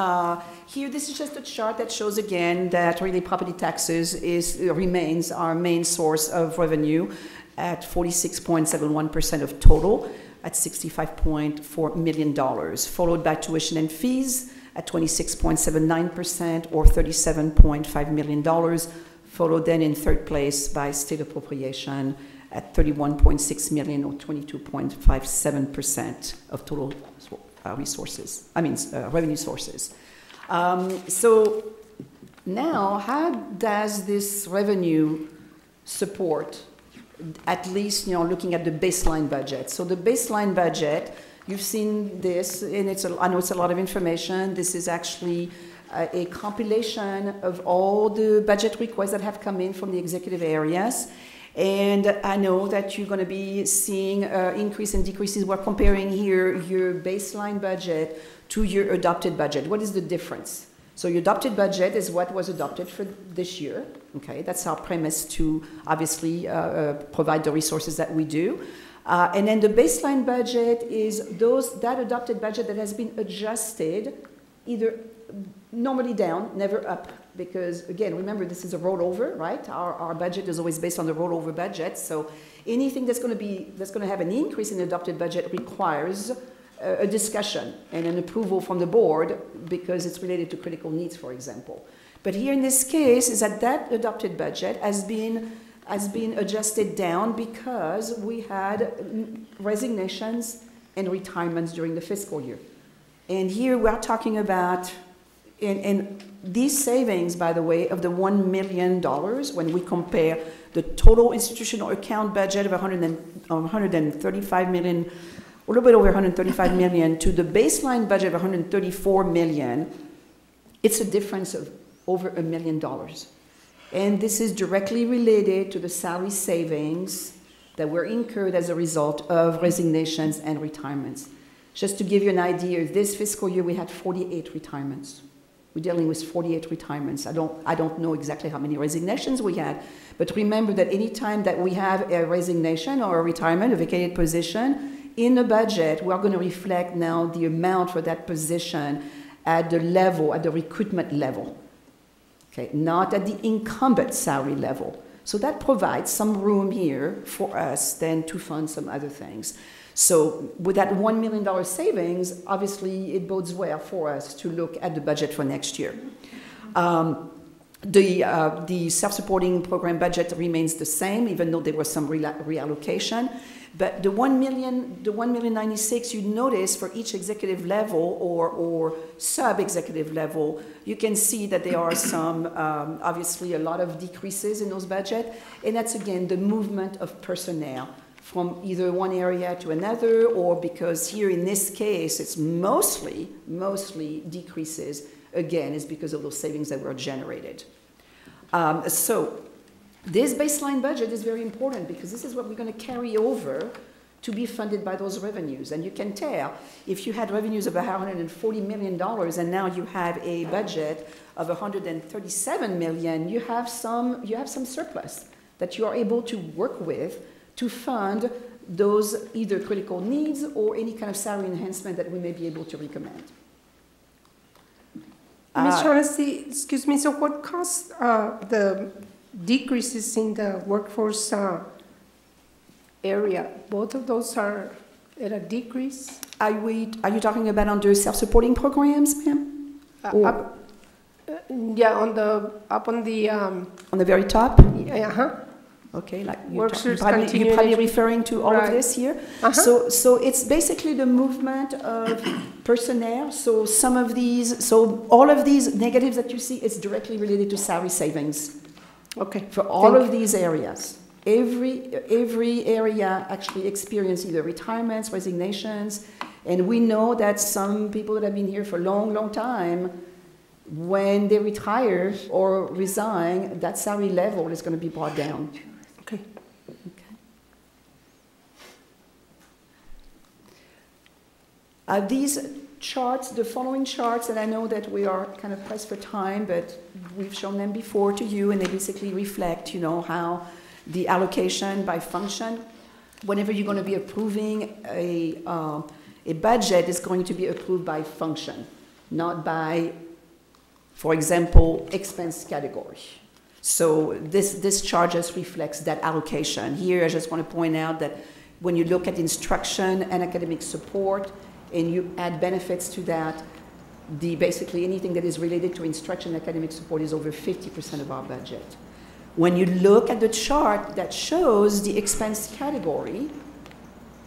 Here, this is just a chart that shows again that really property taxes remains our main source of revenue at 46.71% of total at $65.4 million, followed by tuition and fees at 26.79% or $37.5 million, followed then in third place by state appropriation at $31.6 million or 22.57% of total revenue sources. So now, how does this revenue support, at least looking at the baseline budget? So the baseline budget, you've seen this, and I know it's a lot of information. This is actually a compilation of all the budget requests that have come in from the executive areas. And I know that you're going to be seeing increase and decreases. We're comparing here your baseline budget to your adopted budget. What is the difference? So your adopted budget is what was adopted for this year. Okay, that's our premise to obviously provide the resources that we do. And then the baseline budget is that adopted budget that has been adjusted, either normally down, never up, because again, remember this is a rollover, right? Our budget is always based on the rollover budget. So anything that's going to have an increase in the adopted budget requires a discussion and an approval from the board because it's related to critical needs, for example. But here in this case is that adopted budget has been adjusted down because we had resignations and retirements during the fiscal year. And here we're talking about, and these savings, by the way, of the $1 million, when we compare the total institutional account budget of $135 million, a little bit over $135 million, to the baseline budget of $134 million, it's a difference of over $1 million. And this is directly related to the salary savings that were incurred as a result of resignations and retirements. Just to give you an idea, this fiscal year we had 48 retirements. We're dealing with 48 retirements. I don't know exactly how many resignations we had, but remember that any time that we have a resignation or a retirement, a vacated position, in the budget, we're going to reflect now the amount for that position at the level, at the recruitment level, okay, not at the incumbent salary level. So that provides some room here for us then to fund some other things. So with that $1 million savings, obviously it bodes well for us to look at the budget for next year. The self-supporting program budget remains the same, even though there was some reallocation. But the $1,096,000 you notice for each executive level or sub-executive level, you can see that there are some, obviously a lot of decreases in those budgets. And that's again the movement of personnel from either one area to another, or because here in this case, it's mostly decreases, again, is because of those savings that were generated. So this baseline budget is very important because this is what we're going to carry over to be funded by those revenues. And you can tell, if you had revenues of $140 million and now you have a budget of $137 million, you have some surplus that you are able to work with to fund those either critical needs or any kind of salary enhancement that we may be able to recommend. Ms. Shaughnessy, excuse me, so what caused the decreases in the workforce area? Both of those are at a decrease? Are you talking about under self-supporting programs, ma'am? Yeah, on the very top? Yeah, Okay, like you're probably referring to all of this here. So it's basically the movement of personnel. So all of these negatives that you see, it's directly related to salary savings. Okay. For all of these areas. Every area actually experienced either retirements, resignations, and we know that some people that have been here for a long, long time, when they retire or resign, that salary level is going to be brought down. Okay. These charts, the following charts, and I know that we are kind of pressed for time, but we've shown them before to you, and they basically reflect, how the allocation by function, whenever you're going to be approving a budget, is going to be approved by function, not by, for example, expense category. So this chart just reflects that allocation. Here, I just want to point out that when you look at instruction and academic support, and you add benefits to that, basically anything that is related to instruction and academic support is over 50% of our budget. When you look at the chart that shows the expense category,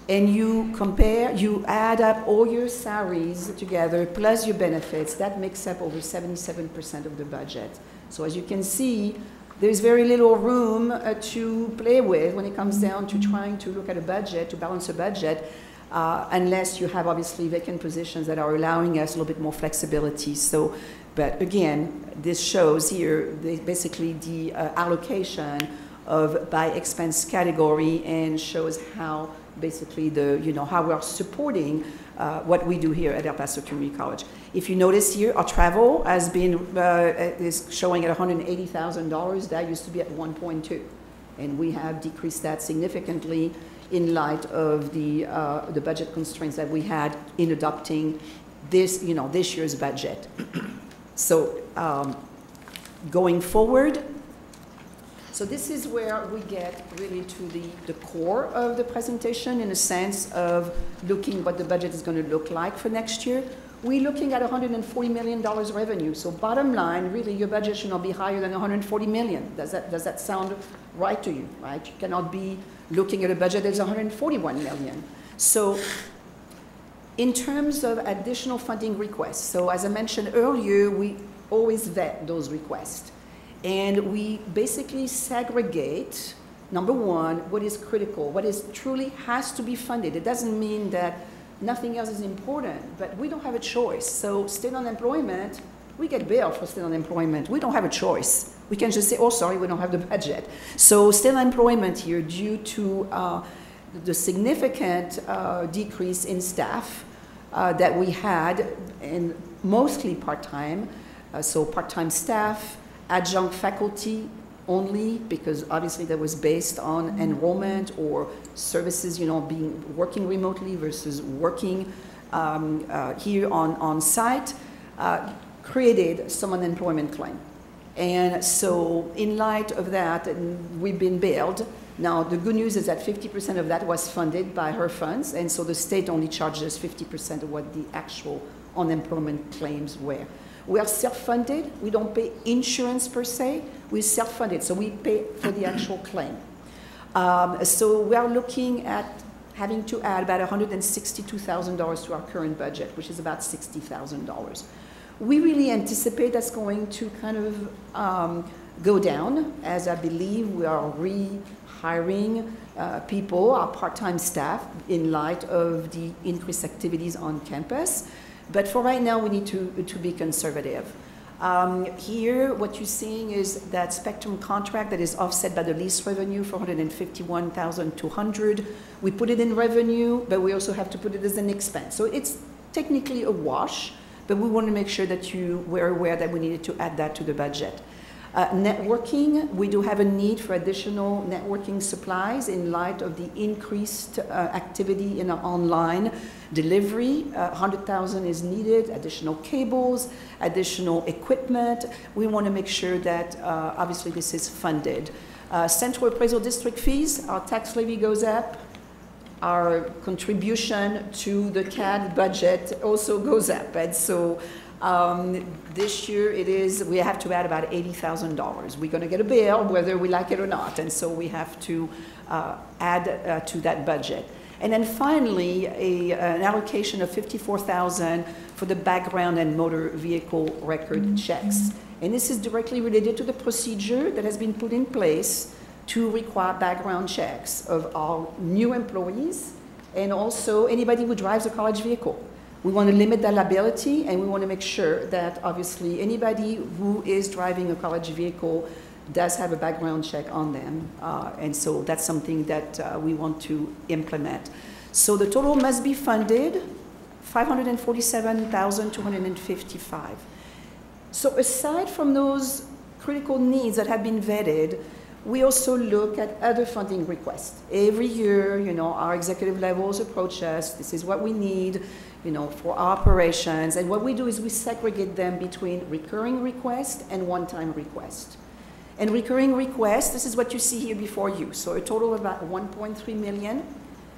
and you compare, you add up all your salaries together, plus your benefits, that makes up over 77% of the budget. So as you can see, there's very little room to play with when it comes down to trying to look at a budget, to balance a budget, unless you have obviously vacant positions that are allowing us a little bit more flexibility. So, but again, this shows here basically the allocation by expense category, and shows how basically how we are supporting what we do here at El Paso Community College. If you notice here, our travel has been is showing at $180,000. That used to be at 1.2, and we have decreased that significantly in light of the budget constraints that we had in adopting this year's budget. So going forward, so this is where we get really to the core of the presentation, in a sense of looking what the budget is going to look like for next year. We're looking at $140 million revenue. So bottom line, really, your budget should not be higher than $140 million. Does that sound right to you, right? You cannot be looking at a budget that's $141 million. So in terms of additional funding requests, so as I mentioned earlier, we always vet those requests. And we basically segregate, number one, what is critical, what is truly has to be funded. It doesn't mean that nothing else is important, but we don't have a choice. So state unemployment, we get billed for state unemployment. We don't have a choice. We can just say, oh, sorry, we don't have the budget. So state unemployment here, due to the significant decrease in staff that we had, and mostly part-time, so part-time staff, adjunct faculty only, because obviously that was based on enrollment or services, working remotely versus working here on site, created some unemployment claim. And so in light of that, we've been billed. Now, the good news is that 50% of that was funded by her funds, and so the state only charges us 50% of what the actual unemployment claims were. We are self-funded. We don't pay insurance per se. We're self-funded, so we pay for the actual claim. So we are looking at having to add about $162,000 to our current budget, which is about $60,000. We really anticipate that's going to kind of go down, as I believe we are rehiring people, our part-time staff, in light of the increased activities on campus. But for right now, we need to be conservative. Here, what you're seeing is that spectrum contract that is offset by the lease revenue, $451,200. We put it in revenue, but we also have to put it as an expense. So it's technically a wash, but we want to make sure that you were aware that we needed to add that to the budget. Networking, we do have a need for additional networking supplies in light of the increased activity in our online delivery. 100,000 is needed, additional cables, additional equipment. We want to make sure that obviously this is funded. Central Appraisal District fees, our tax levy goes up. Our contribution to the CAD budget also goes up. And so this year we have to add about $80,000. We're going to get a bill whether we like it or not, and so we have to add to that budget. And then finally, an allocation of $54,000 for the background and motor vehicle record checks. And this is directly related to the procedure that has been put in place to require background checks of all new employees and also anybody who drives a college vehicle. We want to limit that liability, and we want to make sure that obviously anybody who is driving a college vehicle does have a background check on them. And so that's something that we want to implement. So the total must be funded, $547,255. So aside from those critical needs that have been vetted, we also look at other funding requests. Every year, our executive levels approach us. This is what we need, for our operations. And what we do is we segregate them between recurring requests and one-time requests. And recurring requests, this is what you see here before you. So a total of about 1.3 million.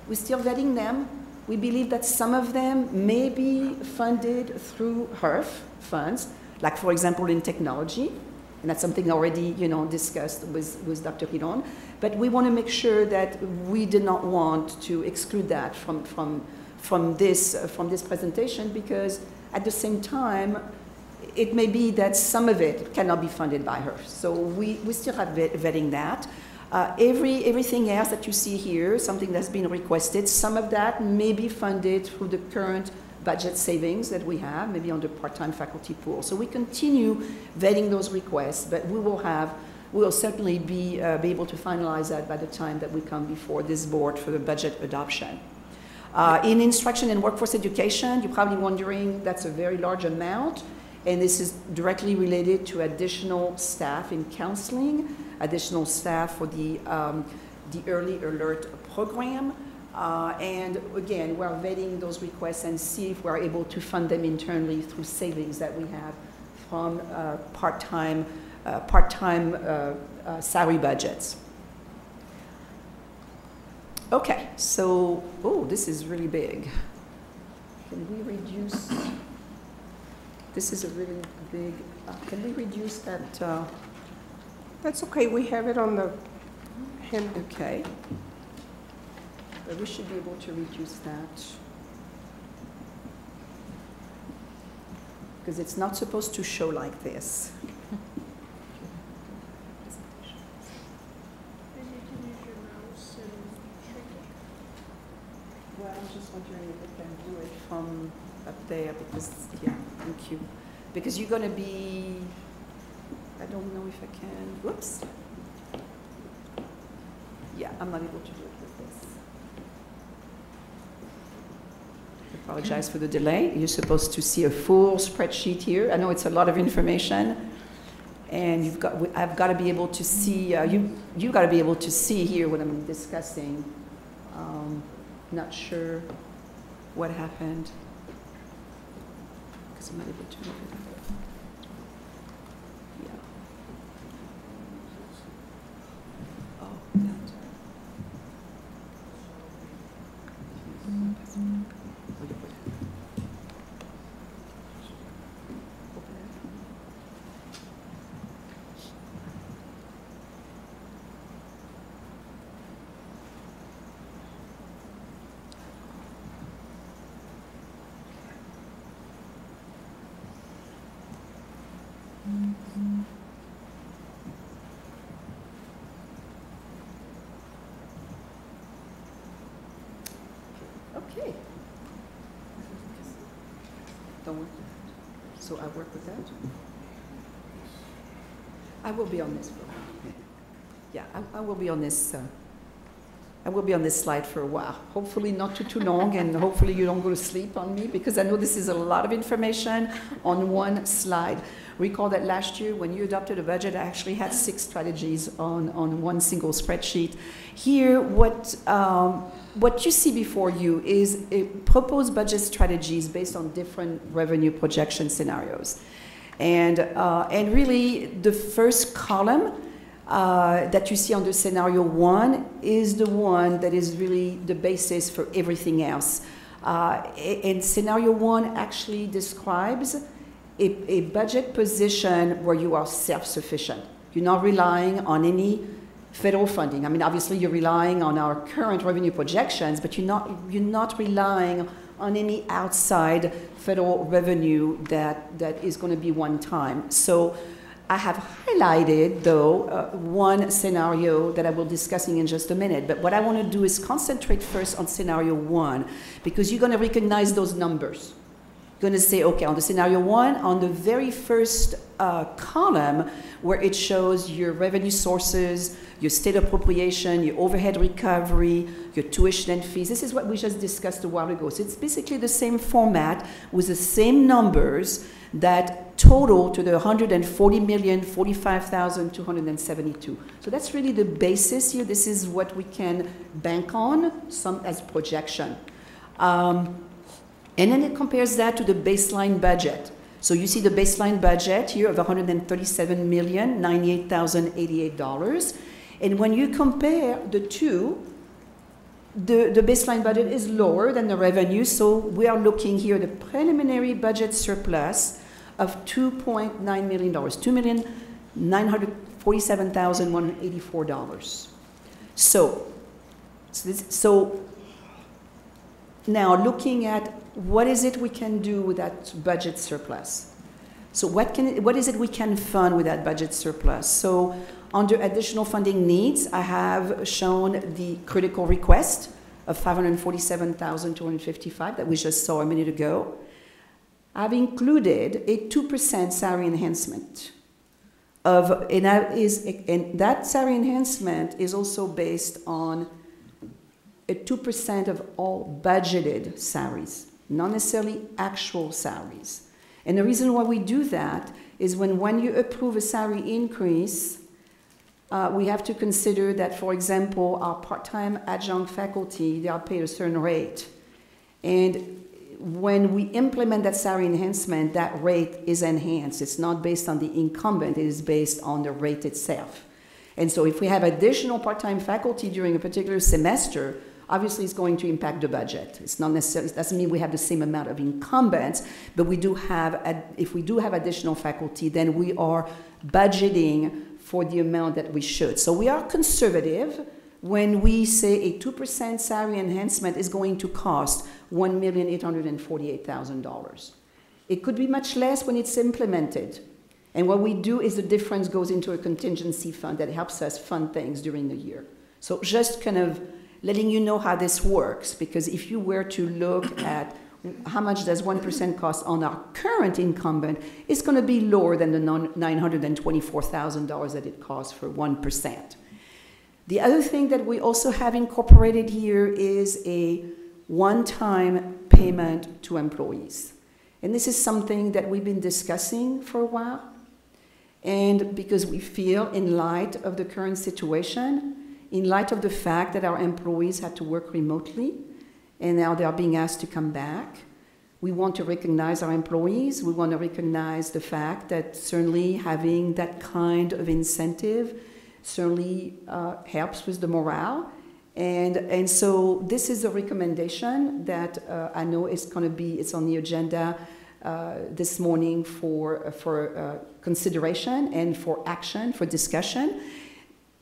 We're still vetting them. We believe that some of them may be funded through HERF funds, like for example in technology. And that's something already, discussed with Dr. Hiron. But we want to make sure that we did not want to exclude that from this presentation, because at the same time, it may be that some of it cannot be funded by her. So we still have vetting that. Everything else that you see here, something that's been requested, some of that may be funded through the current budget savings that we have, maybe on the part-time faculty pool. So we continue vetting those requests, but we will certainly be able to finalize that by the time that we come before this board for the budget adoption. In instruction and workforce education, you're probably wondering, that's a very large amount, and this is directly related to additional staff in counseling, additional staff for the early alert program. And again, we're vetting those requests and see if we're able to fund them internally through savings that we have from part-time salary budgets. Okay, so, this is really big. Can we reduce, this is a really big, can we reduce that? That's okay, we have it on the hand. Okay. But we should be able to reduce that. Because it's not supposed to show like this. Well, I'm just wondering if I can do it from up there, because, yeah, thank you. Because you're going to be, I don't know if I can, whoops. Yeah, I'm not able to do it with this. I apologize for the delay. You're supposed to see a full spreadsheet here. I know it's a lot of information, and I've got to be able to see, you've got to be able to see here what I'm discussing. Not sure what happened, because I'm not able to move it. Yeah. Oh, that. Okay. Don't work with that. So I work with that. I will be on this. Yeah, I will be on this. I will be on this slide for a while. Hopefully not too long, and hopefully you don't go to sleep on me, because I know this is a lot of information on one slide. Recall that last year when you adopted a budget, I actually had 6 strategies on one single spreadsheet. Here, what you see before you is a proposed budget strategies based on different revenue projection scenarios. And really, the first column that you see under scenario 1 is the one that is really the basis for everything else. And scenario 1 actually describes a budget position where you are self-sufficient. You're not relying on any federal funding. I mean, obviously you're relying on our current revenue projections, but you're not relying on any outside federal revenue that is going to be one time. So I have highlighted, though, one scenario that I will be discussing in just a minute. But what I want to do is concentrate first on scenario 1, because you're going to recognize those numbers. You're going to say, okay, on the scenario 1, on the very first column where it shows your revenue sources, your state appropriation, your overhead recovery, your tuition and fees. This is what we just discussed a while ago. So it's basically the same format with the same numbers that total to the $140,045,272. So that's really the basis here. This is what we can bank on as projection. And then it compares that to the baseline budget. So you see the baseline budget here of $137,098,088. And when you compare the two, the baseline budget is lower than the revenue. So we are looking here at the preliminary budget surplus of $2.9 million, $2,947,184. So now looking at what is it we can do with that budget surplus? So what is it we can fund with that budget surplus? So under additional funding needs, I have shown the critical request of $547,255 that we just saw a minute ago. I've included a 2% salary enhancement. And that salary enhancement is also based on a 2% of all budgeted salaries, not necessarily actual salaries. And the reason why we do that is when you approve a salary increase, we have to consider that, for example, our part-time adjunct faculty, they are paid a certain rate. And when we implement that salary enhancement, that rate is enhanced. It's not based on the incumbent, it is based on the rate itself. And so if we have additional part-time faculty during a particular semester, obviously it's going to impact the budget. It's not necessarily, it doesn't mean we have the same amount of incumbents, but we do have, if we do have additional faculty, then we are budgeting for the amount that we should. So we are conservative when we say a 2% salary enhancement is going to cost $1,848,000. It could be much less when it's implemented. And what we do is the difference goes into a contingency fund that helps us fund things during the year. So just kind of letting you know how this works, because if you were to look at how much does 1% cost on our current incumbent, it's going to be lower than the $924,000 that it costs for 1%. The other thing that we also have incorporated here is a one-time payment to employees. And this is something that we've been discussing for a while. And because we feel, in light of the current situation, in light of the fact that our employees had to work remotely, and now they are being asked to come back, we want to recognize our employees. We want to recognize the fact that certainly having that kind of incentive certainly helps with the morale. And so this is a recommendation that I know is going to be, it's on the agenda this morning for consideration and for action, for discussion.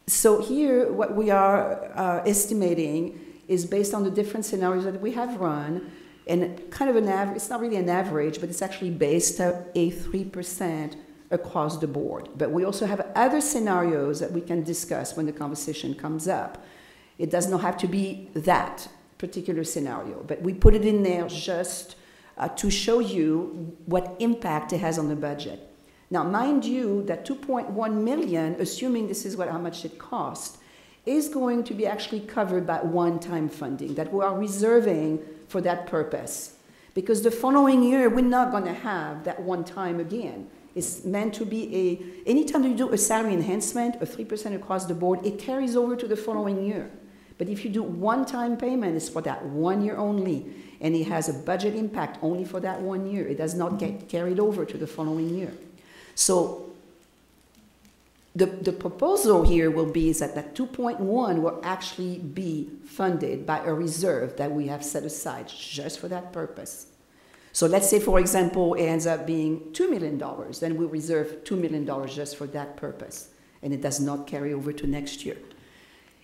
So here, what we are estimating is based on the different scenarios that we have run, and kind of an average, it's not really an average, but it's actually based at a 3% across the board. But we also have other scenarios that we can discuss when the conversation comes up. It does not have to be that particular scenario, but we put it in there just to show you what impact it has on the budget. Now, mind you, that 2.1 million, assuming this is how much it cost, is going to be actually covered by one-time funding that we are reserving for that purpose. Because the following year, we're not going to have that one time again. It's meant to be anytime you do a salary enhancement, a 3% across the board, it carries over to the following year. But if you do one-time payment, it's for that 1 year only, and it has a budget impact only for that 1 year. It does not get carried over to the following year. So the proposal here will be is that 2.1 will actually be funded by a reserve that we have set aside just for that purpose. So let's say, for example, it ends up being $2 million, then we reserve $2 million just for that purpose, and it does not carry over to next year.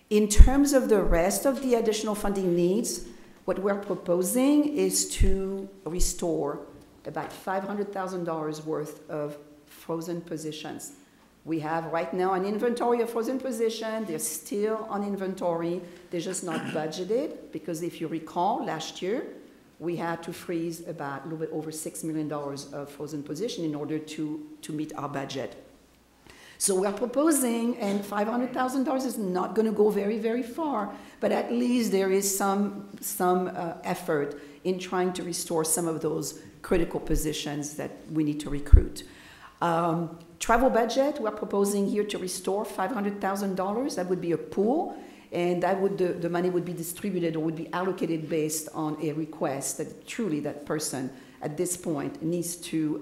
In terms of the rest of the additional funding needs, what we're proposing is to restore about $500,000 worth of frozen positions. We have right now an inventory of frozen positions. They're still on inventory. They're just not budgeted because if you recall, last year, we had to freeze about a little bit over $6 million of frozen position in order to meet our budget. So we are proposing, and $500,000 is not going to go very, very far, but at least there is some effort in trying to restore some of those critical positions that we need to recruit. Travel budget, we're proposing here to restore $500,000. That would be a pool, and that would the money would be distributed or would be allocated based on a request that truly that person at this point needs to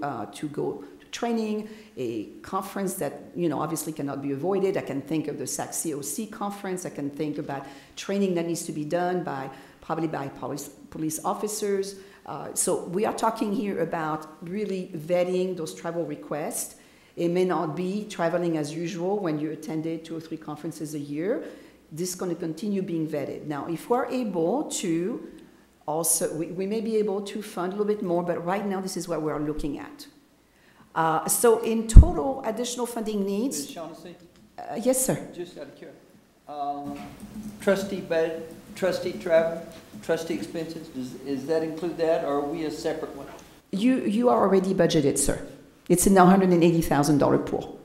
go to training, a conference that obviously cannot be avoided. I can think of the SAC COC conference. I can think about training that needs to be done probably by police officers. So we are talking here about really vetting those travel requests. It may not be traveling as usual when you attended 2 or 3 conferences a year. This is going to continue being vetted. Now, if we're able to also, we may be able to fund a little bit more, but right now this is what we're looking at. So in total, additional funding needs. Ms. Shaughnessy? Yes, sir. Just out of curiosity. Trustee bed, trustee travel, trustee expenses, does that include that, or are we a separate one? You are already budgeted, sir. It's in the $180,000 pool.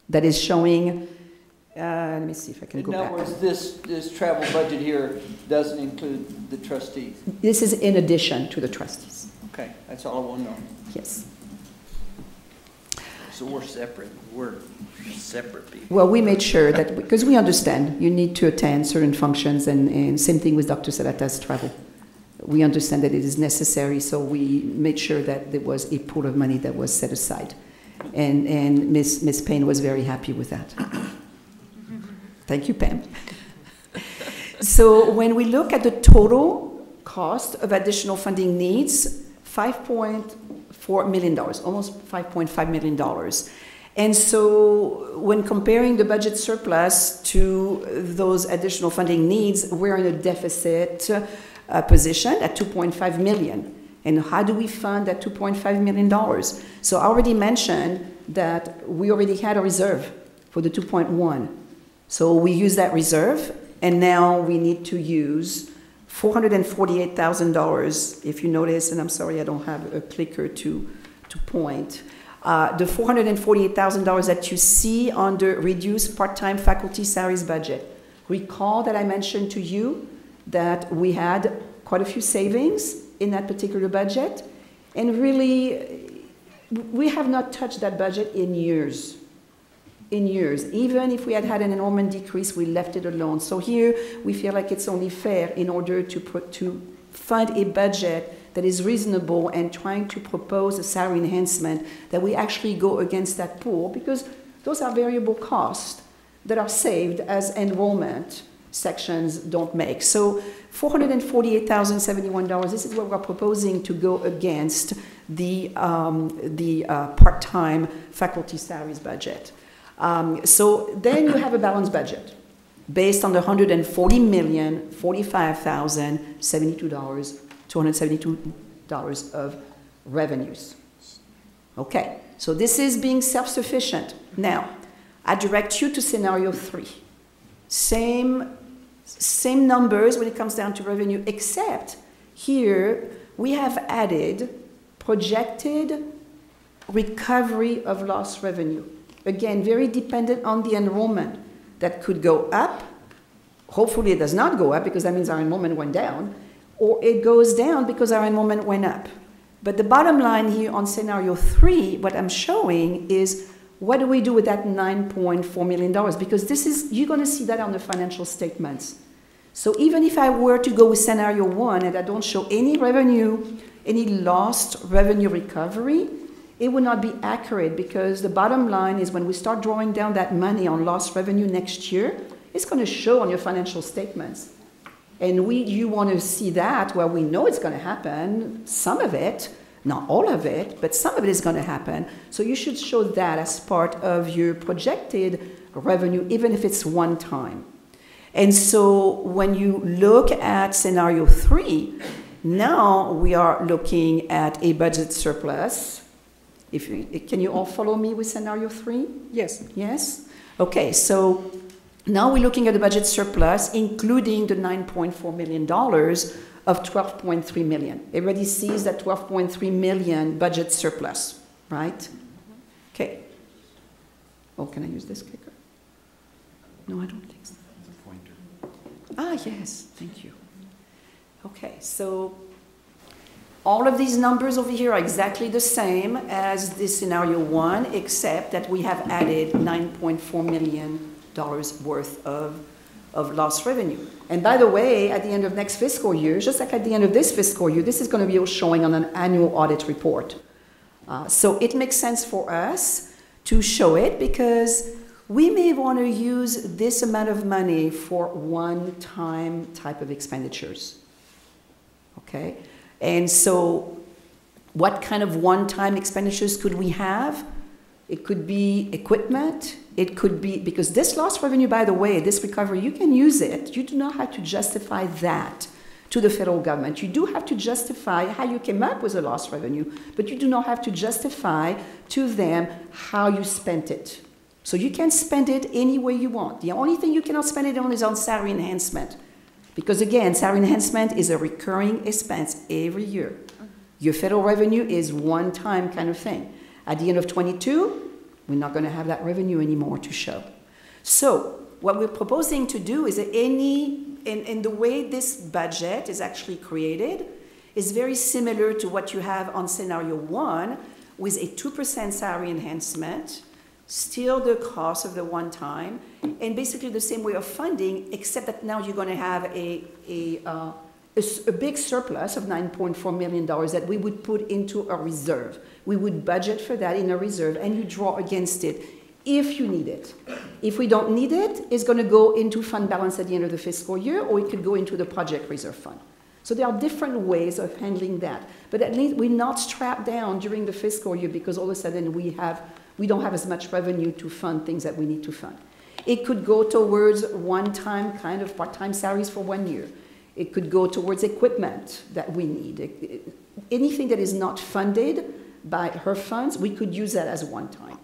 That is showing, let me see if I can go back. In other words, this travel budget here doesn't include the trustees? This is in addition to the trustees. Okay, that's all I want to know. Yes. So we're separate. We're separate people. Well, we made sure that, because we understand you need to attend certain functions, and same thing with Dr. Salata's travel. We understand that it is necessary, so we made sure that there was a pool of money that was set aside. And Ms. Payne was very happy with that. Thank you, Pam. So when we look at the total cost of additional funding needs, $5.4 million, almost $5.5 million. And so when comparing the budget surplus to those additional funding needs, we're in a deficit position at $2.5 million. And how do we fund that $2.5 million? So I already mentioned that we already had a reserve for the 2.1. So we use that reserve, and now we need to use $448,000, if you notice, and I'm sorry I don't have a clicker to point. The $448,000 that you see under reduced part-time faculty salaries budget. Recall that I mentioned to you that we had quite a few savings in that particular budget, and really, we have not touched that budget in years. Even if we had an enrollment decrease, we left it alone. So here, we feel like it's only fair in order to fund a budget that is reasonable and trying to propose a salary enhancement that we actually go against that pool, because those are variable costs that are saved as enrollment sections don't make. So $448,071, this is what we're proposing to go against the part-time faculty salaries budget. So then you have a balanced budget based on the $140,045,072 of revenues. Okay, so this is being self-sufficient. Now, I direct you to scenario 3. Same numbers when it comes down to revenue, except here we have added projected recovery of lost revenue. Again, very dependent on the enrollment. That could go up. Hopefully it does not go up because that means our enrollment went down, or it goes down because our enrollment went up. But the bottom line here on scenario 3, what I'm showing is what do we do with that $9.4 million? Because this is, you're going to see that on the financial statements. So even if I were to go with scenario 1 and I don't show any revenue, any lost revenue recovery, it would not be accurate because the bottom line is when we start drawing down that money on lost revenue next year, it's going to show on your financial statements. And you want to see that where we know it's going to happen, some of it, not all of it, but some of it is going to happen. So you should show that as part of your projected revenue, even if it's one time. And so when you look at scenario 3, now we are looking at a budget surplus. Can you all follow me with scenario 3? Yes. Yes? Okay, so now we're looking at the budget surplus, including the $9.4 million of $12.3 million. Everybody sees that $12.3 million budget surplus, right? Okay. Oh, can I use this clicker? No, I don't think so. Ah, yes, thank you. Okay, so all of these numbers over here are exactly the same as this scenario 1, except that we have added $9.4 million worth of lost revenue. And by the way, at the end of next fiscal year, just like at the end of this fiscal year, this is going to be showing on an annual audit report. So it makes sense for us to show it because we may want to use this amount of money for one-time type of expenditures. Okay? And so what kind of one-time expenditures could we have? It could be equipment. It could be, because this lost revenue, by the way, this recovery, you can use it. You do not have to justify that to the federal government. You do have to justify how you came up with the lost revenue, but you do not have to justify to them how you spent it. So you can spend it any way you want. The only thing you cannot spend it on is on salary enhancement. Because again, salary enhancement is a recurring expense every year. Your federal revenue is one-time kind of thing. At the end of 22, we're not going to have that revenue anymore to show. So what we're proposing to do is that in the way this budget is actually created is very similar to what you have on scenario 1 with a 2% salary enhancement, still the cost of the one time, and basically the same way of funding, except that now you're going to have a big surplus of $9.4 million that we would put into a reserve. We would budget for that in a reserve, and you draw against it if you need it. If we don't need it, it's going to go into fund balance at the end of the fiscal year, or it could go into the project reserve fund. So there are different ways of handling that. But at least we're not strapped down during the fiscal year because all of a sudden we don't have as much revenue to fund things that we need to fund. It could go towards one-time kind of part-time salaries for 1 year. It could go towards equipment that we need. Anything that is not funded by her funds, we could use that as one-time.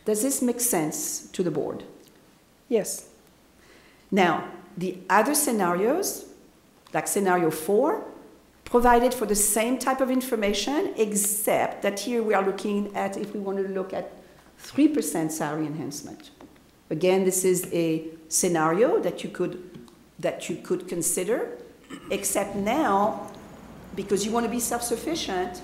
Does this make sense to the board? Yes. Now, the other scenarios, like scenario 4, provided for the same type of information, except that here we are looking at, if we want to look at 3% salary enhancement. Again, this is a scenario that you could consider, except now, because you want to be self-sufficient,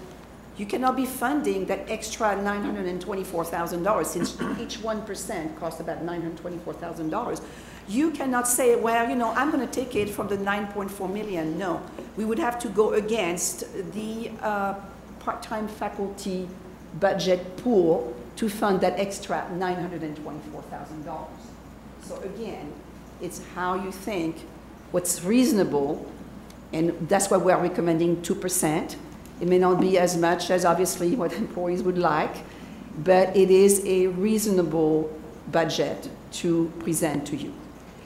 you cannot be funding that extra $924,000, since each 1% costs about $924,000. You cannot say, well, you know, I'm going to take it from the $9.4 million. No, we would have to go against the part-time faculty budget pool to fund that extra $924,000. So again, it's how you think, what's reasonable, and that's why we are recommending 2%. It may not be as much as obviously what employees would like, but it is a reasonable budget to present to you.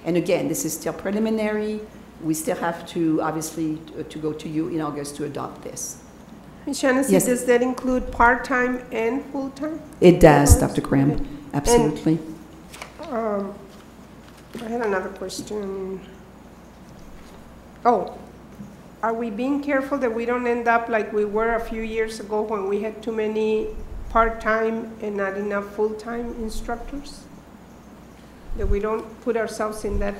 And again, this is still preliminary. We still have to, obviously, to go to you in August to adopt this. Ms. Shaughnessy, Yes. does that include part-time and full-time? It does, Dr. Graham, absolutely. I had another question. Oh, are we being careful that we don't end up like we were a few years ago when we had too many part-time and not enough full-time instructors? That we don't put ourselves in that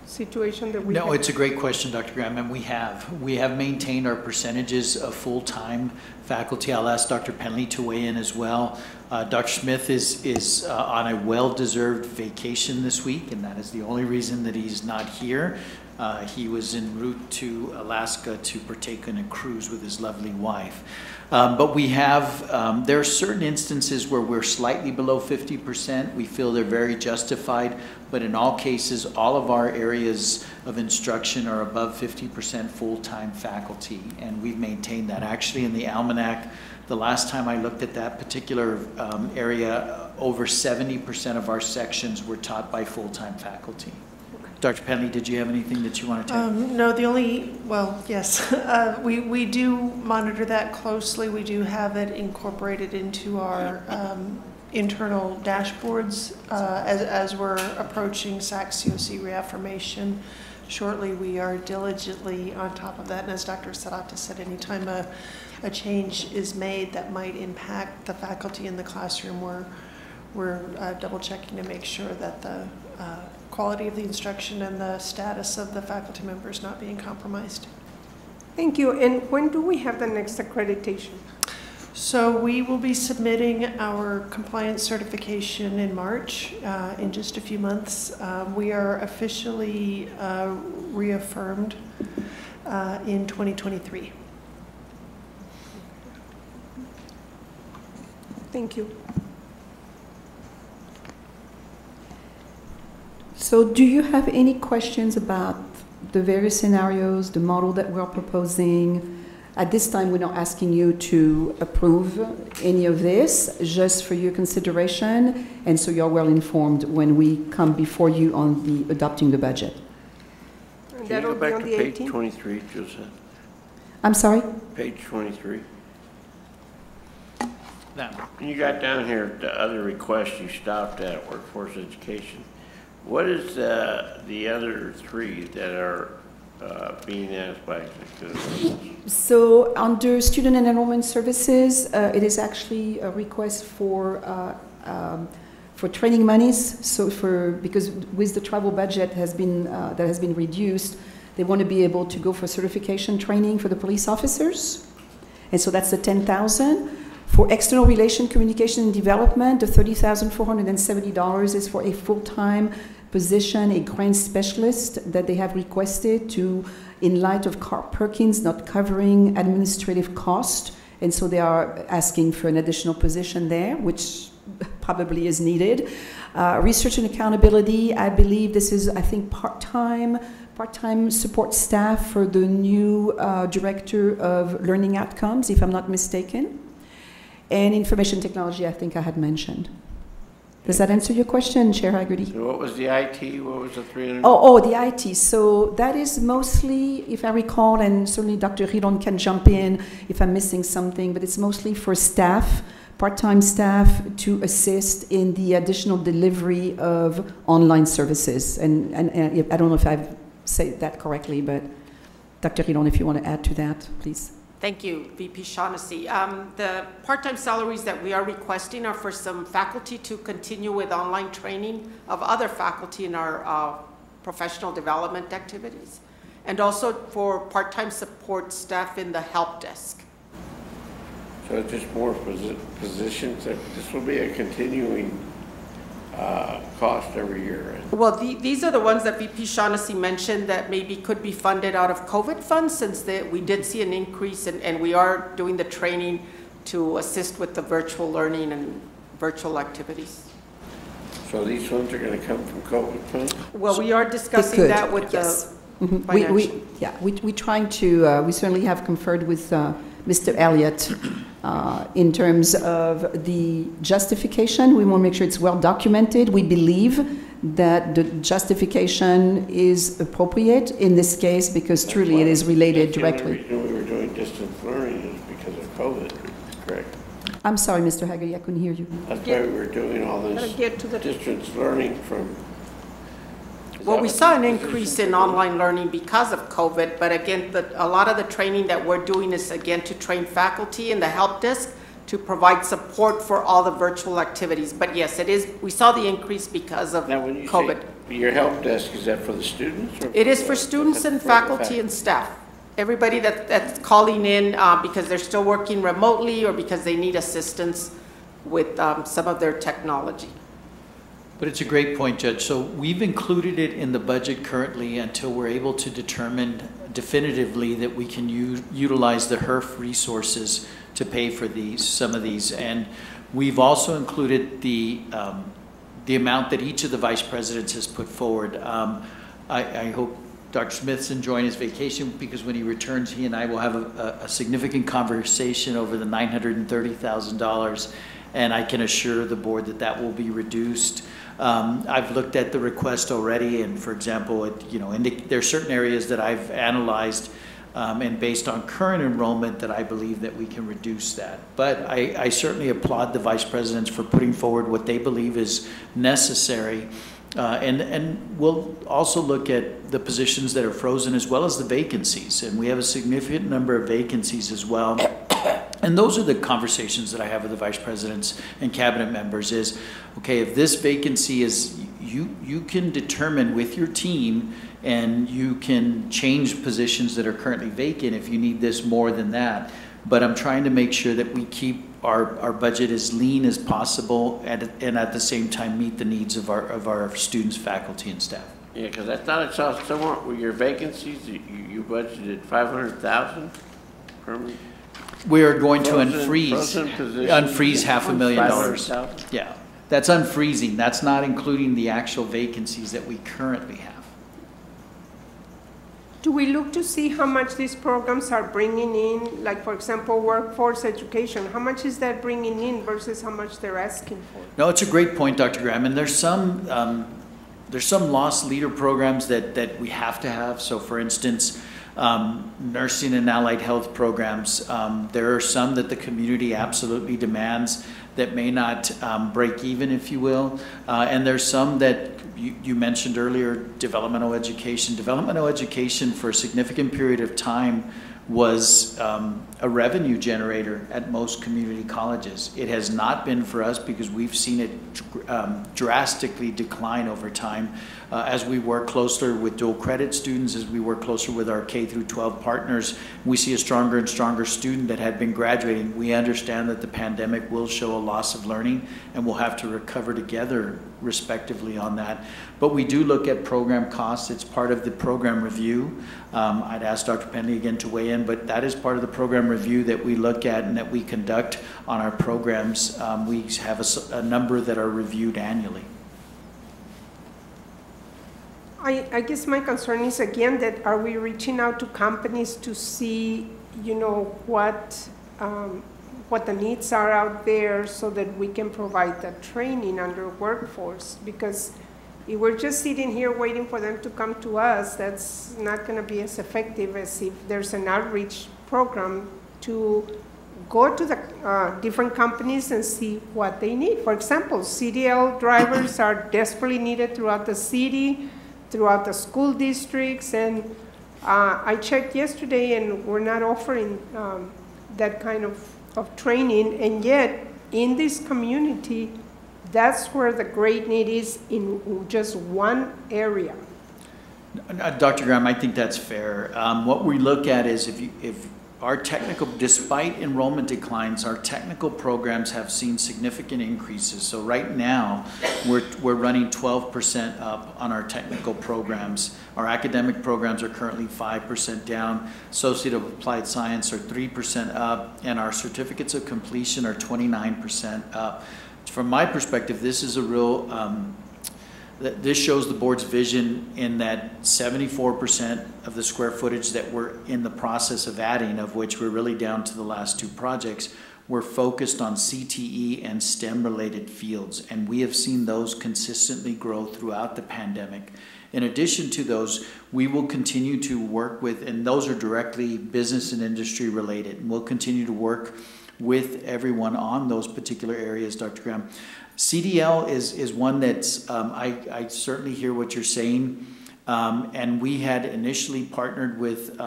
situation that we No, have? it's a great question, Dr. Graham, and we have maintained our percentages of full-time faculty. I'll ask Dr. Penley to weigh in as well. Dr. Smith is on a well-deserved vacation this week, and that is the only reason that he's not here. He was en route to Alaska to partake in a cruise with his lovely wife. But we have, there are certain instances where we're slightly below 50%. We feel they're very justified, but in all cases, all of our areas of instruction are above 50% full-time faculty, and we've maintained that. Actually, in the almanac, the last time I looked at that particular area, over 70% of our sections were taught by full-time faculty. Dr. Penley, did you have anything that you wanted to? No, the only, well, yes, we do monitor that closely. We do have it incorporated into our internal dashboards as we're approaching SAC-COC reaffirmation. Shortly, we are diligently on top of that. And as Dr. Serrata said, anytime a change is made that might impact the faculty in the classroom, we're double checking to make sure that the quality of the instruction and the status of the faculty members not being compromised. Thank you. And when do we have the next accreditation? So we will be submitting our compliance certification in March, in just a few months. We are officially reaffirmed in 2023. Thank you. So do you have any questions about the various scenarios, the model that we're proposing? At this time, we're not asking you to approve any of this, just for your consideration, and so you're well informed when we come before you on the adopting the budget. And Can you that'll go be back on to the page 18th? 23, Joseph? I'm sorry? Page 23. Now, You got down here the other request you stopped at, workforce education. What is the other three that are being asked by executive? So under student and enrollment services, it is actually a request for training monies. So because with the travel budget that has been reduced, they want to be able to go for certification training for the police officers. And so that's the 10,000. For external relation, communication, and development, the $30,470 is for a full-time position, a grant specialist that they have requested to, in light of Perkins not covering administrative cost, and so they are asking for an additional position there, which probably is needed. Research and accountability, I believe this is, I think, part-time support staff for the new director of learning outcomes, if I'm not mistaken. And information technology, I think I had mentioned. Does that answer your question, Chair Haggerty? So what was the IT? What was the 300? Oh, the IT. So that is mostly, if I recall, and certainly Dr. Riron can jump in if I'm missing something, but it's mostly for staff, part-time staff, to assist in the additional delivery of online services. And I don't know if I've said that correctly, but Dr. Riron, if you want to add to that, please. Thank you, VP Shaughnessy. The part-time salaries that we are requesting are for some faculty to continue with online training of other faculty in our professional development activities, and also for part-time support staff in the help desk. So it's just more positions. This will be a continuing cost every year. Well, these are the ones that VP Shaughnessy mentioned that maybe could be funded out of COVID funds, since we did see an increase, and we are doing the training to assist with the virtual learning and virtual activities. So these ones are going to come from COVID funds? Well, we are discussing that with yes. the financial. We're trying to, we certainly have conferred with Mr. Elliott in terms of the justification. We want to make sure it's well documented. We believe that the justification is appropriate in this case because truly it is related directly. The reason we were doing distance learning is because of COVID, correct? I'm sorry, Mr. Haggerty, I couldn't hear you. That's why we were doing all this distance learning from. Well, we saw an increase in online learning because of COVID, but again, a lot of the training that we're doing is again to train faculty in the help desk to provide support for all the virtual activities. But yes, it is, we saw the increase because of Now, when you COVID. say your help desk, is that for the students? Or It is for students and the faculty and staff. Everybody that's calling in because they're still working remotely or because they need assistance with some of their technology. But it's a great point, Judge. So we've included it in the budget currently until we're able to determine definitively that we can utilize the HERF resources to pay for some of these. And we've also included the amount that each of the vice presidents has put forward. I hope Dr. Smith's enjoying his vacation, because when he returns, he and I will have a significant conversation over the $930,000, and I can assure the board that that will be reduced. I've looked at the request already, and for example, there are certain areas that I've analyzed, and based on current enrollment, that I believe that we can reduce that. But I certainly applaud the vice presidents for putting forward what they believe is necessary. And we'll also look at the positions that are frozen as well as the vacancies. And we have a significant number of vacancies as well. And those are the conversations that I have with the vice presidents and cabinet members is, okay, if this vacancy is, you can determine with your team, and you can change positions that are currently vacant if you need this more than that. But I'm trying to make sure that we keep our budget as lean as possible and at the same time meet the needs of our students, faculty, and staff. Yeah, because I thought I saw somewhere with your vacancies, you budgeted $500,000 permanent. We are going to Frozen unfreeze $500,000. $500,000? Yeah, that's unfreezing. That's not including the actual vacancies that we currently have. Do we look to see how much these programs are bringing in? Like, for example, workforce education, how much is that bringing in versus how much they're asking for? No, it's a great point, Dr. Graham. And there's some lost leader programs that we have to have. So, for instance, nursing and allied health programs. There are some that the community absolutely demands that may not break even, if you will. And there's some that you mentioned earlier, developmental education. Developmental education for a significant period of time was a revenue generator at most community colleges. It has not been for us because we've seen it drastically decline over time as we work closer with dual credit students, as we work closer with our K through 12 partners. We see a stronger and stronger student that had been graduating. We understand that the pandemic will show a loss of learning, and we'll have to recover together respectively on that. But we do look at program costs. It's part of the program review. I'd ask Dr. Penley again to weigh in, but that is part of the program review that we look at and that we conduct on our programs. We have a number that are reviewed annually. I guess my concern is, again, that are we reaching out to companies to see, what the needs are out there so that we can provide the training under workforce? Because if we're just sitting here waiting for them to come to us, that's not going to be as effective as if there's an outreach program to go to the different companies and see what they need. For example, CDL drivers are desperately needed throughout the city, throughout the school districts, and I checked yesterday and we're not offering that kind of training, and yet in this community, that's where the great need is, in just one area. Dr. Graham, I think that's fair. What we look at is if our technical, despite enrollment declines, our technical programs have seen significant increases. So right now, we're running 12% up on our technical programs. Our academic programs are currently 5% down. Associate of Applied Science are 3% up, and our certificates of completion are 29% up. From my perspective, this is a real, this shows the board's vision in that 74% of the square footage that we're in the process of adding, of which we're really down to the last two projects, we're focused on CTE and STEM-related fields, and we have seen those consistently grow throughout the pandemic. In addition to those, we will continue to work with, and those are directly business and industry related, and we'll continue to work with everyone on those particular areas, Dr. Graham. CDL is one that's, I certainly hear what you're saying, and we had initially partnered with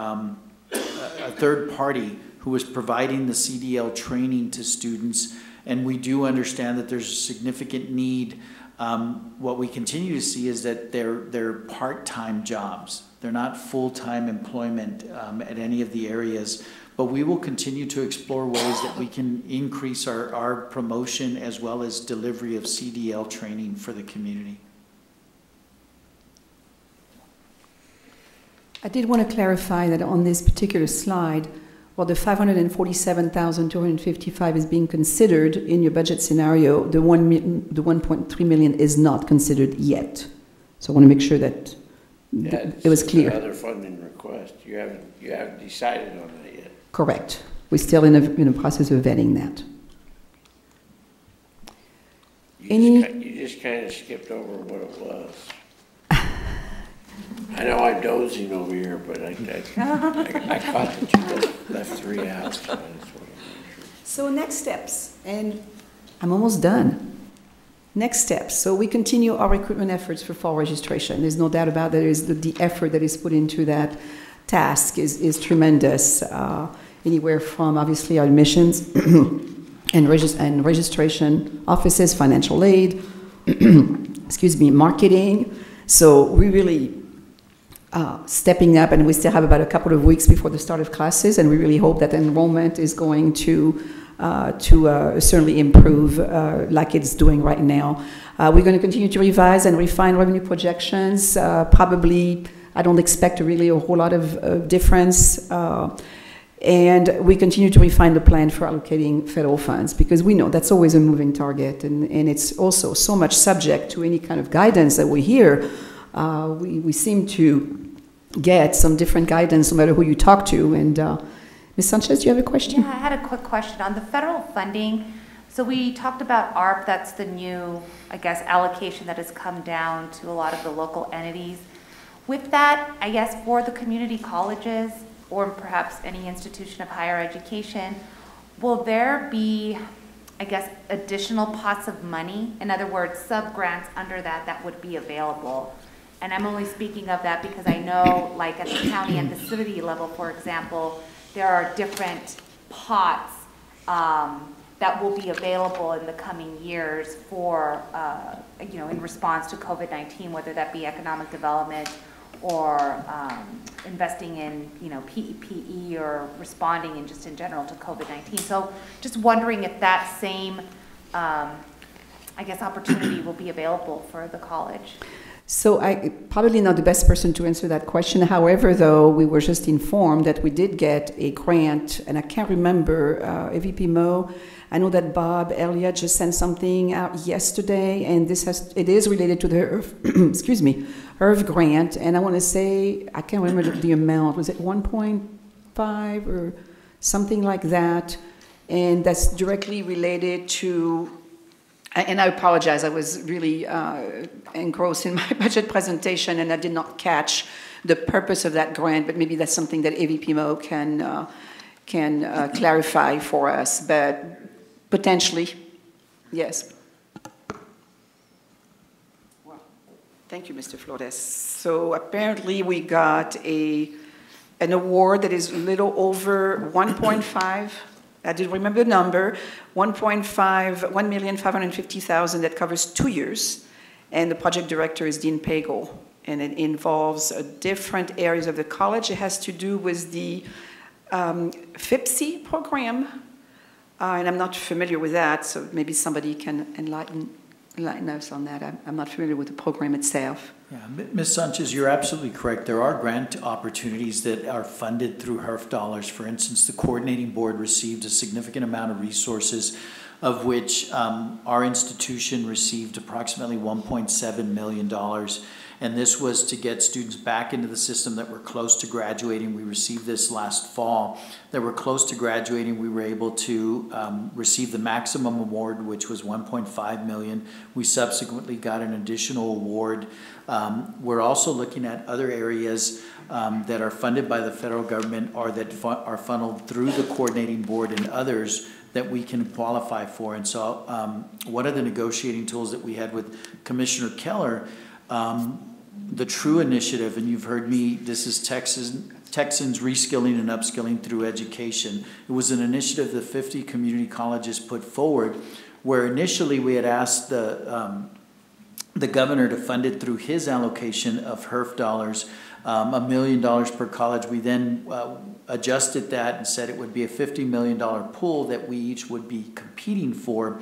a third party who was providing the CDL training to students, and we do understand that there's a significant need. What we continue to see is that they're part-time jobs. They're not full-time employment at any of the areas, but we will continue to explore ways that we can increase our promotion as well as delivery of CDL training for the community. I did want to clarify that on this particular slide, while the 547,255 is being considered in your budget scenario, the 1.3 million is not considered yet. So I want to make sure that it was clear. Another funding request. You haven't decided on that yet. Correct. We're still in a process of vetting that. You just kind of skipped over what it was. I know I'm dozing over here, but I caught that you left 3 out. So next steps, and I'm almost done. Next steps. So we continue our recruitment efforts for fall registration. There's no doubt about that. The effort that is put into that task is tremendous. Anywhere from obviously our admissions and registration offices, financial aid, excuse me, marketing. So we really stepping up, and we still have about a couple of weeks before the start of classes, and we really hope that enrollment is going to certainly improve like it's doing right now. We're going to continue to revise and refine revenue projections. Probably, I don't expect really a whole lot of difference. And we continue to refine the plan for allocating federal funds, because we know that's always a moving target, and it's also so much subject to any kind of guidance that we hear. We seem to get some different guidance no matter who you talk to. And Ms. Sanchez, do you have a question? Yeah, I had a quick question on the federal funding. So we talked about ARP, that's the new, I guess, allocation that has come down to a lot of the local entities. With that, I guess for the community colleges or perhaps any institution of higher education, will there be, I guess, additional pots of money? In other words, sub-grants under that would be available? And I'm only speaking of that because I know, like at the county and the city level, for example, there are different pots that will be available in the coming years for, in response to COVID-19, whether that be economic development or investing in, PPE or responding in just in general to COVID-19. So just wondering if that same, opportunity will be available for the college. So I probably not the best person to answer that question. However, though, we were just informed that we did get a grant, and I can't remember, AVP Mo. I know that Bob Elliott just sent something out yesterday, and it is related to the HERV grant, and I want to say, I can't remember the amount. Was it 1.5 or something like that? And that's directly related to. And I apologize, I was really engrossed in my budget presentation, and I did not catch the purpose of that grant, but maybe that's something that AVP Mo can clarify for us, but potentially, yes. Well, thank you, Mr. Flores. So apparently we got an award that is a little over 1.5. I did remember the number, 1,550,000 that covers 2 years, and the project director is Dean Pagel, and it involves different areas of the college. It has to do with the FIPSI program, and I'm not familiar with that, so maybe somebody can enlighten us on that. I'm not familiar with the program itself. Yeah, Ms. Sanchez, you're absolutely correct. There are grant opportunities that are funded through HERF dollars. For instance, the coordinating board received a significant amount of resources, of which our institution received approximately $1.7 million. And this was to get students back into the system that were close to graduating. We received this last fall. That were close to graduating, we were able to receive the maximum award, which was $1.5 million. We subsequently got an additional award. We're also looking at other areas that are funded by the federal government or that are funneled through the coordinating board and others that we can qualify for. And so one of the negotiating tools that we had with Commissioner Keller, the TRUE initiative, and you've heard me, this is Texas Texans Reskilling and Upskilling Through Education. It was an initiative that 50 community colleges put forward, where initially we had asked the governor to fund it through his allocation of HERF dollars, $1 million per college. We then adjusted that and said it would be a $50 million pool that we each would be competing for.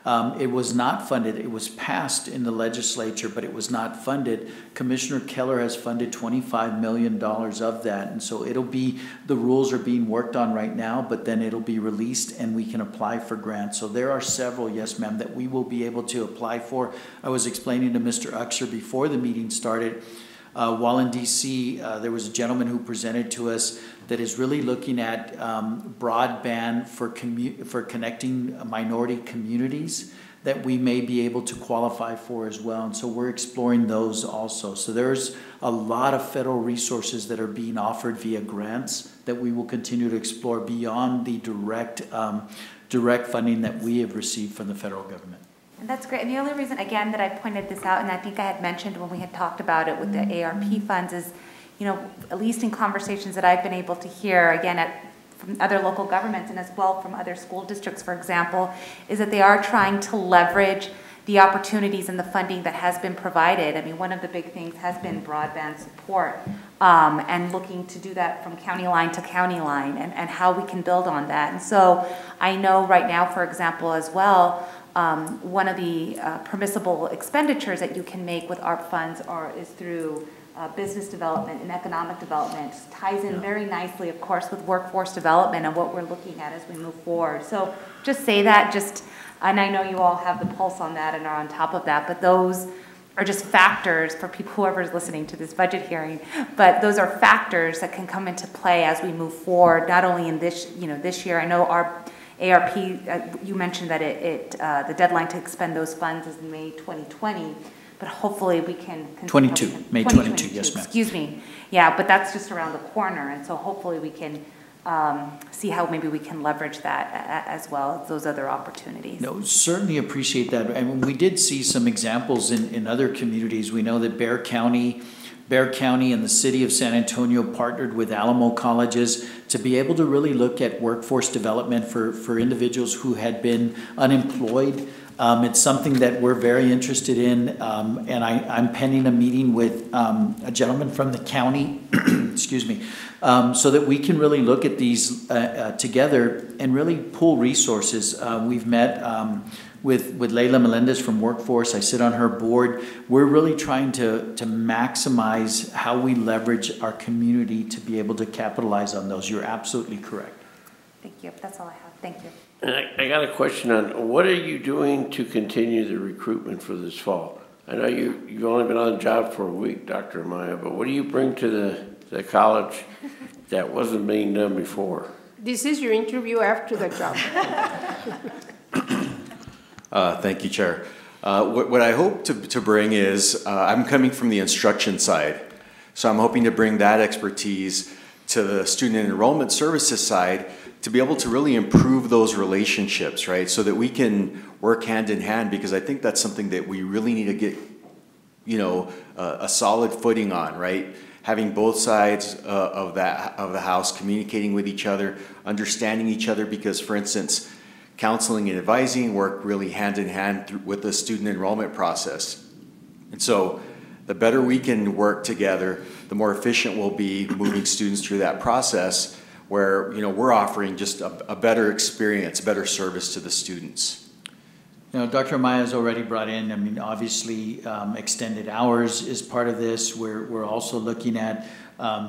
It was not funded. It was passed in the legislature, but it was not funded. Commissioner Keller has funded $25 million of that, and so it'll be, the rules are being worked on right now, but then it'll be released and we can apply for grants. So there are several, yes ma'am, that we will be able to apply for. I was explaining to Mr. Uxer before the meeting started, while in DC, there was a gentleman who presented to us that is really looking at broadband for connecting minority communities that we may be able to qualify for as well. And so we're exploring those also. So there's a lot of federal resources that are being offered via grants that we will continue to explore beyond the direct funding that we have received from the federal government. And that's great. And the only reason, again, that I pointed this out, and I think I had mentioned when we had talked about it with the ARP funds, is, you know, at least in conversations that I've been able to hear, again, from other local governments and as well from other school districts, for example, is that they are trying to leverage the opportunities and the funding that has been provided. I mean, one of the big things has been broadband support, and looking to do that from county line to county line, and how we can build on that. And so I know right now, for example, as well, one of the permissible expenditures that you can make with ARP funds is through business development and economic development. Ties in very nicely, of course, with workforce development and what we're looking at as we move forward. So just say that, and I know you all have the pulse on that and are on top of that, but those are just factors for people, whoever's listening to this budget hearing, but those are factors that can come into play as we move forward, not only in this year. I know our ARP, you mentioned that the deadline to expend those funds is May 2020, but hopefully we can... May 22, yes ma'am. Excuse me. Yeah, but that's just around the corner, and so hopefully we can see how maybe we can leverage that as well as those other opportunities. No, certainly appreciate that. And we did see some examples in other communities. We know that Bexar County and the city of San Antonio partnered with Alamo colleges to be able to really look at workforce development for individuals who had been unemployed. It's something that we're very interested in, and I'm pending a meeting with a gentleman from the county, excuse me, so that we can really look at these together and really pool resources. We've met with Leila Melendez from Workforce. I sit on her board. We're really trying to maximize how we leverage our community to be able to capitalize on those. You're absolutely correct. Thank you. That's all I have. Thank you. And I got a question on, what are you doing to continue the recruitment for this fall? I know you've only been on the job for a week, Dr. Amaya, but what do you bring to the college that wasn't being done before? This is your interview after the job. Thank you, Chair. What I hope to bring is, I'm coming from the instruction side, so I'm hoping to bring that expertise to the student enrollment services side to be able to really improve those relationships, right? So that we can work hand in hand, because I think that's something that we really need to get, a solid footing on, right? Having both sides of the house communicating with each other, understanding each other, because, for instance, counseling and advising work really hand in hand with the student enrollment process. And so the better we can work together, the more efficient we'll be moving students through that process, where we're offering just a better experience, better service to the students. Dr. Amaya has already brought in, obviously extended hours is part of this. We're also looking at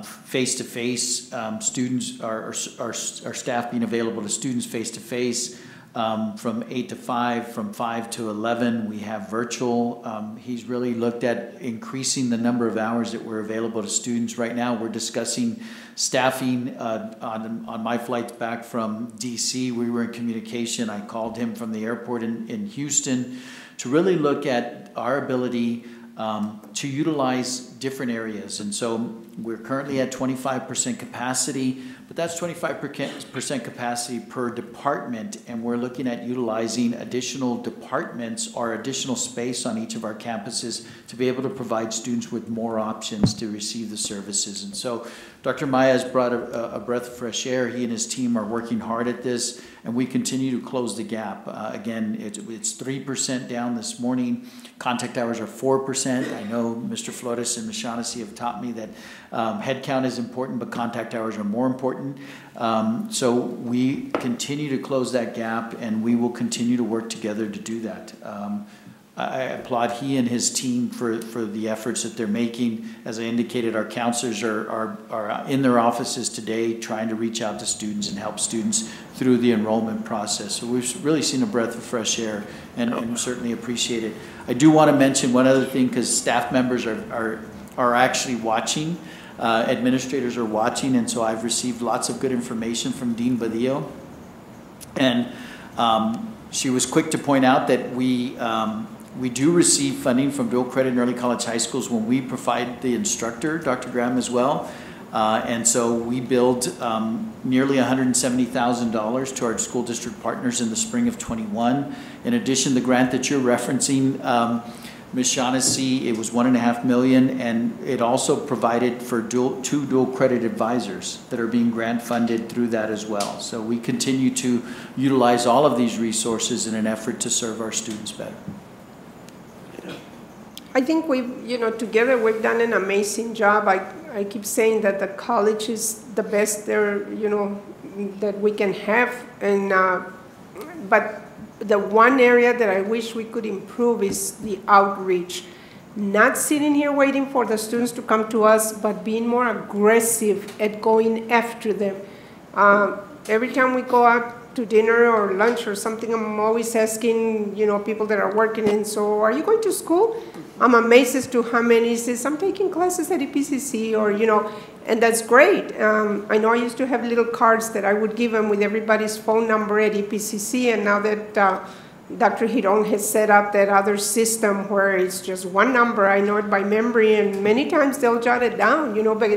face-to-face students, our staff being available to students face-to-face. From 8 to 5, from 5 to 11, we have virtual. He's really looked at increasing the number of hours that were available to students. Right now, we're discussing staffing on my flights back from DC. We were in communication. I called him from the airport in Houston to really look at our ability to utilize different areas. And so We're currently at 25% capacity, but that's 25% capacity per department, and we're looking at utilizing additional departments or additional space on each of our campuses to be able to provide students with more options to receive the services. And so Dr. Maya has brought a breath of fresh air. He and his team are working hard at this, and we continue to close the gap. Again, it's 3% down this morning. Contact hours are 4%. I know Mr. Flores and Ms. Shaughnessy have taught me that headcount is important, but contact hours are more important. So we continue to close that gap, and we will continue to work together to do that. I applaud he and his team for the efforts that they're making. As I indicated, our counselors are in their offices today trying to reach out to students and help students through the enrollment process. So we've really seen a breath of fresh air, and certainly appreciate it. I do want to mention one other thing, because staff members are actually watching. Administrators are watching, and so I've received lots of good information from Dean Badillo. And she was quick to point out that we do receive funding from dual credit and early college high schools when we provide the instructor, Dr. Graham, as well. And so we billed nearly $170,000 to our school district partners in the spring of '21. In addition, the grant that you're referencing, Ms. Shaughnessy, it was $1.5 million, and it also provided for two dual credit advisors that are being grant funded through that as well. So we continue to utilize all of these resources in an effort to serve our students better. I think together we've done an amazing job. I keep saying that the college is the best there, that we can have. And but the one area that I wish we could improve is the outreach. Not sitting here waiting for the students to come to us, but being more aggressive at going after them. Every time we go out to dinner or lunch or something, I'm always asking, people that are working in, so are you going to school? I'm amazed as to how many says, I'm taking classes at EPCC, or, and that's great. I know I used to have little cards that I would give them with everybody's phone number at EPCC, and now that Dr. Hiron has set up that other system where it's just one number, I know it by memory, and many times they'll jot it down, but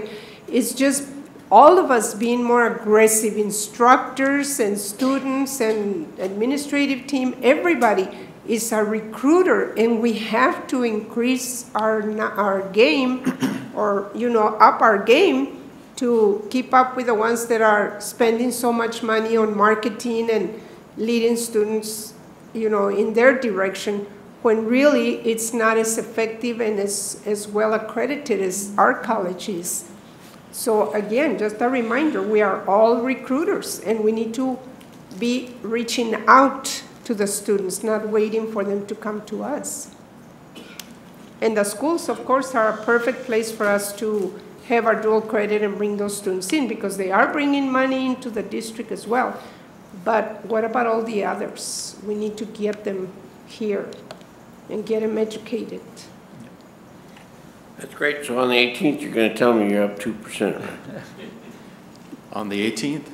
it's just all of us being more aggressive, instructors and students and administrative team, everybody is a recruiter, and we have to increase our game or, up our game to keep up with the ones that are spending so much money on marketing and leading students, in their direction, when really it's not as effective and as well accredited as our college is. So again, just a reminder, we are all recruiters, and we need to be reaching out to the students, not waiting for them to come to us. And the schools, of course, are a perfect place for us to have our dual credit and bring those students in, because they are bringing money into the district as well. But what about all the others? We need to get them here and get them educated. That's great. So on the 18th, you're going to tell me you're up 2%, right? On the 18th?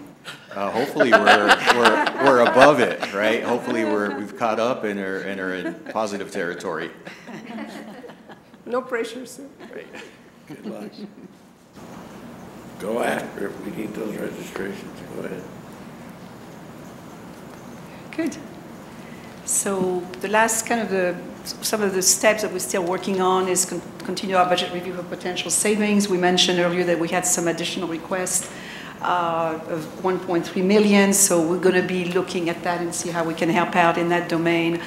Hopefully we're above it, right? Hopefully we've caught up and are in positive territory. No pressure, sir. Great. Good luck. Go after it. We need those registrations. Go ahead. Good. So the last some of the steps that we're still working on is continue our budget review for potential savings. We mentioned earlier that we had some additional requests of 1.3 million, so we're going to be looking at that and see how we can help out in that domain.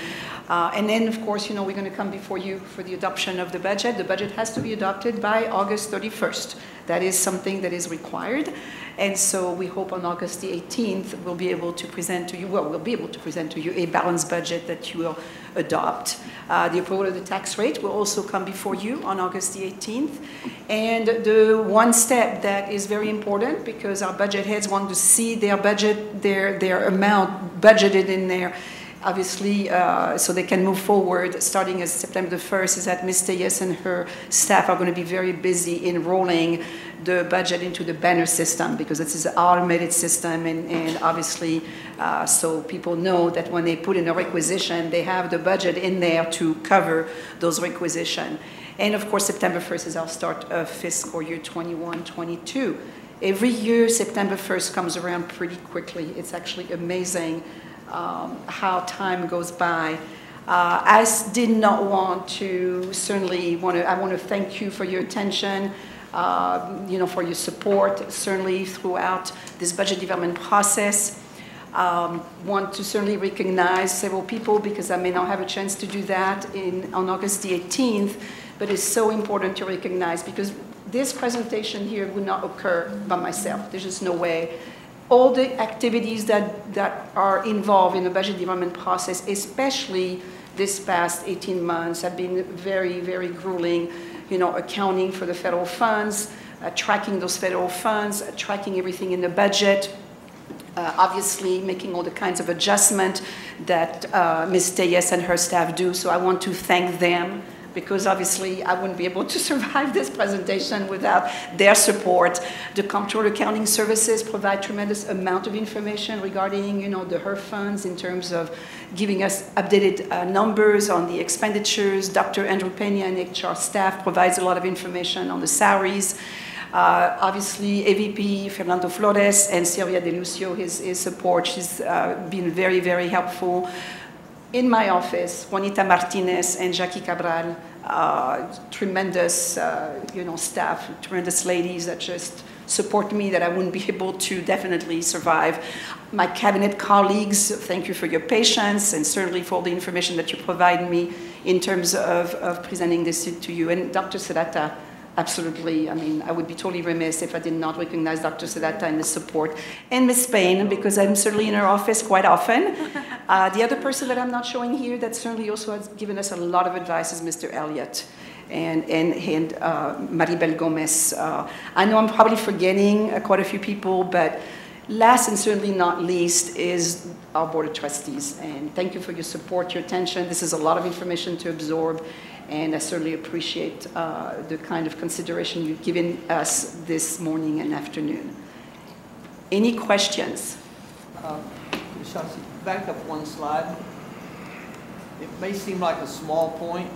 And then, of course, we're going to come before you for the adoption of the budget. The budget has to be adopted by August 31st. That is something that is required. And so we hope on August the 18th, we'll be able to present to you, a balanced budget that you will adopt. The approval of the tax rate will also come before you on August the 18th. And the one step that is very important, because our budget heads want to see their budget, their amount budgeted in there, obviously, so they can move forward starting as September the 1st, is that Ms. Teyes and her staff are going to be very busy enrolling the budget into the Banner system, because this is an automated system, and obviously, so people know that when they put in a requisition, they have the budget in there to cover those requisitions. And of course, September 1st is our start of fiscal year 21-22. Every year, September 1st comes around pretty quickly. It's actually amazing how time goes by. I did not want to, I want to thank you for your attention, for your support, certainly throughout this budget development process. Want to certainly recognize several people because I may not have a chance to do that on August the 18th, but it's so important to recognize because this presentation here would not occur by myself. There's just no way. All the activities that are involved in the budget development process, especially this past 18 months, have been very, very grueling. Accounting for the federal funds, tracking those federal funds, tracking everything in the budget, obviously making all the kinds of adjustment that Ms. Tellez and her staff do. So I want to thank them because obviously I wouldn't be able to survive this presentation without their support. The Comptroller Accounting Services provide tremendous amount of information regarding, the HERF funds in terms of giving us updated numbers on the expenditures. Dr. Andrew Pena and HR staff provides a lot of information on the salaries. Obviously, AVP Fernando Flores and Silvia De Lucio, his support, she's been very, very helpful. In my office, Juanita Martinez and Jackie Cabral, tremendous, staff, tremendous ladies that just support me that I wouldn't be able to definitely survive. My cabinet colleagues, thank you for your patience and certainly for all the information that you provide me in terms of presenting this to you. And Dr. Serrata, absolutely. I would be totally remiss if I did not recognize Dr. Serrata and the support. And Ms. Payne, because I'm certainly in her office quite often. The other person that I'm not showing here that certainly also has given us a lot of advice is Mr. Elliott and Maribel Gomez. I know I'm probably forgetting quite a few people, but last and certainly not least is our Board of Trustees. And thank you for your support, your attention. This is a lot of information to absorb. And I certainly appreciate the kind of consideration you've given us this morning and afternoon. Any questions? Shaughnessy, back up one slide. It may seem like a small point,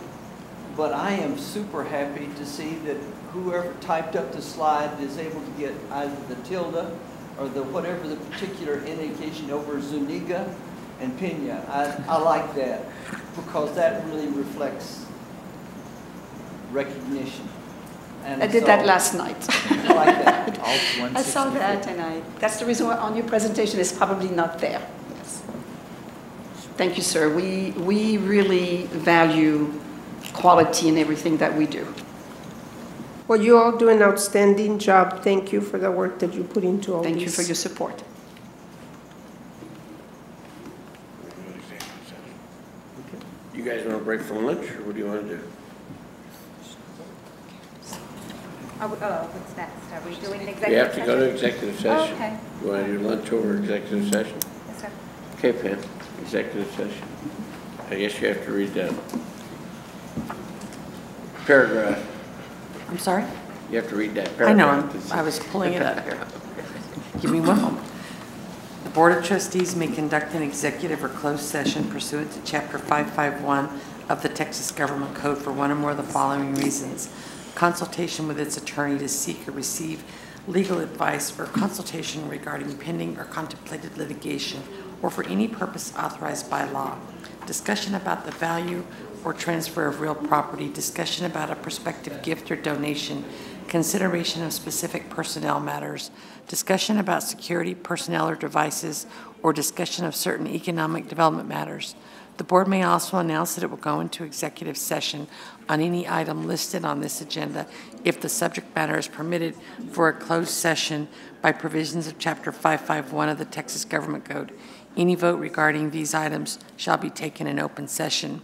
but I am super happy to see that whoever typed up the slide is able to get either the tilde or the whatever the particular indication over Zuniga and Pena. I like that because that really reflects recognition. And I did that last night. I like that. I saw that, and that's the reason why on your presentation is probably not there. Yes. Thank you, sir. We really value quality in everything that we do. Well, you all do an outstanding job. Thank you for the work that you put into all this. Thank you for your support. You guys want to break for lunch, or what do you want to do? What's next? Are we doing an executive session? We have to go to executive session. Oh, okay. You want to do lunch over executive session? Yes, sir. Okay, Pam, executive session. I guess you have to read that paragraph. I'm sorry? You have to read that I know, paragraph. I was pulling it up here. Give me one moment. The Board of Trustees may conduct an executive or closed session pursuant to Chapter 551 of the Texas Government Code for one or more of the following reasons: consultation with its attorney to seek or receive legal advice or consultation regarding pending or contemplated litigation, or for any purpose authorized by law; discussion about the value or transfer of real property; discussion about a prospective gift or donation; consideration of specific personnel matters; discussion about security, personnel, or devices; or discussion of certain economic development matters. The board may also announce that it will go into executive session on any item listed on this agenda if the subject matter is permitted for a closed session by provisions of Chapter 551 of the Texas Government Code. Any vote regarding these items shall be taken in open session.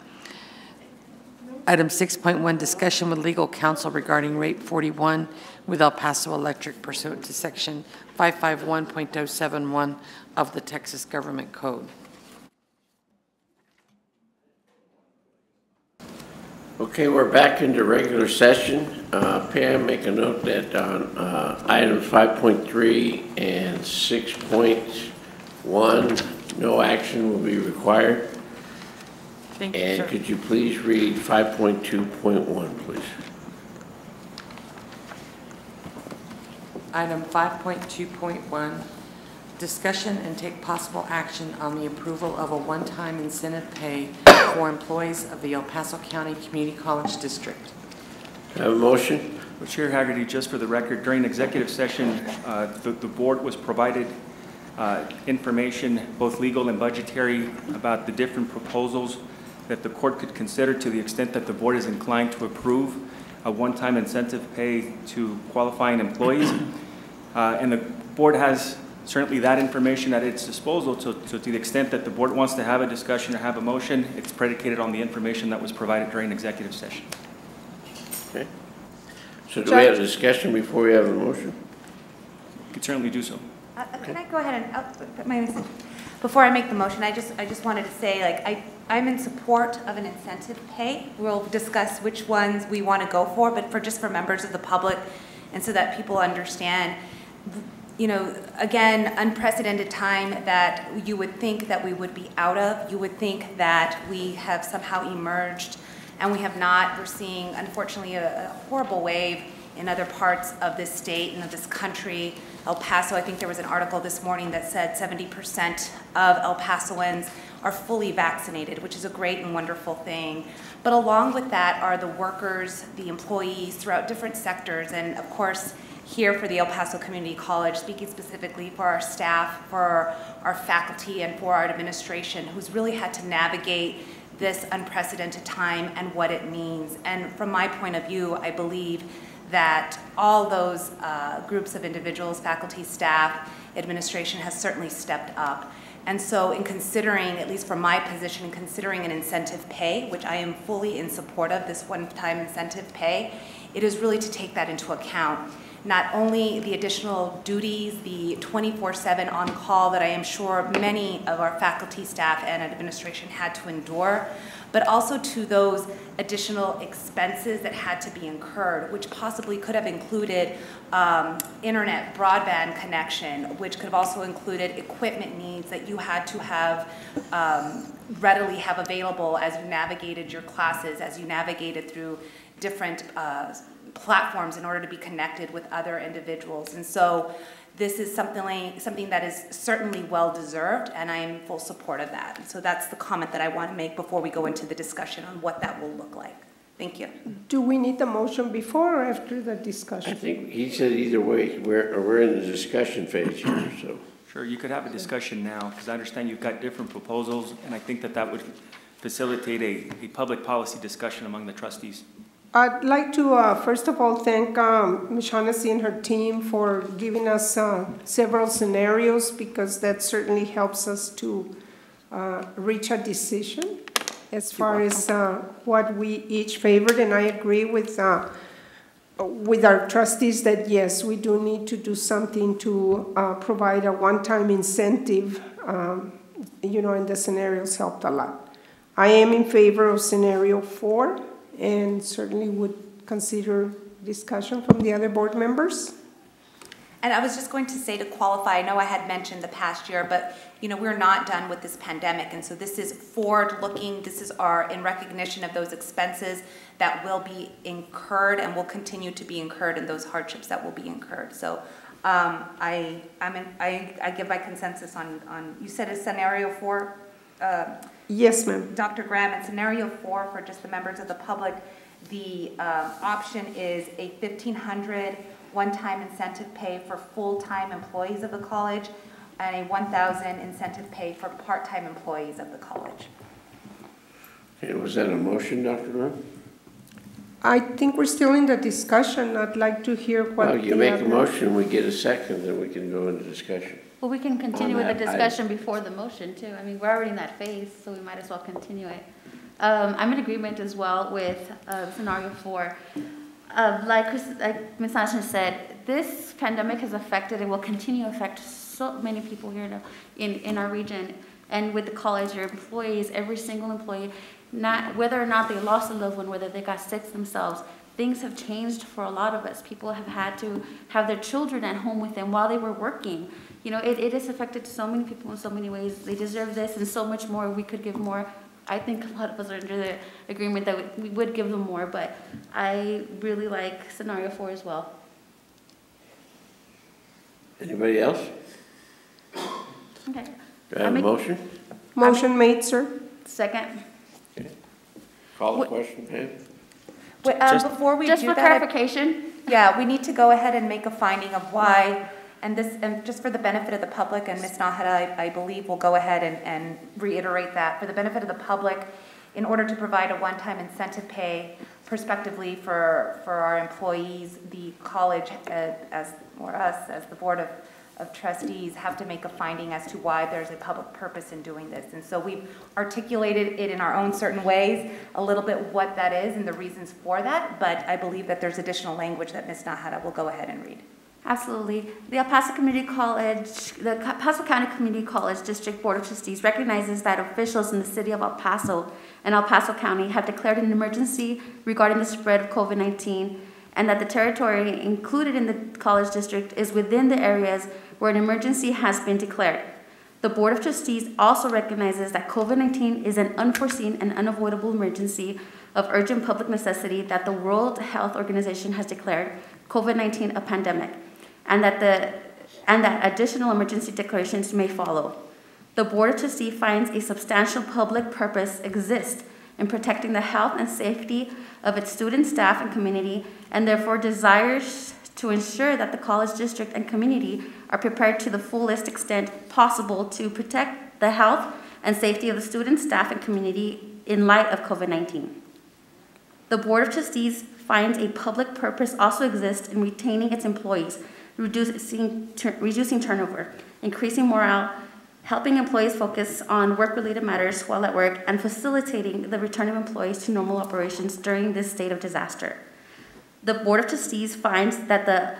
Item 6.1, discussion with legal counsel regarding rate 41 with El Paso Electric pursuant to Section 551.071 of the Texas Government Code. Okay, we're back into regular session. Pam, make a note that on items 5.3 and 6.1, no action will be required. Thank you, And sir. could you please read 5.2.1, please? Item 5.2.1, discussion and take possible action on the approval of a one-time incentive pay for employees of the El Paso County Community College District. Have a motion? Well, Chair Haggerty, just for the record, during executive session, the board was provided information, both legal and budgetary, about the different proposals that the court could consider to the extent that the board is inclined to approve a one-time incentive pay to qualifying employees. And the board has certainly that information at its disposal, so to the extent that the board wants to have a discussion or have a motion, it's predicated on the information that was provided during executive session. Okay. So do we have a discussion before we have a motion? You could certainly do so. Can I go ahead and, before I make the motion, I just wanted to say, like, I'm in support of an incentive pay. We'll discuss which ones we want to go for, but for members of the public, and so that people understand, you know, again, unprecedented time that you would think that we would be out of. You would think that we have somehow emerged, and we have not. We're seeing, unfortunately, a horrible wave in other parts of this state and of this country. El Paso, I think there was an article this morning that said 70% of El Pasoans are fully vaccinated, which is a great and wonderful thing. But along with that are the workers, the employees throughout different sectors, and of course, here for the El Paso Community College, speaking specifically for our staff, for our faculty, and for our administration, who's really had to navigate this unprecedented time and what it means. And from my point of view, I believe that all those groups of individuals, faculty, staff, administration has certainly stepped up. And so in considering, at least from my position, in considering an incentive pay, which I am fully in support of, this one-time incentive pay, it is really to take that into account. Not only the additional duties, the 24/7 on-call that I am sure many of our faculty, staff, and administration had to endure, but also to those additional expenses that had to be incurred, which possibly could have included internet broadband connection, which could have also included equipment needs that you had to have readily have available as you navigated your classes, as you navigated through different platforms in order to be connected with other individuals. And so this is something that is certainly well-deserved, and I am in full support of that. And so that's the comment that I want to make before we go into the discussion on what that will look like. Thank you. Do we need the motion before or after the discussion? I think he said either way, we're in the discussion phase here, so. Sure, you could have a discussion now, because I understand you've got different proposals, and I think that would facilitate a public policy discussion among the trustees. I'd like to, first of all, thank Ms. Shaughnessy and her team for giving us several scenarios, because that certainly helps us to reach a decision as far as what we each favored. And I agree with our trustees that, yes, we do need to do something to provide a one-time incentive, you know, and the scenarios helped a lot. I am in favor of scenario 4. And certainly would consider discussion from the other board members. And I was just going to say, to qualify, I know I had mentioned the past year, but you know, we're not done with this pandemic, and so this is forward-looking. This is in recognition of those expenses that will be incurred and will continue to be incurred, and those hardships that will be incurred. So I give my consensus on you said a scenario 4. Yes, ma'am. Dr. Graham, in scenario 4, for just the members of the public, the option is a $1,500 one-time incentive pay for full-time employees of the college and a $1,000 incentive pay for part-time employees of the college. Okay, was that a motion, Dr. Graham? I think we're still in the discussion. I'd like to hear what Well, you make a motion, we get a second, then we can go into discussion. Well, we can continue with the that, discussion before the motion, too. I mean, we're already in that phase, so we might as well continue it. I'm in agreement as well with scenario 4. Like Ms. Sanchez said, this pandemic has affected and will continue to affect so many people here in our region. And with the college, your employees, every single employee, whether or not they lost a loved one, whether they got sick themselves, things have changed for a lot of us. People have had to have their children at home with them while they were working. You know, it has affected so many people in so many ways. They deserve this and so much more. We could give more I think a lot of us are under the agreement that we would give them more, but I really like scenario 4 as well. Anybody else? Okay. Do I have a motion? Motion made, sir. Second. Call the question, Pam? Wait, before we do that. Just for clarification. Yeah, we need to go ahead and make a finding of why, and this, and just for the benefit of the public, and Ms. Nahara, I believe, will go ahead and reiterate that. For the benefit of the public, in order to provide a one-time incentive pay prospectively for our employees, the college, or us, as the Board of Trustees, have to make a finding as to why there's a public purpose in doing this. And so we've articulated it in our own certain ways, a little bit what that is and the reasons for that, but I believe that there's additional language that Ms. Nahara will go ahead and read. Absolutely. The El Paso Community College, the El Paso County Community College District Board of Trustees recognizes that officials in the city of El Paso and El Paso County have declared an emergency regarding the spread of COVID-19, and that the territory included in the college district is within the areas where an emergency has been declared. The Board of Trustees also recognizes that COVID-19 is an unforeseen and unavoidable emergency of urgent public necessity that the World Health Organization has declared COVID-19 a pandemic, and that additional emergency declarations may follow. The Board of Trustees finds a substantial public purpose exists in protecting the health and safety of its students, staff, and community, and therefore desires to ensure that the college district and community are prepared to the fullest extent possible to protect the health and safety of the students, staff, and community in light of COVID-19. The Board of Trustees finds a public purpose also exists in retaining its employees, reducing turnover, increasing morale, helping employees focus on work-related matters while at work, and facilitating the return of employees to normal operations during this state of disaster. The Board of Trustees finds that the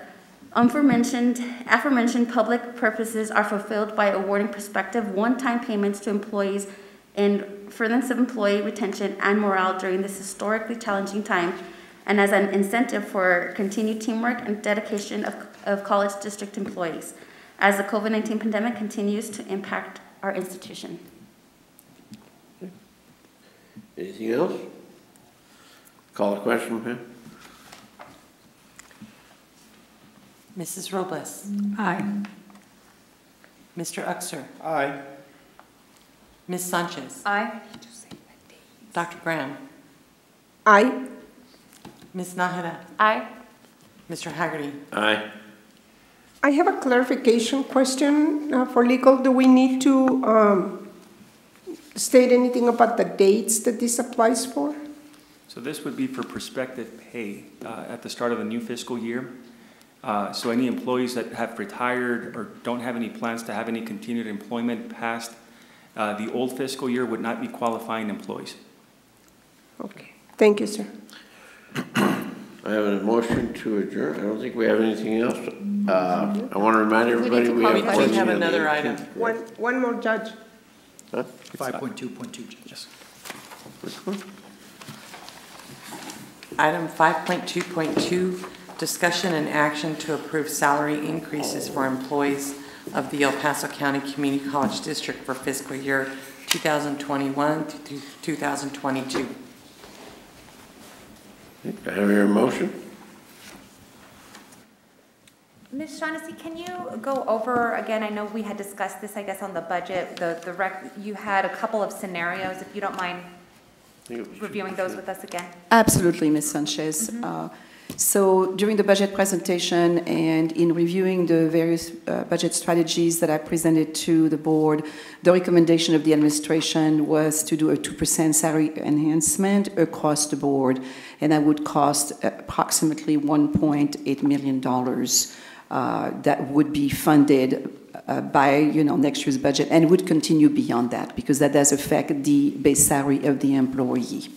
aforementioned public purposes are fulfilled by awarding prospective one-time payments to employees in furtherance of employee retention and morale during this historically challenging time, and as an incentive for continued teamwork and dedication of college district employees as the COVID-19 pandemic continues to impact our institution. Anything else? Call the question, Pam? Mrs. Robles. Aye. Mr. Uxer. Aye. Ms. Sanchez. Aye. Dr. Graham. Aye. Ms. Nahara. Aye. Mr. Haggerty. Aye. I have a clarification question for legal. Do we need to state anything about the dates that this applies for? So this would be for prospective pay at the start of a new fiscal year. So any employees that have retired or don't have any plans to have any continued employment past the old fiscal year would not be qualifying employees. Okay. Thank you, sir. I have a motion to adjourn. I don't think we have anything else. I want to remind everybody we have. We have another item. One more, Judge. Huh? 5.2.2, Yes. Which one? Item 5.2.2, discussion and action to approve salary increases for employees of the El Paso County Community College District for fiscal year 2021 to 2022. I have your motion. Ms. Shaughnessy, can you go over, again, I know we had discussed this, I guess, on the budget, you had a couple of scenarios, if you don't mind reviewing those with us again? Absolutely, Ms. Sanchez. So during the budget presentation and in reviewing the various budget strategies that I presented to the board, the recommendation of the administration was to do a 2% salary enhancement across the board, and that would cost approximately $1.8 million that would be funded by next year's budget, and would continue beyond that because that does affect the base salary of the employee.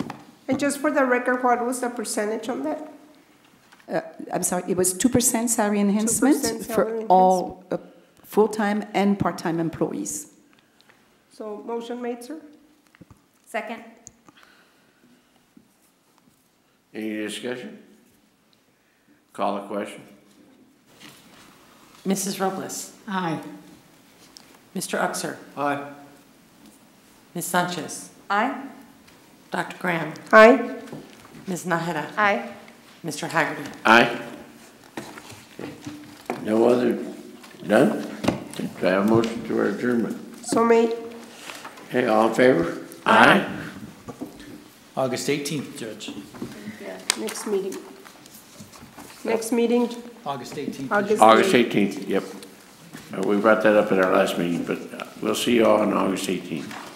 And just for the record, what was the percentage on that? I'm sorry, it was 2% salary enhancement 2% for all full-time and part-time employees. So motion made, sir? Second. Any discussion? Call the question. Mrs. Robles. Aye. Mr. Uxer. Aye. Ms. Sanchez. Aye. Dr. Graham? Aye. Ms. Nahara? Aye. Mr. Haggerty? Aye. No other, none? Do I have a motion to our adjournment? So made. Okay, all in favor? Aye. August 18th, Judge. Next meeting. Next meeting, August 18th. August 18th, yep. We brought that up at our last meeting, but we'll see you all on August 18th.